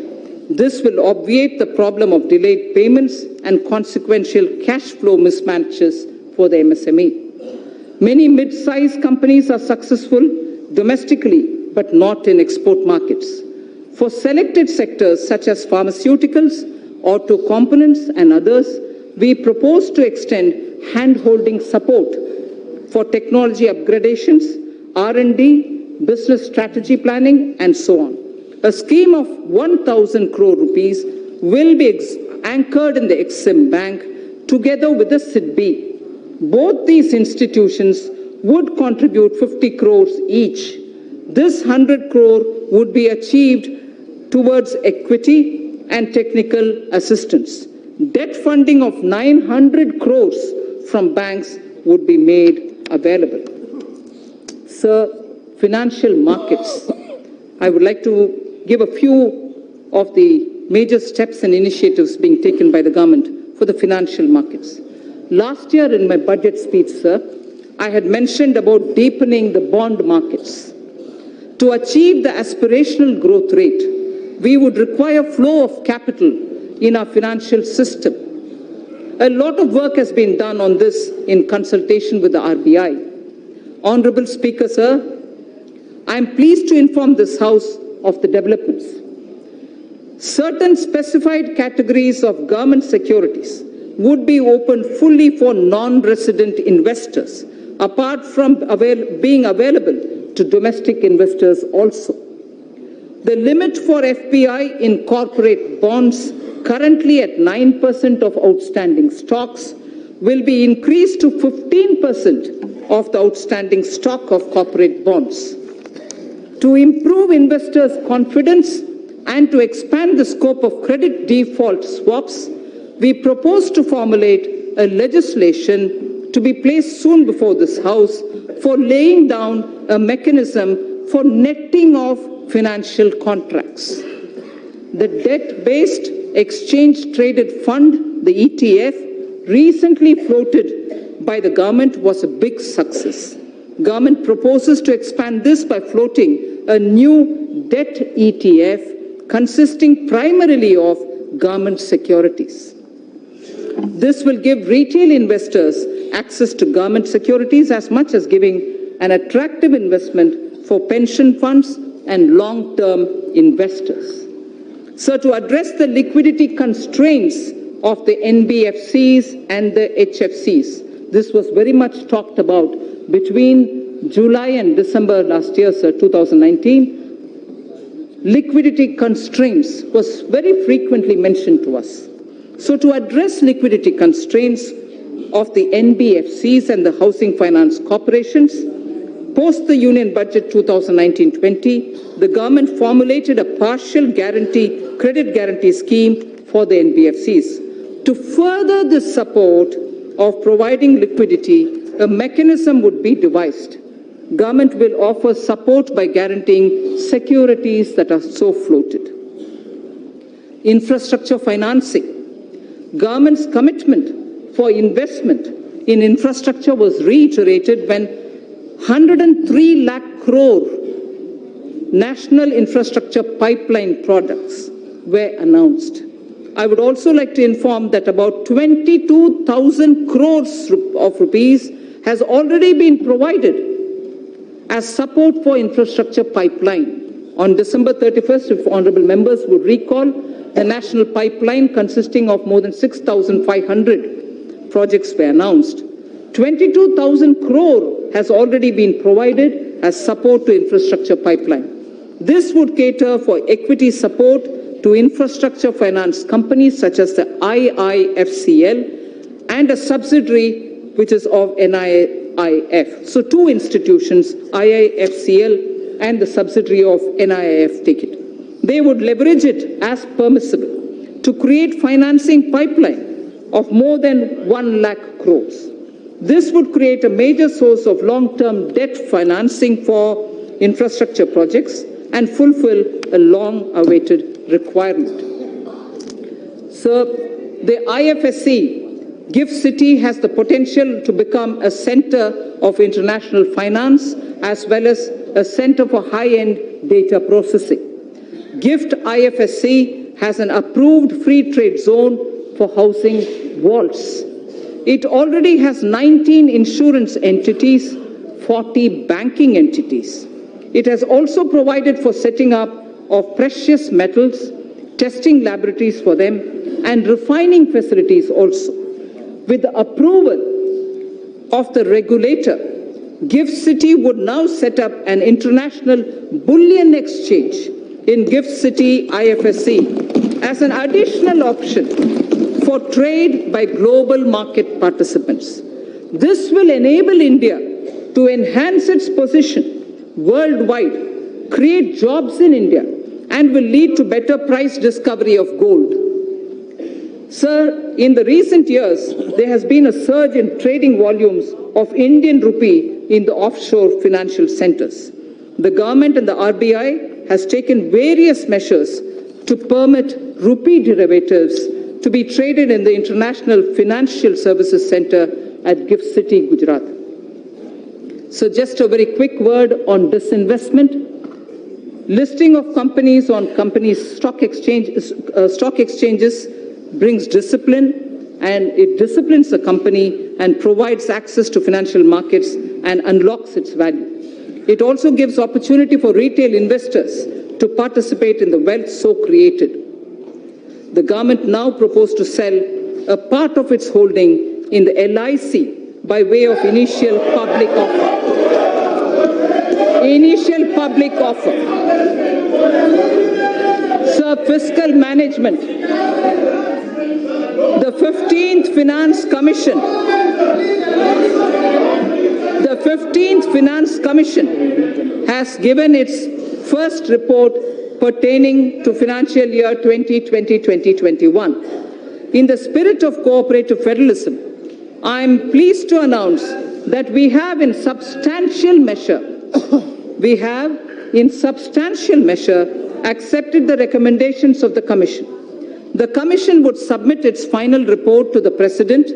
This will obviate the problem of delayed payments and consequential cash flow mismatches for the MSME. Many mid-sized companies are successful domestically, but not in export markets. For selected sectors such as pharmaceuticals, auto components, and others, we propose to extend hand-holding support for technology upgradations, R&D, business strategy planning, and so on. A scheme of 1,000 crore rupees will be anchored in the Exim Bank together with the SIDBI. Both these institutions would contribute 50 crores each. This 100 crore would be achieved towards equity and technical assistance. Debt funding of 900 crores from banks would be made available. Sir, financial markets. I would like to give a few of the major steps and initiatives being taken by the government for the financial markets. Last year in my budget speech, sir, I had mentioned about deepening the bond markets. To achieve the aspirational growth rate, we would require flow of capital in our financial system. A lot of work has been done on this in consultation with the RBI. Honorable Speaker, sir, I am pleased to inform this House of the developments. Certain specified categories of government securities would be opened fully for non-resident investors, apart from being available to domestic investors also. The limit for FPI in corporate bonds, currently at 9% of outstanding stocks, will be increased to 15% of the outstanding stock of corporate bonds. To improve investors' confidence and to expand the scope of credit default swaps, we propose to formulate a legislation to be placed soon before this House for laying down a mechanism for netting of financial contracts. The debt-based exchange-traded fund, the ETF, recently floated by the government was a big success. Government proposes to expand this by floating a new debt ETF consisting primarily of government securities. This will give retail investors access to government securities as much as giving an attractive investment for pension funds and long-term investors. So to address the liquidity constraints of the NBFCs and the HFCs, this was very much talked about between July and December last year, sir, 2019. Liquidity constraints was very frequently mentioned to us. So to address liquidity constraints of the NBFCs and the housing finance corporations, post the Union Budget 2019-20, the government formulated a partial credit guarantee scheme for the NBFCs. To further the support of providing liquidity, a mechanism would be devised. Government will offer support by guaranteeing securities that are so floated. Infrastructure financing. Government's commitment for investment in infrastructure was reiterated when 103 lakh crore national infrastructure pipeline projects were announced. I would also like to inform that about 22,000 crores of rupees has already been provided as support for infrastructure pipeline. On December 31st, if honorable members would recall, the national pipeline consisting of more than 6,500 projects were announced. 22,000 crore has already been provided as support to infrastructure pipeline. This would cater for equity support to infrastructure finance companies such as the IIFCL and a subsidiary which is of NIIF. So two institutions, IIFCL and the subsidiary of NIIF, take it. They would leverage it as permissible to create financing pipeline of more than 1 lakh crores. This would create a major source of long-term debt financing for infrastructure projects and fulfill a long-awaited requirement. Sir, the IFSC GIFT City has the potential to become a center of international finance as well as a center for high-end data processing. GIFT IFSC has an approved free trade zone for housing vaults. It already has 19 insurance entities, 40 banking entities. It has also provided for setting up of precious metals, testing laboratories for them, and refining facilities also. With the approval of the regulator, GIFT City would now set up an international bullion exchange in GIFT City IFSC as an additional option for trade by global market participants. This will enable India to enhance its position worldwide, create jobs in India, and will lead to better price discovery of gold. Sir, in the recent years, there has been a surge in trading volumes of Indian rupee in the offshore financial centers. The government and the RBI has taken various measures to permit rupee derivatives to be traded in the International Financial Services Center at GIFT City, Gujarat. So just a very quick word on disinvestment. Listing of companies on stock exchanges brings discipline, and it disciplines the company and provides access to financial markets and unlocks its value. It also gives opportunity for retail investors to participate in the wealth so created. The government now proposes to sell a part of its holding in the LIC by way of initial public offer. Initial public offer. Sir, fiscal management. The 15th Finance Commission. The 15th Finance Commission has given its first report pertaining to financial year 2020-2021. In the spirit of cooperative federalism, I am pleased to announce that we have in substantial measure accepted the recommendations of the Commission. The Commission would submit its final report to the President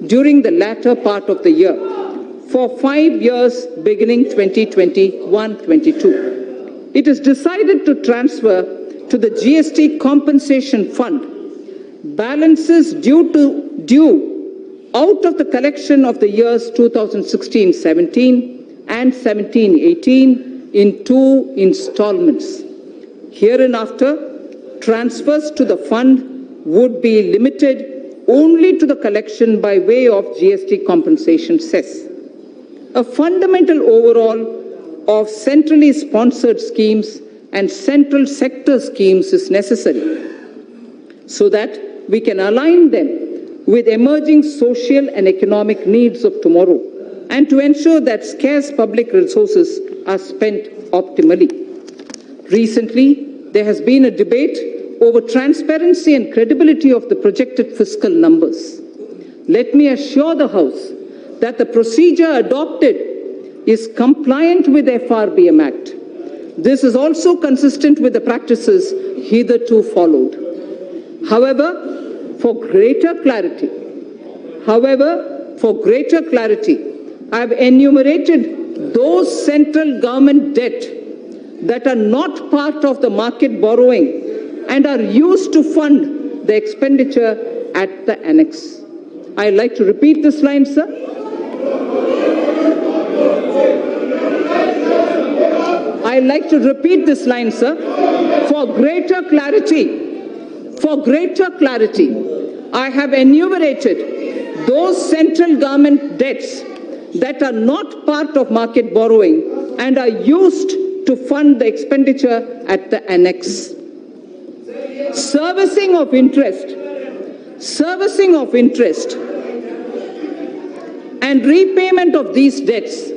during the latter part of the year for 5 years beginning 2021-22. It is decided to transfer to the GST Compensation Fund balances due out of the collection of the years 2016-17 and 17-18 in 2 installments. Hereinafter, transfers to the fund would be limited only to the collection by way of GST compensation cess. A fundamental overhaul of centrally sponsored schemes and central sector schemes is necessary so that we can align them with emerging social and economic needs of tomorrow and to ensure that scarce public resources are spent optimally. Recently, there has been a debate over transparency and credibility of the projected fiscal numbers. Let me assure the House that the procedure adopted is compliant with the FRBM Act. This is also consistent with the practices hitherto followed. However, for greater clarity, I have enumerated those central government debt that are not part of the market borrowing and are used to fund the expenditure at the annex. I'd like to repeat this line, sir. I'd like to repeat this line, sir. For greater clarity, I have enumerated those central government debts that are not part of market borrowing and are used to fund the expenditure at the annex. Servicing of interest and repayment of these debts,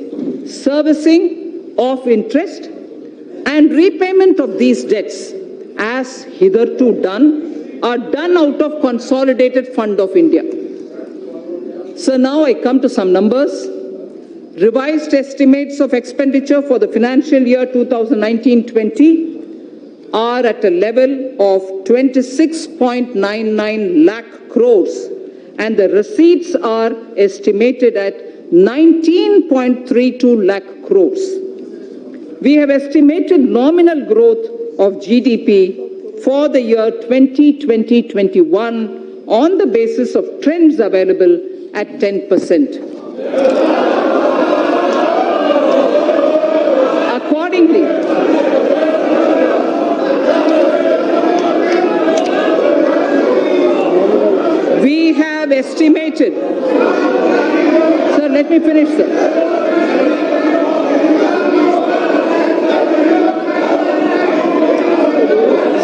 as hitherto done, are done out of Consolidated Fund of India. So now I come to some numbers. Revised estimates of expenditure for the financial year 2019-20 are at a level of 26.99 lakh crores, and the receipts are estimated at 19.32 lakh crores. We have estimated nominal growth of GDP for the year 2020-21 on the basis of trends available at 10%. Accordingly, we have estimated, sir, let me finish, sir.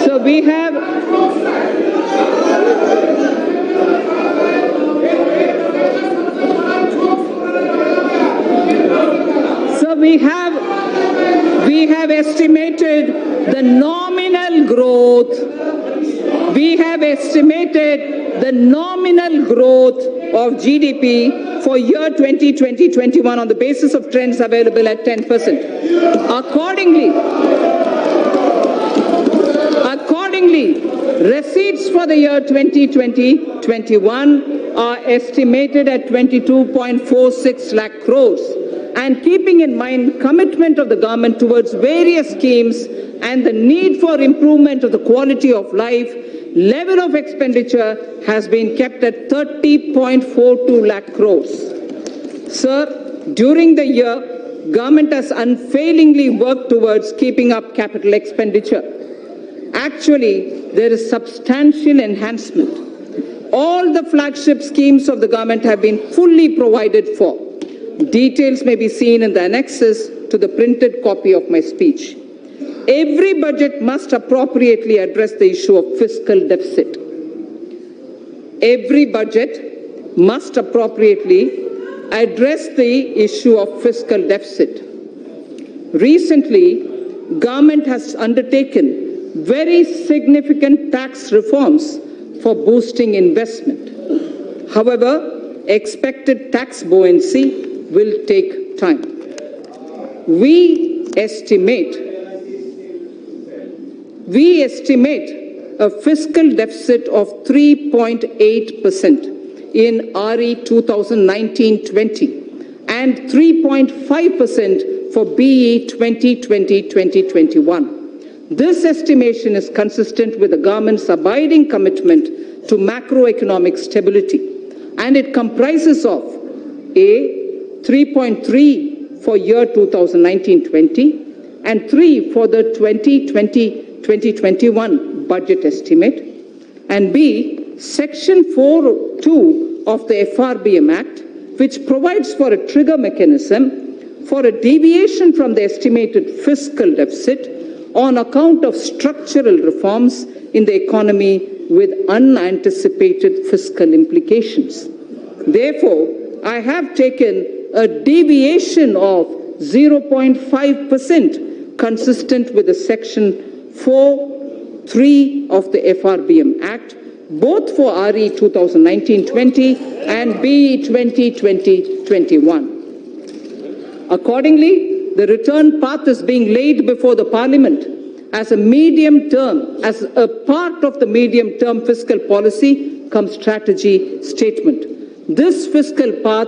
So we have estimated the nominal growth. We have estimated the nominal growth of GDP for year 2020-21 on the basis of trends available at 10%. Accordingly, receipts for the year 2020-21 are estimated at 22.46 lakh crores. And keeping in mind commitment of the government towards various schemes and the need for improvement of the quality of life, level of expenditure has been kept at 30.42 lakh crores. Sir, during the year, government has unfailingly worked towards keeping up capital expenditure. Actually, there is substantial enhancement. All the flagship schemes of the government have been fully provided for. Details may be seen in the annexes to the printed copy of my speech. Every budget must appropriately address the issue of fiscal deficit. Every budget must appropriately address the issue of fiscal deficit. Recently, government has undertaken very significant tax reforms for boosting investment. However, expected tax buoyancy will take time. We estimate a fiscal deficit of 3.8% in RE 2019-20 and 3.5% for BE 2020-2021. This estimation is consistent with the government's abiding commitment to macroeconomic stability, and it comprises of A, 3.3 for year 2019-20 and 3 for the 2020-2021 budget estimate, and B, Section 4.2 of the FRBM Act, which provides for a trigger mechanism for a deviation from the estimated fiscal deficit on account of structural reforms in the economy with unanticipated fiscal implications. Therefore, I have taken a deviation of 0.5% consistent with the Section 4.3 of the FRBM Act, both for RE 2019-20 and BE 2020-21. Accordingly, the return path is being laid before the Parliament as a part of the medium-term fiscal policy cum strategy statement. This fiscal path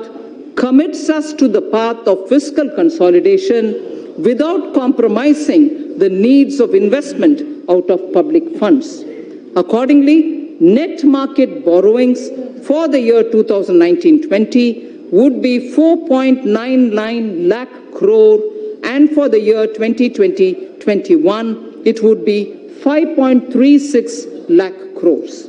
commits us to the path of fiscal consolidation without compromising the needs of investment out of public funds. Accordingly, net market borrowings for the year 2019-20 would be 4.99 lakh crore, and for the year 2020-21 it would be 5.36 lakh crores.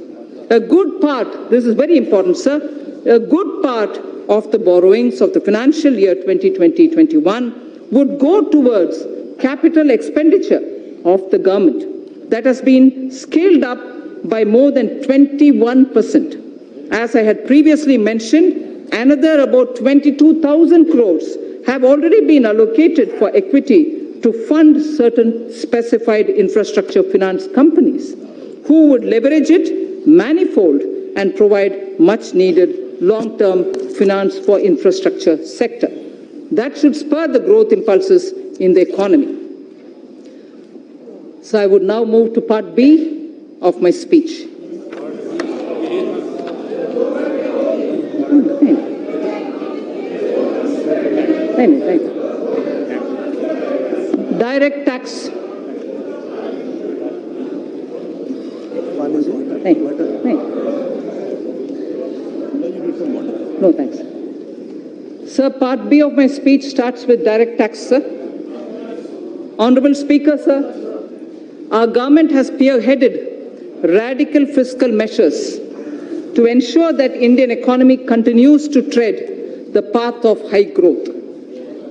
A good part, this is very important, sir, a good part of the borrowings of the financial year 2020-21 would go towards capital expenditure of the government that has been scaled up by more than 21%. As I had previously mentioned, another about 22,000 crores have already been allocated for equity to fund certain specified infrastructure finance companies who would leverage it manifold and provide much needed long-term finance for infrastructure sector. That should spur the growth impulses in the economy. So I would now move to part B of my speech. Direct tax. No, thanks. Sir, part B of my speech starts with direct tax, sir. Honorable Speaker, sir, our government has spearheaded radical fiscal measures to ensure that Indian economy continues to tread the path of high growth.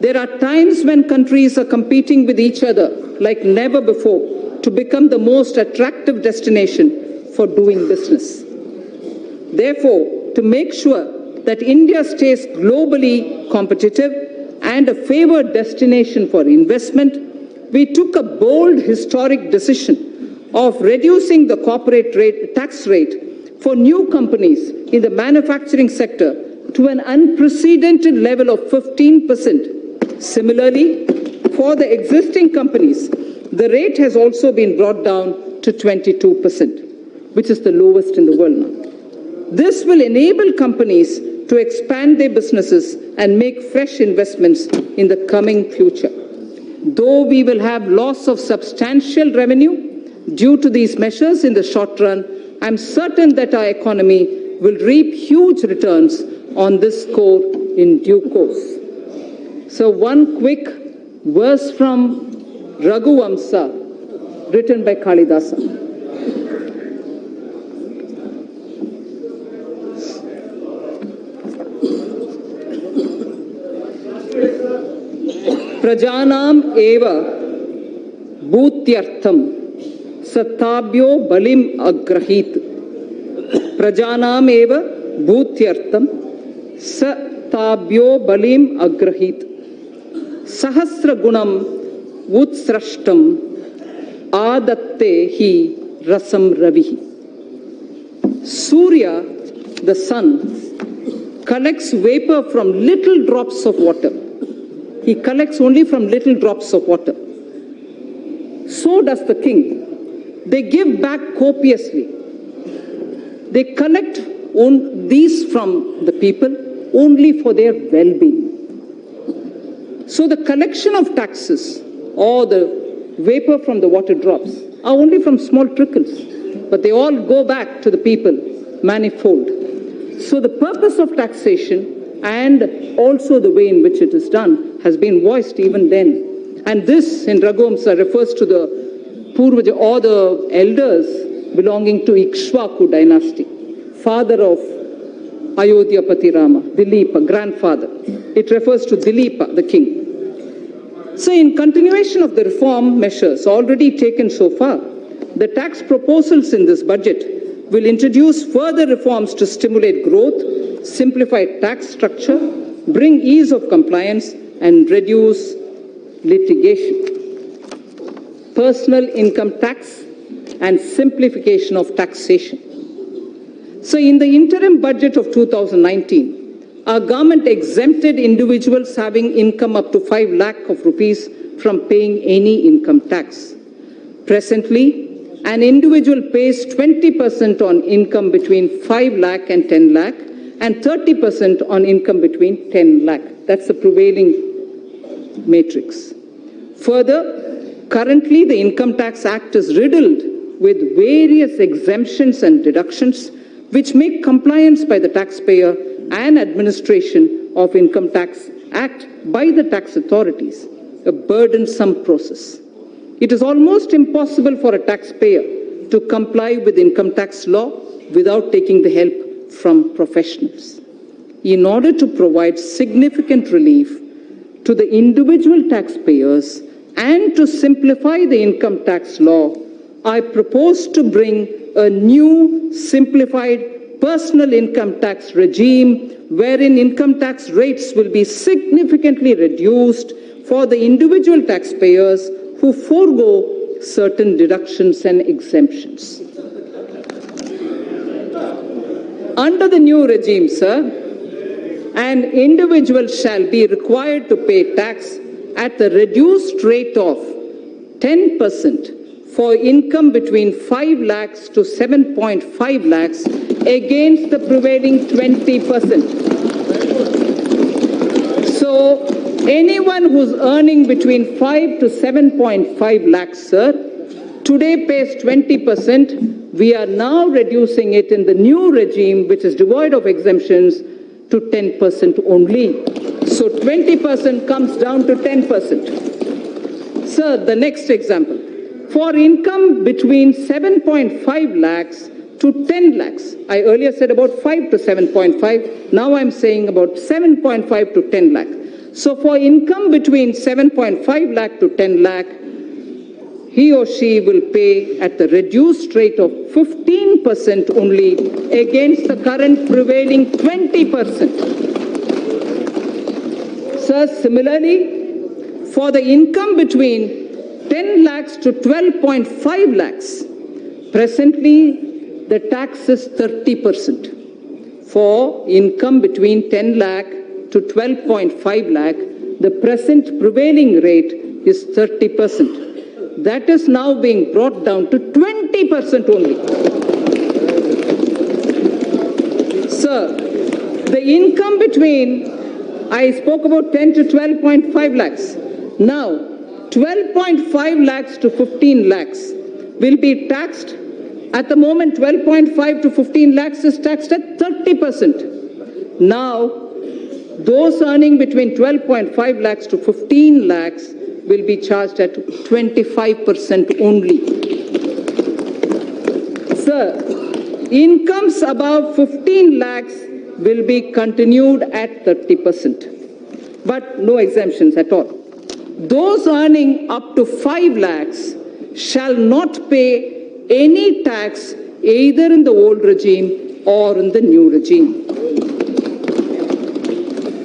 There are times when countries are competing with each other like never before to become the most attractive destination for doing business. Therefore, to make sure that India stays globally competitive and a favored destination for investment, we took a bold historic decision of reducing the corporate tax rate for new companies in the manufacturing sector to an unprecedented level of 15%. Similarly, for the existing companies, the rate has also been brought down to 22%, which is the lowest in the world now. This will enable companies to expand their businesses and make fresh investments in the coming future. Though we will have loss of substantial revenue due to these measures in the short run, I'm certain that our economy will reap huge returns on this score in due course. So one quick verse from Raghuvamsa, written by Kalidasa. Prajanam eva bhutyartham satabhyo balim agrahit. Prajanam eva bhutyartham satabhyo balim agrahit. Sahasra gunam utsrashtam adatte hi rasam ravihi. Surya, the sun, collects vapor from little drops of water. He collects only from little drops of water. So does the king. They give back copiously. They collect these from the people only for their well-being. So the collection of taxes or the vapor from the water drops are only from small trickles, but they all go back to the people manifold. So the purpose of taxation and also the way in which it is done has been voiced even then. And this in Raghuvamsa refers to the Purvaja or the elders belonging to Ikshvaku dynasty, father of Ayodhyapati Rama, Dilipa, grandfather. It refers to Dilipa, the king. So in continuation of the reform measures already taken so far, the tax proposals in this budget will introduce further reforms to stimulate growth, simplify tax structure, bring ease of compliance, and reduce litigation. Personal income tax and simplification of taxation. So in the interim budget of 2019, our government exempted individuals having income up to 5 lakh of rupees from paying any income tax. Presently, an individual pays 20% on income between 5 lakh and 10 lakh and 30% on income between 10 lakh. That's the prevailing matrix. Further, currently the Income Tax Act is riddled with various exemptions and deductions which make compliance by the taxpayer and administration of Income Tax Act by the tax authorities a burdensome process. It is almost impossible for a taxpayer to comply with income tax law without taking the help from professionals. In order to provide significant relief to the individual taxpayers and to simplify the income tax law, I propose to bring a new simplified personal income tax regime wherein income tax rates will be significantly reduced for the individual taxpayers who forego certain deductions and exemptions. Under the new regime, sir, an individual shall be required to pay tax at the reduced rate of 10% for income between 5 lakhs to 7.5 lakhs against the prevailing 20%. So anyone who's earning between 5 to 7.5 lakhs, sir, today pays 20%. We are now reducing it in the new regime, which is devoid of exemptions, to 10% only. So 20% comes down to 10%. Sir, the next example. For income between 7.5 lakhs to 10 lakhs, I earlier said about 5 to 7.5, now I'm saying about 7.5 to 10 lakh. So for income between 7.5 lakh to 10 lakh, he or she will pay at the reduced rate of 15% only against the current prevailing 20%. Sir, similarly, for the income between 10 lakhs to 12.5 lakhs, presently the tax is 30%. For income between 10 lakh to 12.5 lakh, the present prevailing rate is 30%. That is now being brought down to 20% only. Sir, the income between, I spoke about 10 to 12.5 lakhs. Now, 12.5 lakhs to 15 lakhs will be taxed. At the moment, 12.5 to 15 lakhs is taxed at 30%. Now, those earning between 12.5 lakhs to 15 lakhs will be charged at 25% only. Sir, incomes above 15 lakhs will be continued at 30%, but no exemptions at all. Those earning up to 5 lakhs shall not pay any tax either in the old regime or in the new regime.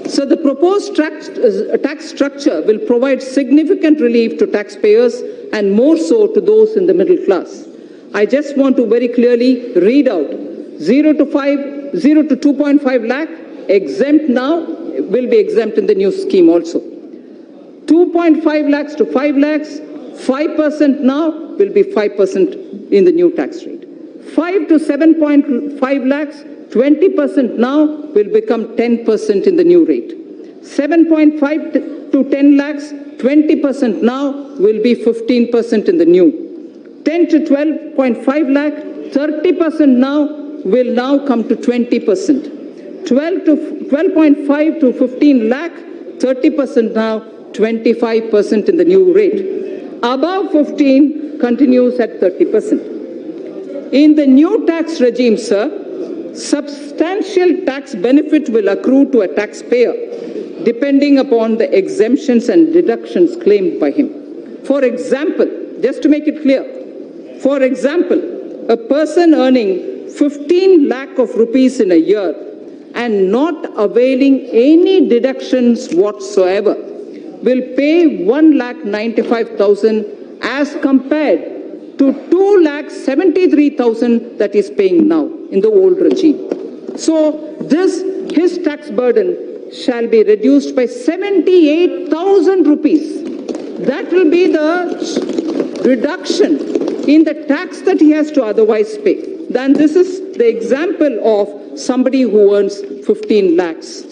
So the proposed tax structure will provide significant relief to taxpayers and more so to those in the middle class. I just want to very clearly read out 0 to 2.5 lakh, exempt now, will be exempt in the new scheme also. 2.5 lakhs to 5 lakhs, 5% now will be 5% in the new tax rate. 5 to 7.5 lakhs, 20% now will become 10% in the new rate. 7.5 to 10 lakhs, 20% now will be 15% in the new. 10 to 12.5 lakh, 30% now will now come to 20%. 12.5 to 15 lakh, 30% now, 25% in the new rate. Above 15 continues at 30%. In the new tax regime, sir, substantial tax benefit will accrue to a taxpayer depending upon the exemptions and deductions claimed by him. For example, just to make it clear, for example, a person earning 15 lakh of rupees in a year and not availing any deductions whatsoever will pay 1,95,000 as compared to 2,73,000 that is paying now in the old regime. So his tax burden shall be reduced by 78,000 rupees. That will be the reduction in the tax that he has to otherwise pay. Then this is the example of somebody who earns 15 lakhs.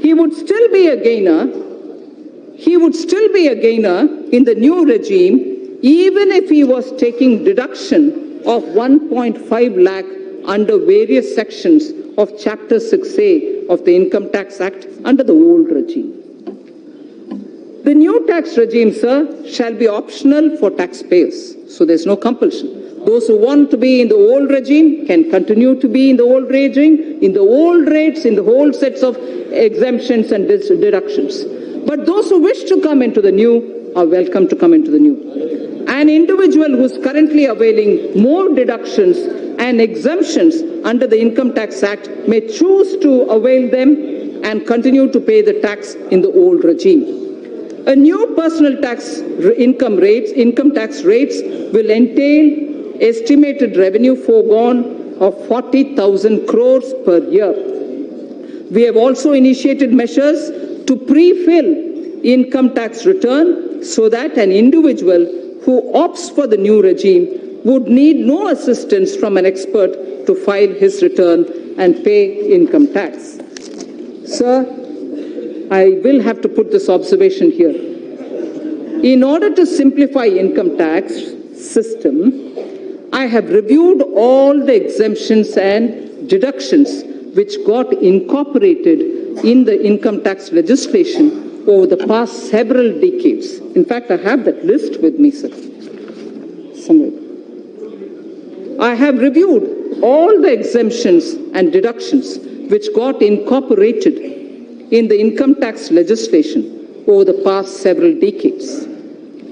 He would still be a gainer. He would still be a gainer in the new regime even if he was taking deduction of 1.5 lakh under various sections of Chapter 6A of the Income Tax Act under the old regime. The new tax regime, sir, shall be optional for taxpayers, so there's no compulsion. Those who want to be in the old regime can continue to be in the old regime, in the old rates, in the whole sets of exemptions and deductions. But those who wish to come into the new are welcome to come into the new. An individual who is currently availing more deductions and exemptions under the Income Tax Act may choose to avail them and continue to pay the tax in the old regime. A new personal tax income tax rates will entail estimated revenue foregone of 40,000 crores per year. We have also initiated measures to pre-fill income tax return so that an individual who opts for the new regime would need no assistance from an expert to file his return and pay income tax. Sir, I will have to put this observation here. In order to simplify income tax system, I have reviewed all the exemptions and deductions which got incorporated in the income tax legislation over the past several decades. In fact, I have that list with me, sir. Somewhere. I have reviewed all the exemptions and deductions which got incorporated in the income tax legislation over the past several decades.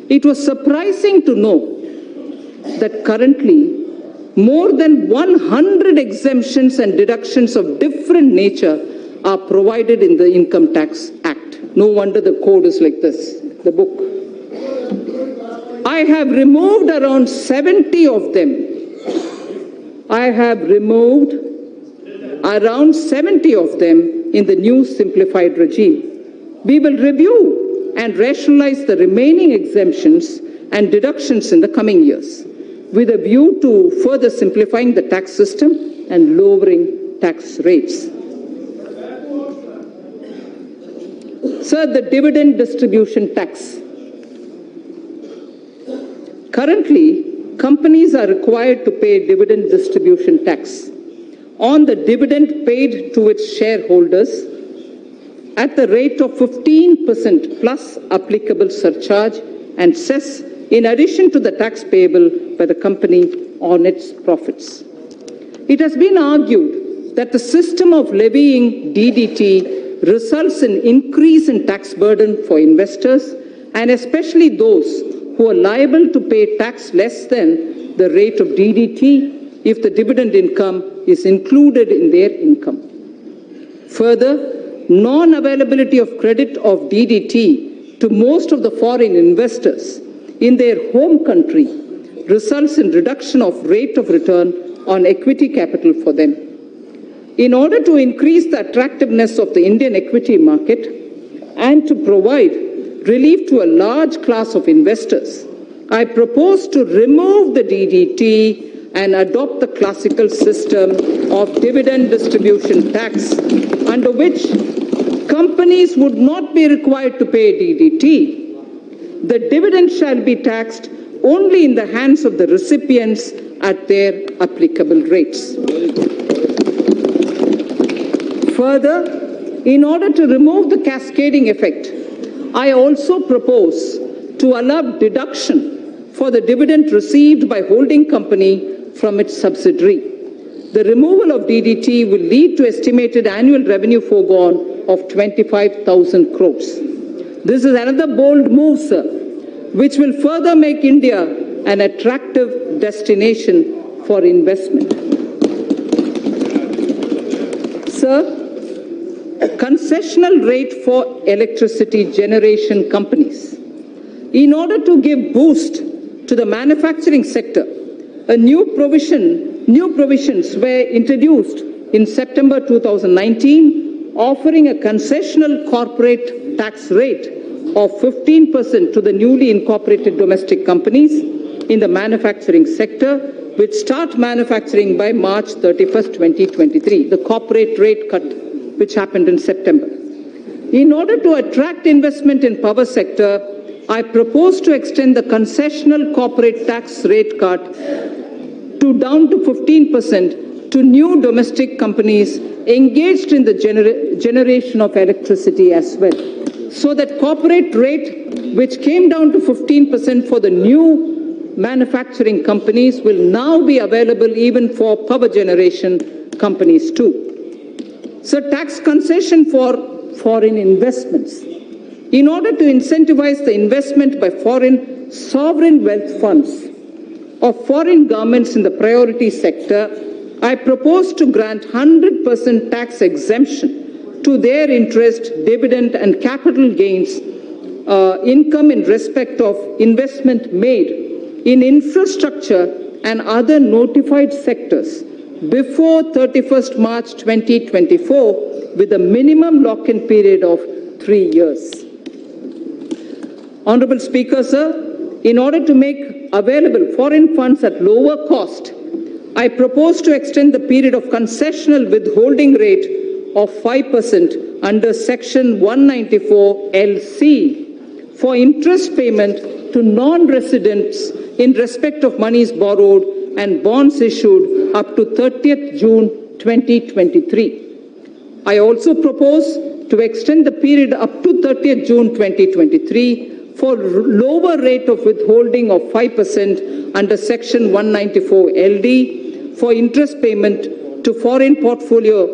It was surprising to know that currently more than 100 exemptions and deductions of different nature are provided in the Income Tax Act. No wonder the code is like this, the book. I have removed around 70 of them. I have removed around 70 of them in the new simplified regime. We will review and rationalize the remaining exemptions and deductions in the coming years, with a view to further simplifying the tax system and lowering tax rates. Sir, the Dividend Distribution Tax. Currently, companies are required to pay dividend distribution tax on the dividend paid to its shareholders at the rate of 15% plus applicable surcharge and cess, in addition to the tax payable by the company on its profits. It has been argued that the system of levying DDT results in increase in tax burden for investors, and especially those who are liable to pay tax less than the rate of DDT if the dividend income is included in their income. Further, non-availability of credit of DDT to most of the foreign investors in their home country results in reduction of rate of return on equity capital for them. In order to increase the attractiveness of the Indian equity market and to provide relief to a large class of investors, I propose to remove the DDT and adopt the classical system of dividend distribution tax, under which companies would not be required to pay DDT. The dividend shall be taxed only in the hands of the recipients at their applicable rates. Further, in order to remove the cascading effect, I also propose to allow deduction for the dividend received by holding company from its subsidiary. The removal of DDT will lead to estimated annual revenue foregone of 25,000 crores. This is another bold move, sir, which will further make India an attractive destination for investment. Sir, concessional rate for electricity generation companies. In order to give boost to the manufacturing sector, new provisions were introduced in September 2019, offering a concessional corporate tax rate of 15% to the newly incorporated domestic companies in the manufacturing sector, which start manufacturing by March 31st, 2023, the corporate rate cut which happened in September. In order to attract investment in power sector, I propose to extend the concessional corporate tax rate cut down to 15% to new domestic companies engaged in the generation of electricity as well. So that corporate rate, which came down to 15% for the new manufacturing companies, will now be available even for power generation companies too. So tax concession for foreign investments. In order to incentivize the investment by foreign sovereign wealth funds of foreign governments in the priority sector, I propose to grant 100% tax exemption to their interest, dividend and capital gains income in respect of investment made in infrastructure and other notified sectors before 31st March 2024 with a minimum lock-in period of 3 years. Honorable Speaker, sir, In order to make available foreign funds at lower cost, I propose to extend the period of concessional withholding rate of 5% under Section 194 LC for interest payment to non-residents in respect of monies borrowed and bonds issued up to 30th June 2023. I also propose to extend the period up to 30th June 2023 for lower rate of withholding of 5% under Section 194 LD for interest payment to foreign portfolio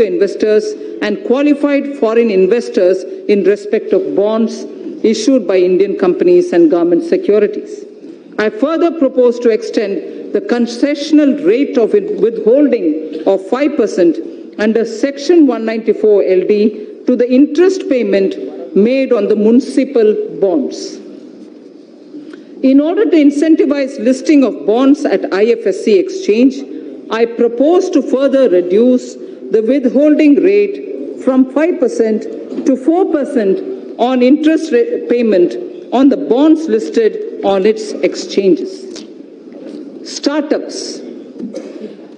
investors and qualified foreign investors in respect of bonds issued by Indian companies and government securities. I further propose to extend the concessional rate of withholding of 5% under Section 194 LD to the interest payment made on the municipal bonds. In order to incentivize listing of bonds at IFSC exchange, I propose to further reduce the withholding rate from 5% to 4% on interest payment on the bonds listed on its exchanges. Startups.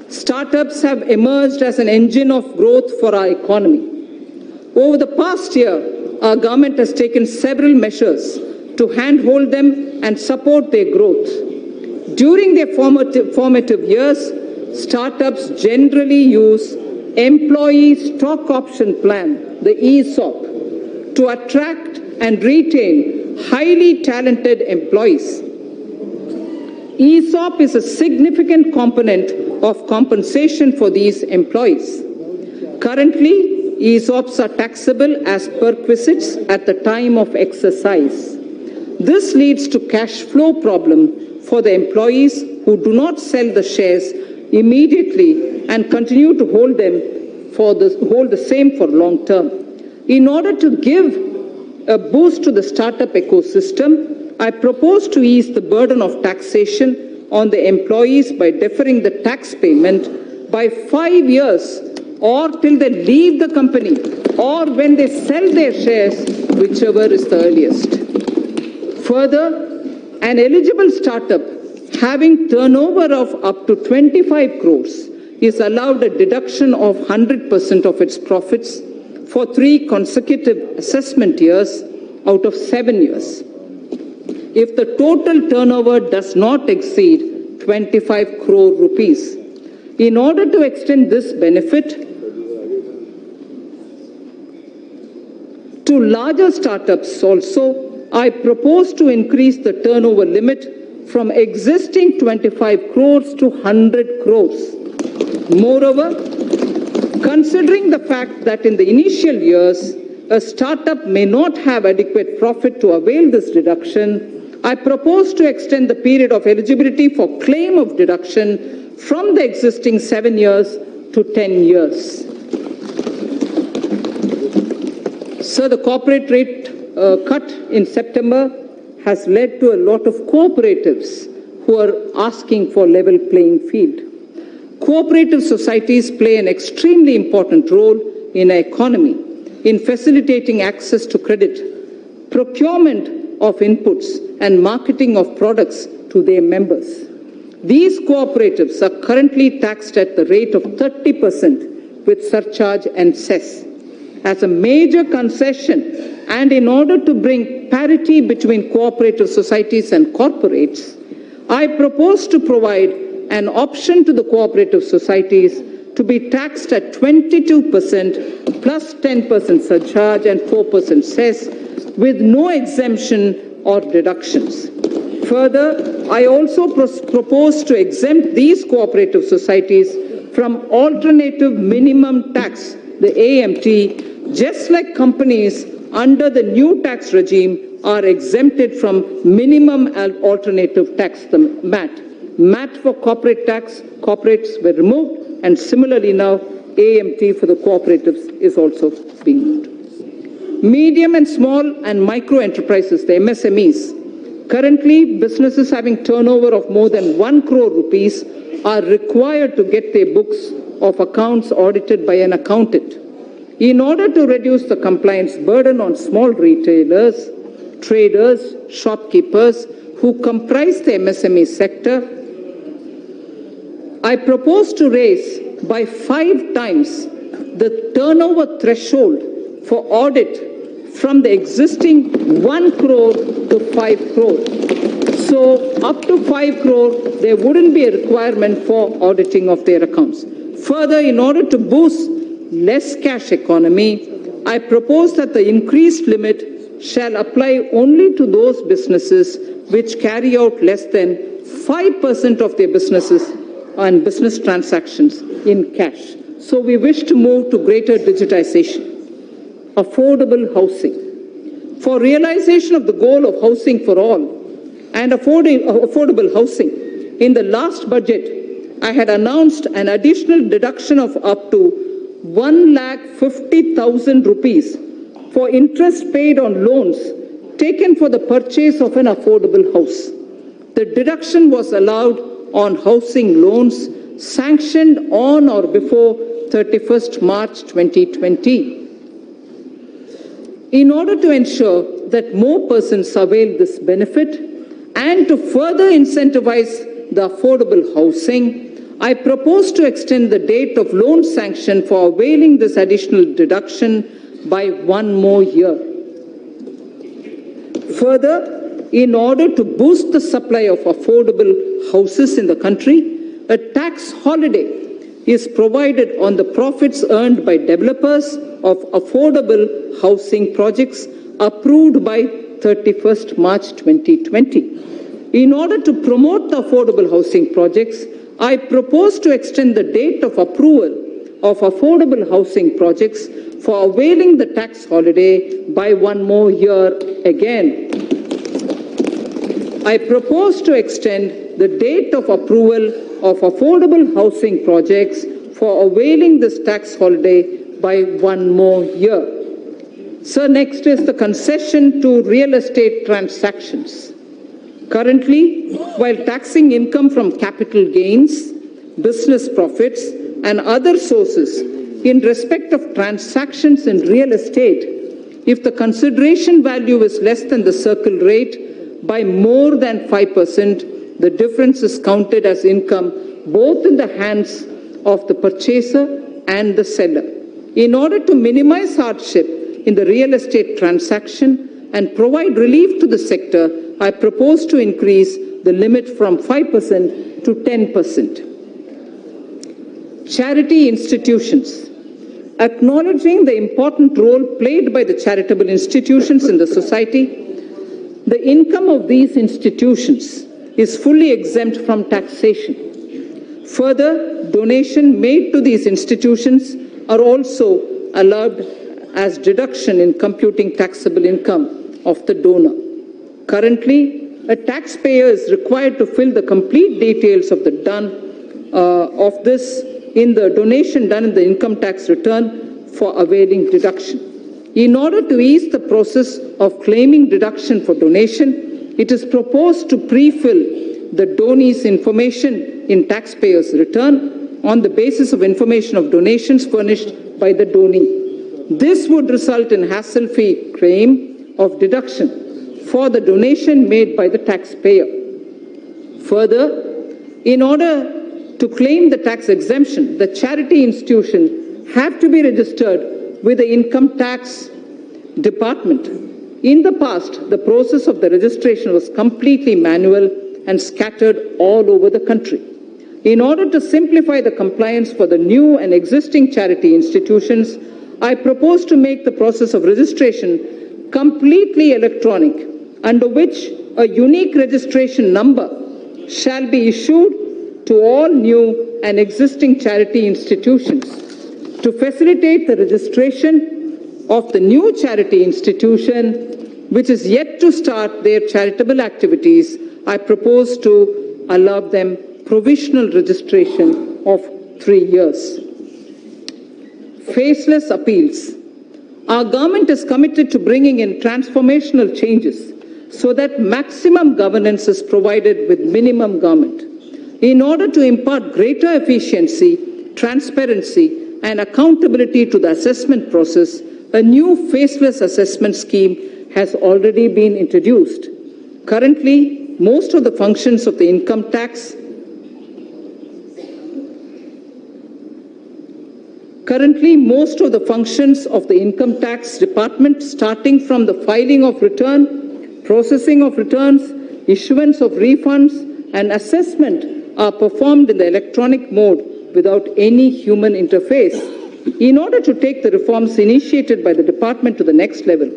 Startups have emerged as an engine of growth for our economy. Over the past year, our government has taken several measures to handhold them and support their growth. During their formative years, startups generally use Employee Stock Option Plan, the ESOP, to attract and retain highly talented employees. ESOP is a significant component of compensation for these employees. Currently, ESOPs are taxable as perquisites at the time of exercise. This leads to cash flow problem for the employees who do not sell the shares immediately and continue to hold the same for long term. In order to give a boost to the startup ecosystem, I propose to ease the burden of taxation on the employees by deferring the tax payment by 5 years or till they leave the company or when they sell their shares, whichever is the earliest. Further, an eligible startup having turnover of up to 25 crores is allowed a deduction of 100% of its profits for 3 consecutive assessment years out of 7 years. If the total turnover does not exceed 25 crore rupees. In order to extend this benefit to larger startups also, I propose to increase the turnover limit from existing 25 crores to 100 crores. Moreover, considering the fact that in the initial years, a startup may not have adequate profit to avail this deduction, I propose to extend the period of eligibility for claim of deduction from the existing 7 years to 10 years. So the corporate rate cut in September has led to a lot of cooperatives who are asking for level playing field. Cooperative societies play an extremely important role in our economy in facilitating access to credit, procurement of inputs, and marketing of products to their members. These cooperatives are currently taxed at the rate of 30% with surcharge and cess. As a major concession, and in order to bring parity between cooperative societies and corporates, I propose to provide an option to the cooperative societies to be taxed at 22% plus 10% surcharge and 4% cess with no exemption or deductions. Further, I also propose to exempt these cooperative societies from alternative minimum tax, the AMT, just like companies under the new tax regime are exempted from minimum alternative tax, the MAT. MAT for corporate tax, corporates were removed, and similarly now AMT for the cooperatives is also being moved. Medium and small and micro enterprises, the MSMEs. Currently, businesses having turnover of more than 1 crore rupees are required to get their books of accounts audited by an accountant. In order to reduce the compliance burden on small retailers, traders, shopkeepers who comprise the MSME sector. I propose to raise by 5 times the turnover threshold for audit from the existing 1 crore to 5 crore. So up to 5 crore, there wouldn't be a requirement for auditing of their accounts. Further, in order to boost less cash economy, I propose that the increased limit shall apply only to those businesses which carry out less than 5% of their businesses and business transactions in cash. So we wish to move to greater digitization. Affordable housing. For realization of the goal of housing for all and affordable housing, in the last budget, I had announced an additional deduction of up to 1,50,000 rupees for interest paid on loans taken for the purchase of an affordable house. The deduction was allowed on housing loans sanctioned on or before 31st March 2020. In order to ensure that more persons avail this benefit and to further incentivize the affordable housing, I propose to extend the date of loan sanction for availing this additional deduction by 1 more year. Further, in order to boost the supply of affordable houses in the country, a tax holiday is provided on the profits earned by developers of affordable housing projects approved by 31st March 2020. In order to promote the affordable housing projects, I propose to extend the date of approval of affordable housing projects for availing the tax holiday by 1 more year again. I propose to extend the date of approval of affordable housing projects for availing this tax holiday by 1 more year. So next is the concession to real estate transactions. Currently, while taxing income from capital gains, business profits, and other sources in respect of transactions in real estate, if the consideration value is less than the circle rate by more than 5%, the difference is counted as income both in the hands of the purchaser and the seller. In order to minimize hardship in the real estate transaction and provide relief to the sector, I propose to increase the limit from 5% to 10%. Charity institutions. Acknowledging the important role played by the charitable institutions in the society, the income of these institutions is fully exempt from taxation. Further, donation made to these institutions are also allowed as deduction in computing taxable income of the donor. Currently, a taxpayer is required to fill the complete details of this in the donation done in the income tax return for availing deduction. In order to ease the process of claiming deduction for donation, it is proposed to pre-fill the donee's information in taxpayer's return on the basis of information of donations furnished by the donee. This would result in hassle-free claim of deduction for the donation made by the taxpayer. Further, in order to claim the tax exemption, the charity institution have to be registered with the income tax department. In the past, the process of the registration was completely manual and scattered all over the country. In order to simplify the compliance for the new and existing charity institutions, I propose to make the process of registration completely electronic, under which a unique registration number shall be issued to all new and existing charity institutions. To facilitate the registration of the new charity institution, which is yet to start their charitable activities, I propose to allow them provisional registration of 3 years. Faceless appeals. Our government is committed to bringing in transformational changes so that maximum governance is provided with minimum government. In order to impart greater efficiency, transparency, and accountability to the assessment process, a new faceless assessment scheme has already been introduced. Currently, most of the functions of the income tax department, starting from the filing of return, processing of returns, issuance of refunds, and assessment, are performed in the electronic mode without any human interface. In order to take the reforms initiated by the department to the next level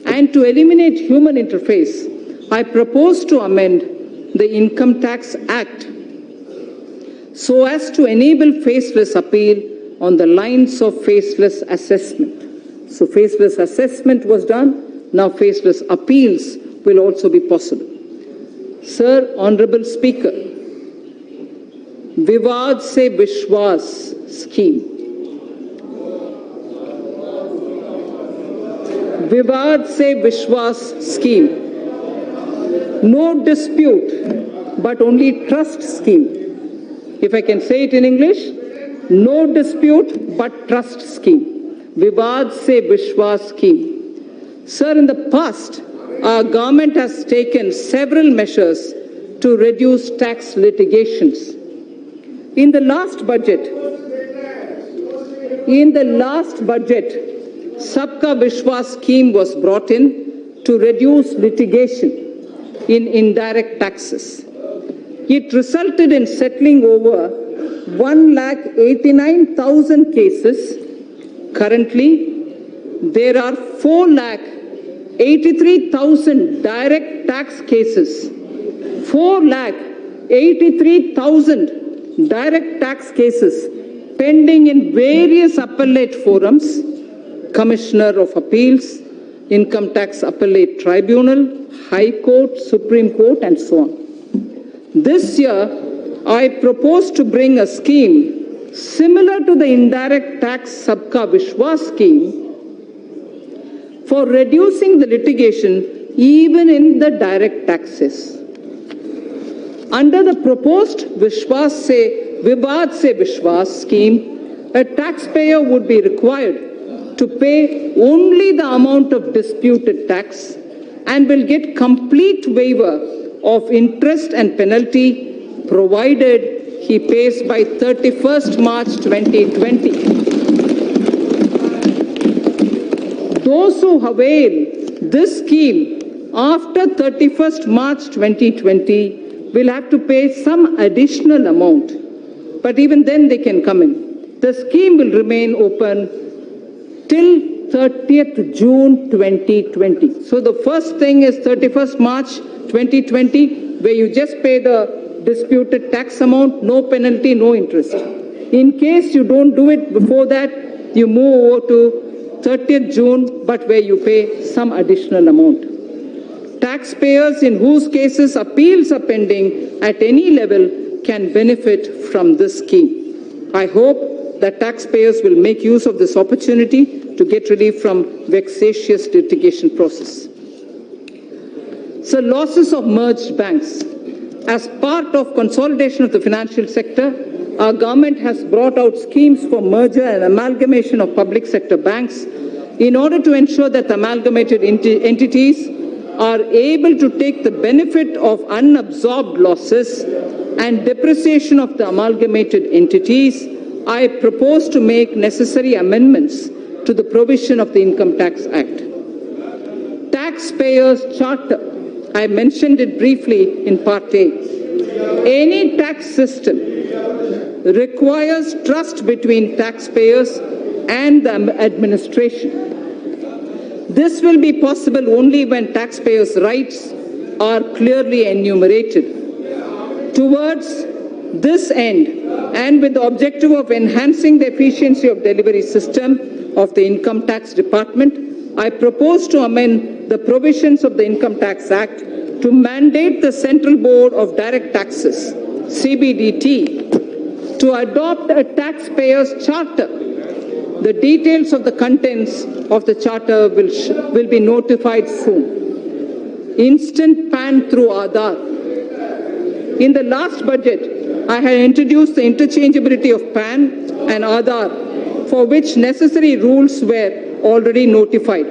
and to eliminate human interface, I propose to amend the Income Tax Act so as to enable faceless appeal on the lines of faceless assessment. So faceless assessment was done, now faceless appeals will also be possible. Sir, Honorable Speaker, Vivad se Vishwas scheme. Vivad se Vishwas scheme. No dispute, but only trust scheme. If I can say it in English, no dispute, but trust scheme. Vivad se Vishwas scheme. Sir, in the past, our government has taken several measures to reduce tax litigations. In the last budget, Sabka Vishwas scheme was brought in to reduce litigation in indirect taxes. It resulted in settling over 1,89,000 cases. Currently, there are 4,83,000 direct tax cases. 4,83,000 direct tax cases pending in various appellate forums, Commissioner of Appeals, Income Tax Appellate Tribunal, High Court, Supreme Court, and so on. This year, I propose to bring a scheme similar to the indirect tax Sabka Vishwas scheme for reducing the litigation even in the direct taxes. Under the proposed Vivad se Vishwas scheme, a taxpayer would be required to pay only the amount of disputed tax and will get complete waiver of interest and penalty provided he pays by 31st March 2020. Those who avail this scheme after 31st March 2020 will have to pay some additional amount, but even then they can come in. The scheme will remain open till 30th June 2020. So the first thing is 31st March 2020, where you just pay the disputed tax amount, no penalty, no interest. In case you don't do it before that, you move over to 30th June, but where you pay some additional amount. Taxpayers in whose cases appeals are pending at any level can benefit from this scheme. I hope that taxpayers will make use of this opportunity to get relief from vexatious litigation process. So losses of merged banks. As part of consolidation of the financial sector, our government has brought out schemes for merger and amalgamation of public sector banks in order to ensure that amalgamated entities are able to take the benefit of unabsorbed losses and depreciation of the amalgamated entities. I propose to make necessary amendments to the provision of the Income Tax Act. Taxpayers' Charter. I mentioned it briefly in Part A. Any tax system requires trust between taxpayers and the administration. This will be possible only when taxpayers' rights are clearly enumerated. Towards this end, and with the objective of enhancing the efficiency of delivery system of the Income Tax Department, I propose to amend the provisions of the Income Tax Act to mandate the Central Board of Direct Taxes, CBDT, to adopt a taxpayers' charter. The details of the contents of the charter will be notified soon. Instant PAN through Aadhaar. In the last budget, I had introduced the interchangeability of PAN and Aadhaar, for which necessary rules were already notified.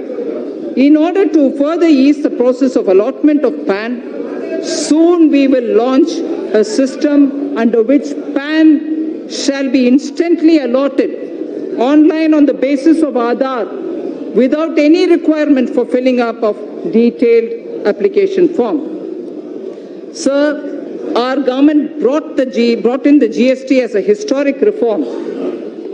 In order to further ease the process of allotment of PAN, soon we will launch a system under which PAN shall be instantly allotted online on the basis of Aadhaar without any requirement for filling up of detailed application form. Sir, our government brought in the GST as a historic reform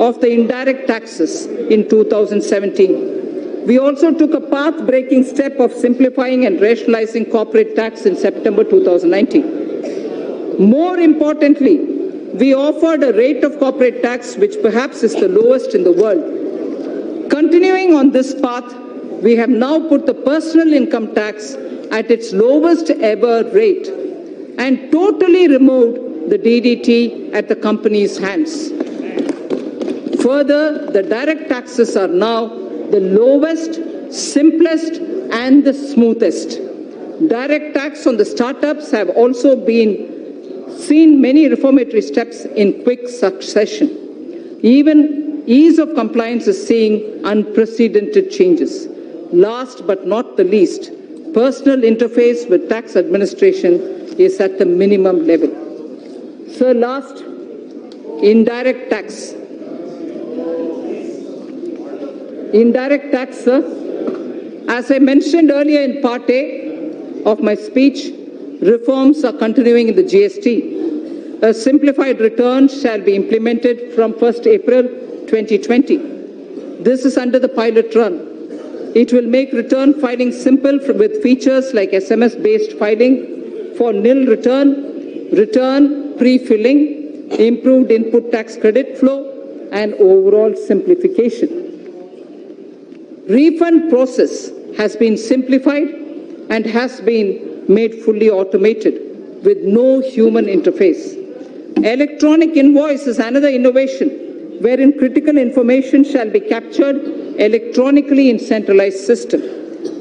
of the indirect taxes in 2017. We also took a path-breaking step of simplifying and rationalizing corporate tax in September 2019. More importantly, we offered a rate of corporate tax which perhaps is the lowest in the world. Continuing on this path, we have now put the personal income tax at its lowest ever rate and totally removed the DDT at the company's hands. Further, the direct taxes are now the lowest, simplest, and the smoothest. Direct tax on the startups have also seen many reformatory steps in quick succession. Even ease of compliance is seeing unprecedented changes. Last but not the least, personal interface with tax administration is at the minimum level. So last, indirect tax. Indirect tax, sir. As I mentioned earlier in part A of my speech, reforms are continuing in the GST. A simplified return shall be implemented from 1st April 2020. This is under the pilot run. It will make return filing simple with features like SMS-based filing for nil return pre-filling, improved input tax credit flow, and overall simplification. Refund process has been simplified and has been made fully automated with no human interface. Electronic invoice is another innovation wherein critical information shall be captured electronically in centralized system.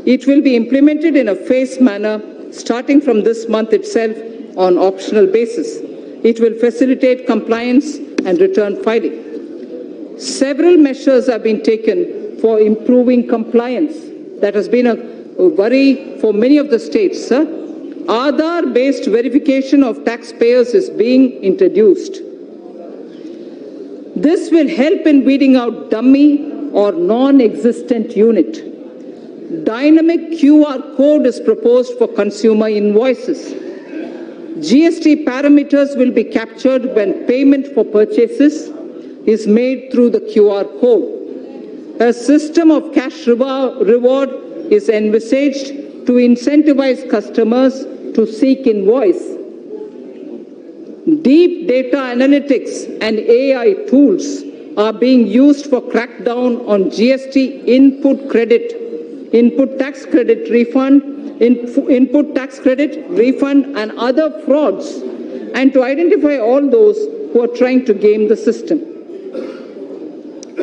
It will be implemented in a phased manner starting from this month itself on optional basis. It will facilitate compliance and return filing. Several measures have been taken for improving compliance. That has been a worry for many of the states, sir. Aadhaar-based verification of taxpayers is being introduced. This will help in weeding out dummy or non-existent unit. Dynamic QR code is proposed for consumer invoices. GST parameters will be captured when payment for purchases is made through the QR code. A system of cash reward is envisaged to incentivize customers to seek invoice. Deep data analytics and AI tools are being used for crackdown on GST input tax credit refund, and other frauds, and to identify all those who are trying to game the system.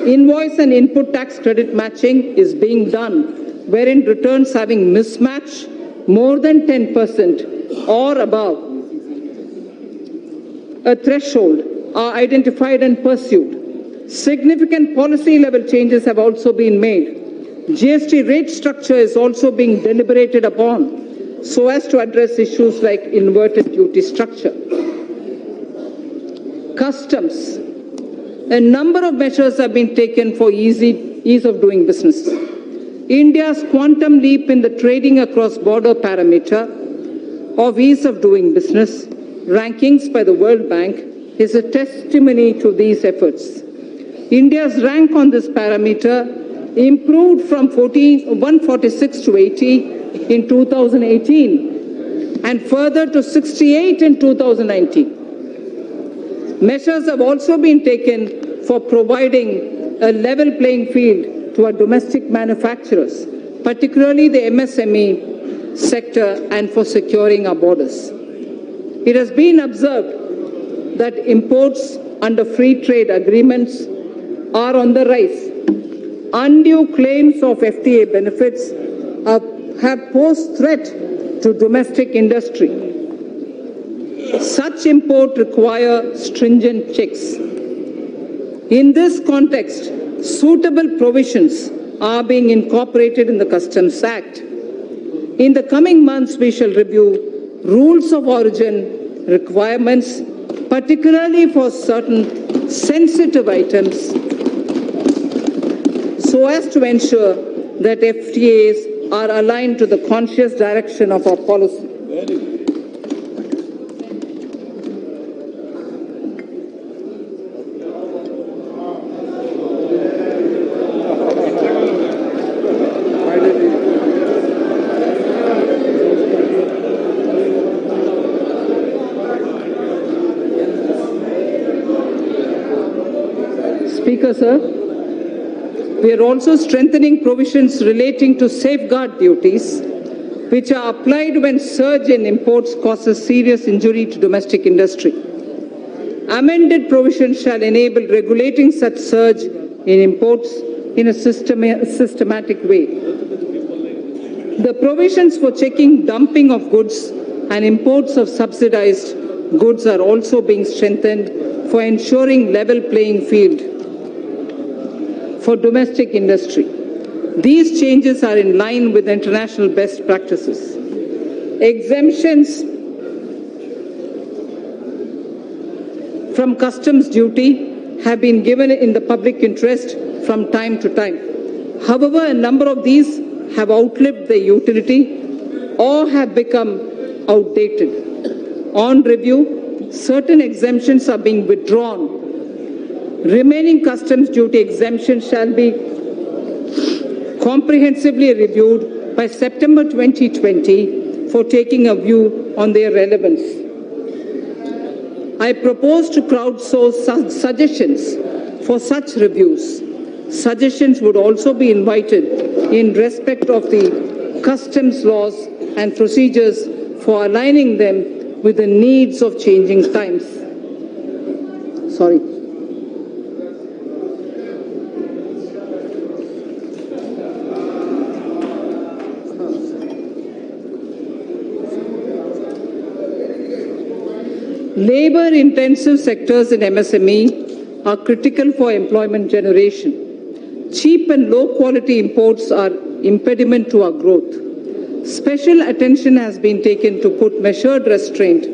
Invoice and input tax credit matching is being done, wherein returns having mismatch more than 10% or above a threshold are identified and pursued. Significant policy level changes have also been made. GST rate structure is also being deliberated upon so as to address issues like inverted duty structure. Customs. A number of measures have been taken for ease of doing business. India's quantum leap in the trading across border parameter of ease of doing business rankings by the World Bank is a testimony to these efforts. India's rank on this parameter improved from 146 to 80 in 2018 and further to 68 in 2019. Measures have also been taken for providing a level playing field to our domestic manufacturers, particularly the MSME sector, and for securing our borders. It has been observed that imports under free trade agreements are on the rise. Undue claims of FTA benefits have posed threat to domestic industry. Such import require stringent checks. In this context, suitable provisions are being incorporated in the Customs Act. In the coming months, we shall review rules of origin requirements, particularly for certain sensitive items, so as to ensure that FTAs are aligned to the conscious direction of our policy. Speaker, sir, we are also strengthening provisions relating to safeguard duties, which are applied when surge in imports causes serious injury to domestic industry. Amended provisions shall enable regulating such surge in imports in a systematic way. The provisions for checking dumping of goods and imports of subsidized goods are also being strengthened for ensuring level playing field for domestic industry. These changes are in line with international best practices. Exemptions from customs duty have been given in the public interest from time to time. However, a number of these have outlived their utility or have become outdated. On review, certain exemptions are being withdrawn. Remaining customs duty exemptions shall be comprehensively reviewed by September 2020 for taking a view on their relevance. I propose to crowdsource suggestions for such reviews. Suggestions would also be invited in respect of the customs laws and procedures for aligning them with the needs of changing times. Sorry. Labor-intensive sectors in MSME are critical for employment generation. Cheap and low-quality imports are impediment to our growth. Special attention has been taken to put measured restraint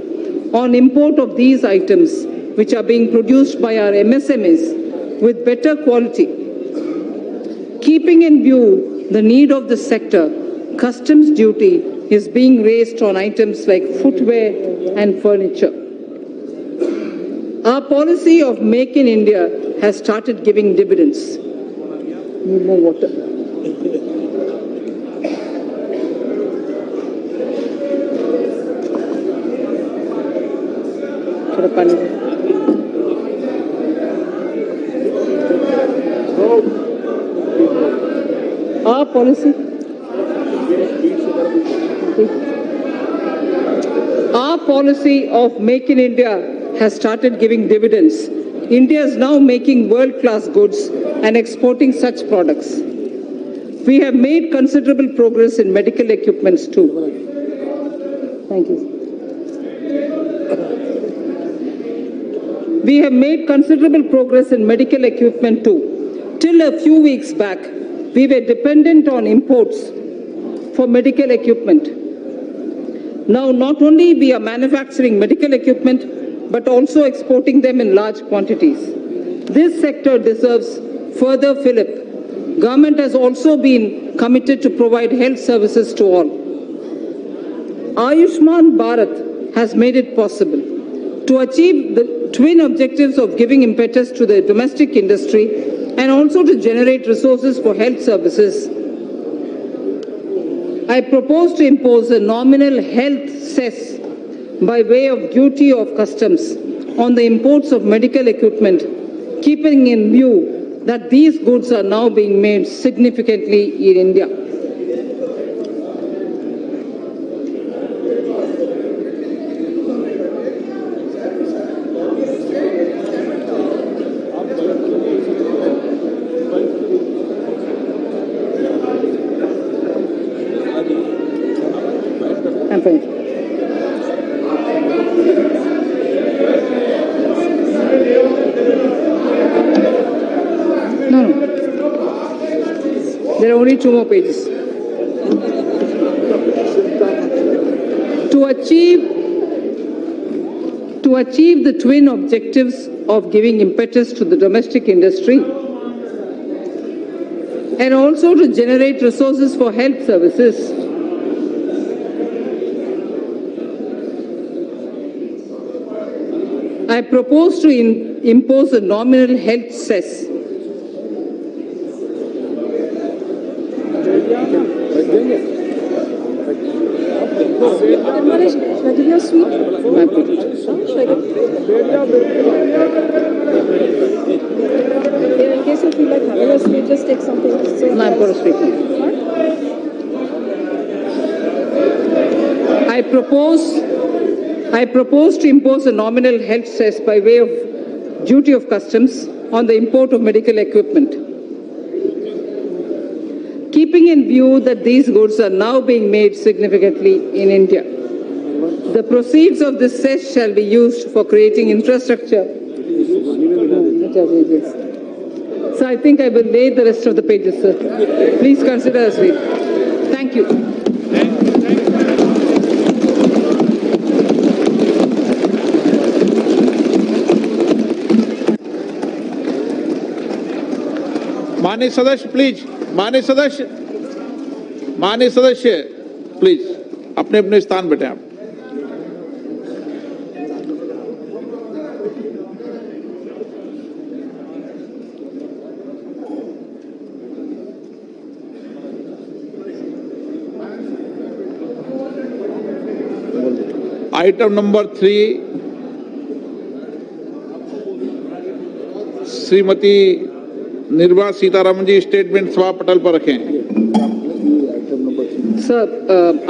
on import of these items, which are being produced by our MSMEs with better quality. Keeping in view the need of the sector, customs duty is being raised on items like footwear and furniture. Our policy of Make in India has started giving dividends. Need more water. Our policy. Our policy of Make in India has started giving dividends. India is now making world-class goods and exporting such products. We have made considerable progress in medical equipments too. Thank you. We have made considerable progress in medical equipment too. Till a few weeks back, we were dependent on imports for medical equipment. Now, not only we are manufacturing medical equipment, but also exporting them in large quantities. This sector deserves further fillip. Government has also been committed to provide health services to all. Ayushman Bharat has made it possible to achieve the twin objectives of giving impetus to the domestic industry and also to generate resources for health services. I propose to impose a nominal health cess by way of duty of customs on the imports of medical equipment, keeping in view that these goods are now being made significantly in India. I'm finished. There are only 2 more pages. To achieve the twin objectives of giving impetus to the domestic industry and also to generate resources for health services, I propose to impose a nominal health cess Should I give you a sweet? In case you feel like having a sweet, just take something. So No, I've got a sweet. I propose to impose a nominal health cess by way of duty of customs on the import of medical equipment. Keeping in view that these goods are now being made significantly in India, the proceeds of this cess shall be used for creating infrastructure. So I think I will lay the rest of the pages, sir. Please consider as read. Thank you. माननीय सदस्य please, माननीय सदस्य please अपने अपने स्थान बैठे आप। Item number 3 Shrimati Nirmala Sitharaman जी statement सभा पटल पर रखें। Sir,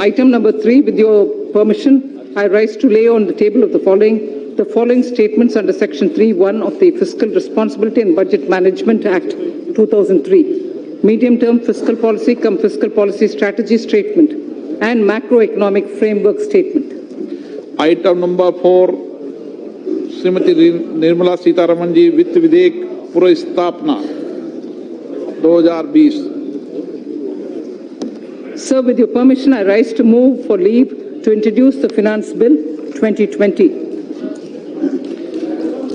item number 3, with your permission, I rise to lay on the table of the following statements under Section 3(1) of the Fiscal Responsibility and Budget Management Act 2003, medium-term fiscal policy cum fiscal policy strategy statement and macroeconomic framework statement. Item number 4 Shrimati Nirmala Sitharaman ji वित्त विधेयक पुनर्स्थापना 2020। Sir, with your permission, I rise to move for leave to introduce the Finance Bill 2020.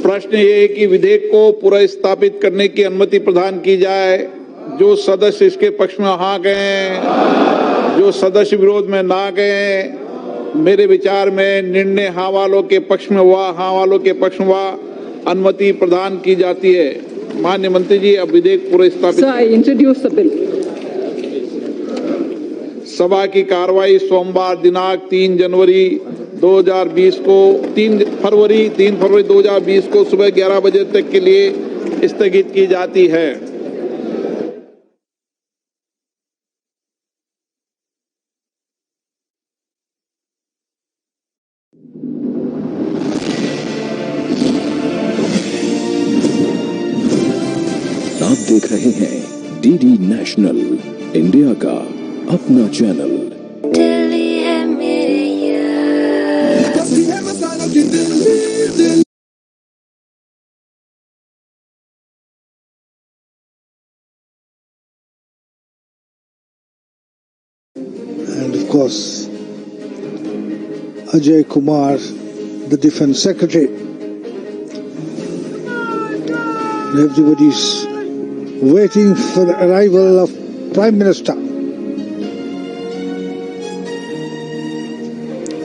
प्रश्न ये है कि विधेयक को पुनर्स्थापित करने की अनुमति प्रदान की जाए। जो सदस्य इसके पक्ष में हाँ गए, जो सदस्य विरोध में ना गए, मेरे विचार में निर्णय हाँ वालों के पक्ष में हुआ, हाँ वालों के पक्ष में हुआ, अनुमति प्रदान की जाती है। माननीय मंत्री जी, अब विधेयक पुनर्स्थापित। Sir, I introduce the bill. सभा की कार्रवाई सोमवार दिनांक 3 फरवरी 2020 को सुबह 11 बजे तक के लिए स्थगित की जाती है। आप देख रहे हैं डीडी नेशनल, इंडिया का अपना channel. And of course, Ajay Kumar, the Defense Secretary. Everybody's waiting for the arrival of Prime Minister.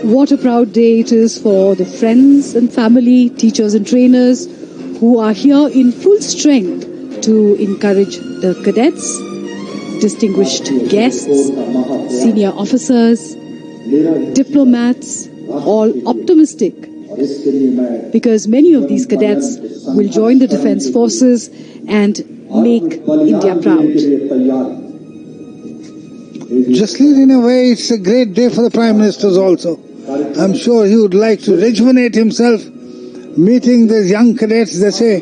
What a proud day it is for the friends and family, teachers and trainers who are here in full strength to encourage the cadets, distinguished guests, senior officers, diplomats, all optimistic because many of these cadets will join the defense forces and make India proud. Justly, in a way, it's a great day for the Prime Ministers also. I'm sure he would like to rejuvenate himself, meeting the young cadets. They say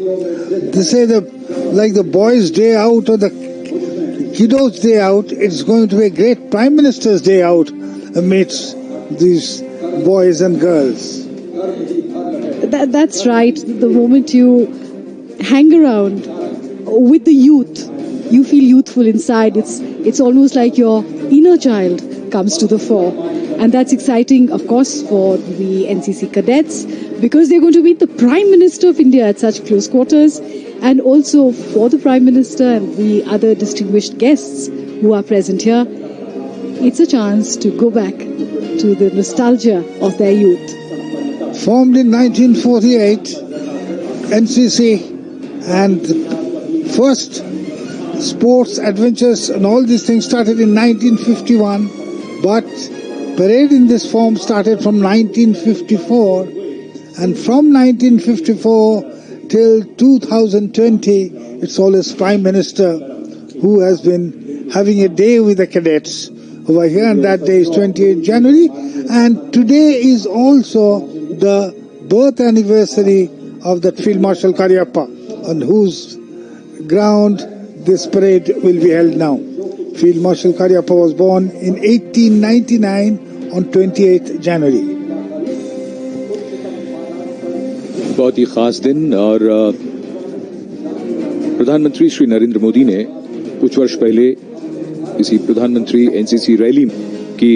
like the boys' day out or the kiddos' day out, it's going to be a great Prime Minister's day out amidst these boys and girls. That's right. The moment you hang around with the youth, you feel youthful inside. It's almost like your inner child comes to the fore. And that's exciting, of course, for the NCC cadets, because they're going to meet the Prime Minister of India at such close quarters, and also for the Prime Minister and the other distinguished guests who are present here. It's a chance to go back to the nostalgia of their youth. Formed in 1948, NCC, and first sports, adventures and all these things started in 1951, but parade in this form started from 1954, and from 1954 till 2020, it's always Prime Minister who has been having a day with the cadets over here, and that day is 28th January, and today is also the birth anniversary of that Field Marshal Cariappa, on whose ground this parade will be held now. Field Marshal Cariappa was born in 1899 on 28th January. बहुत ही खास दिन, और प्रधानमंत्री श्री नरेंद्र मोदी ने कुछ वर्ष पहले इसी प्रधानमंत्री एनसीसी रैली की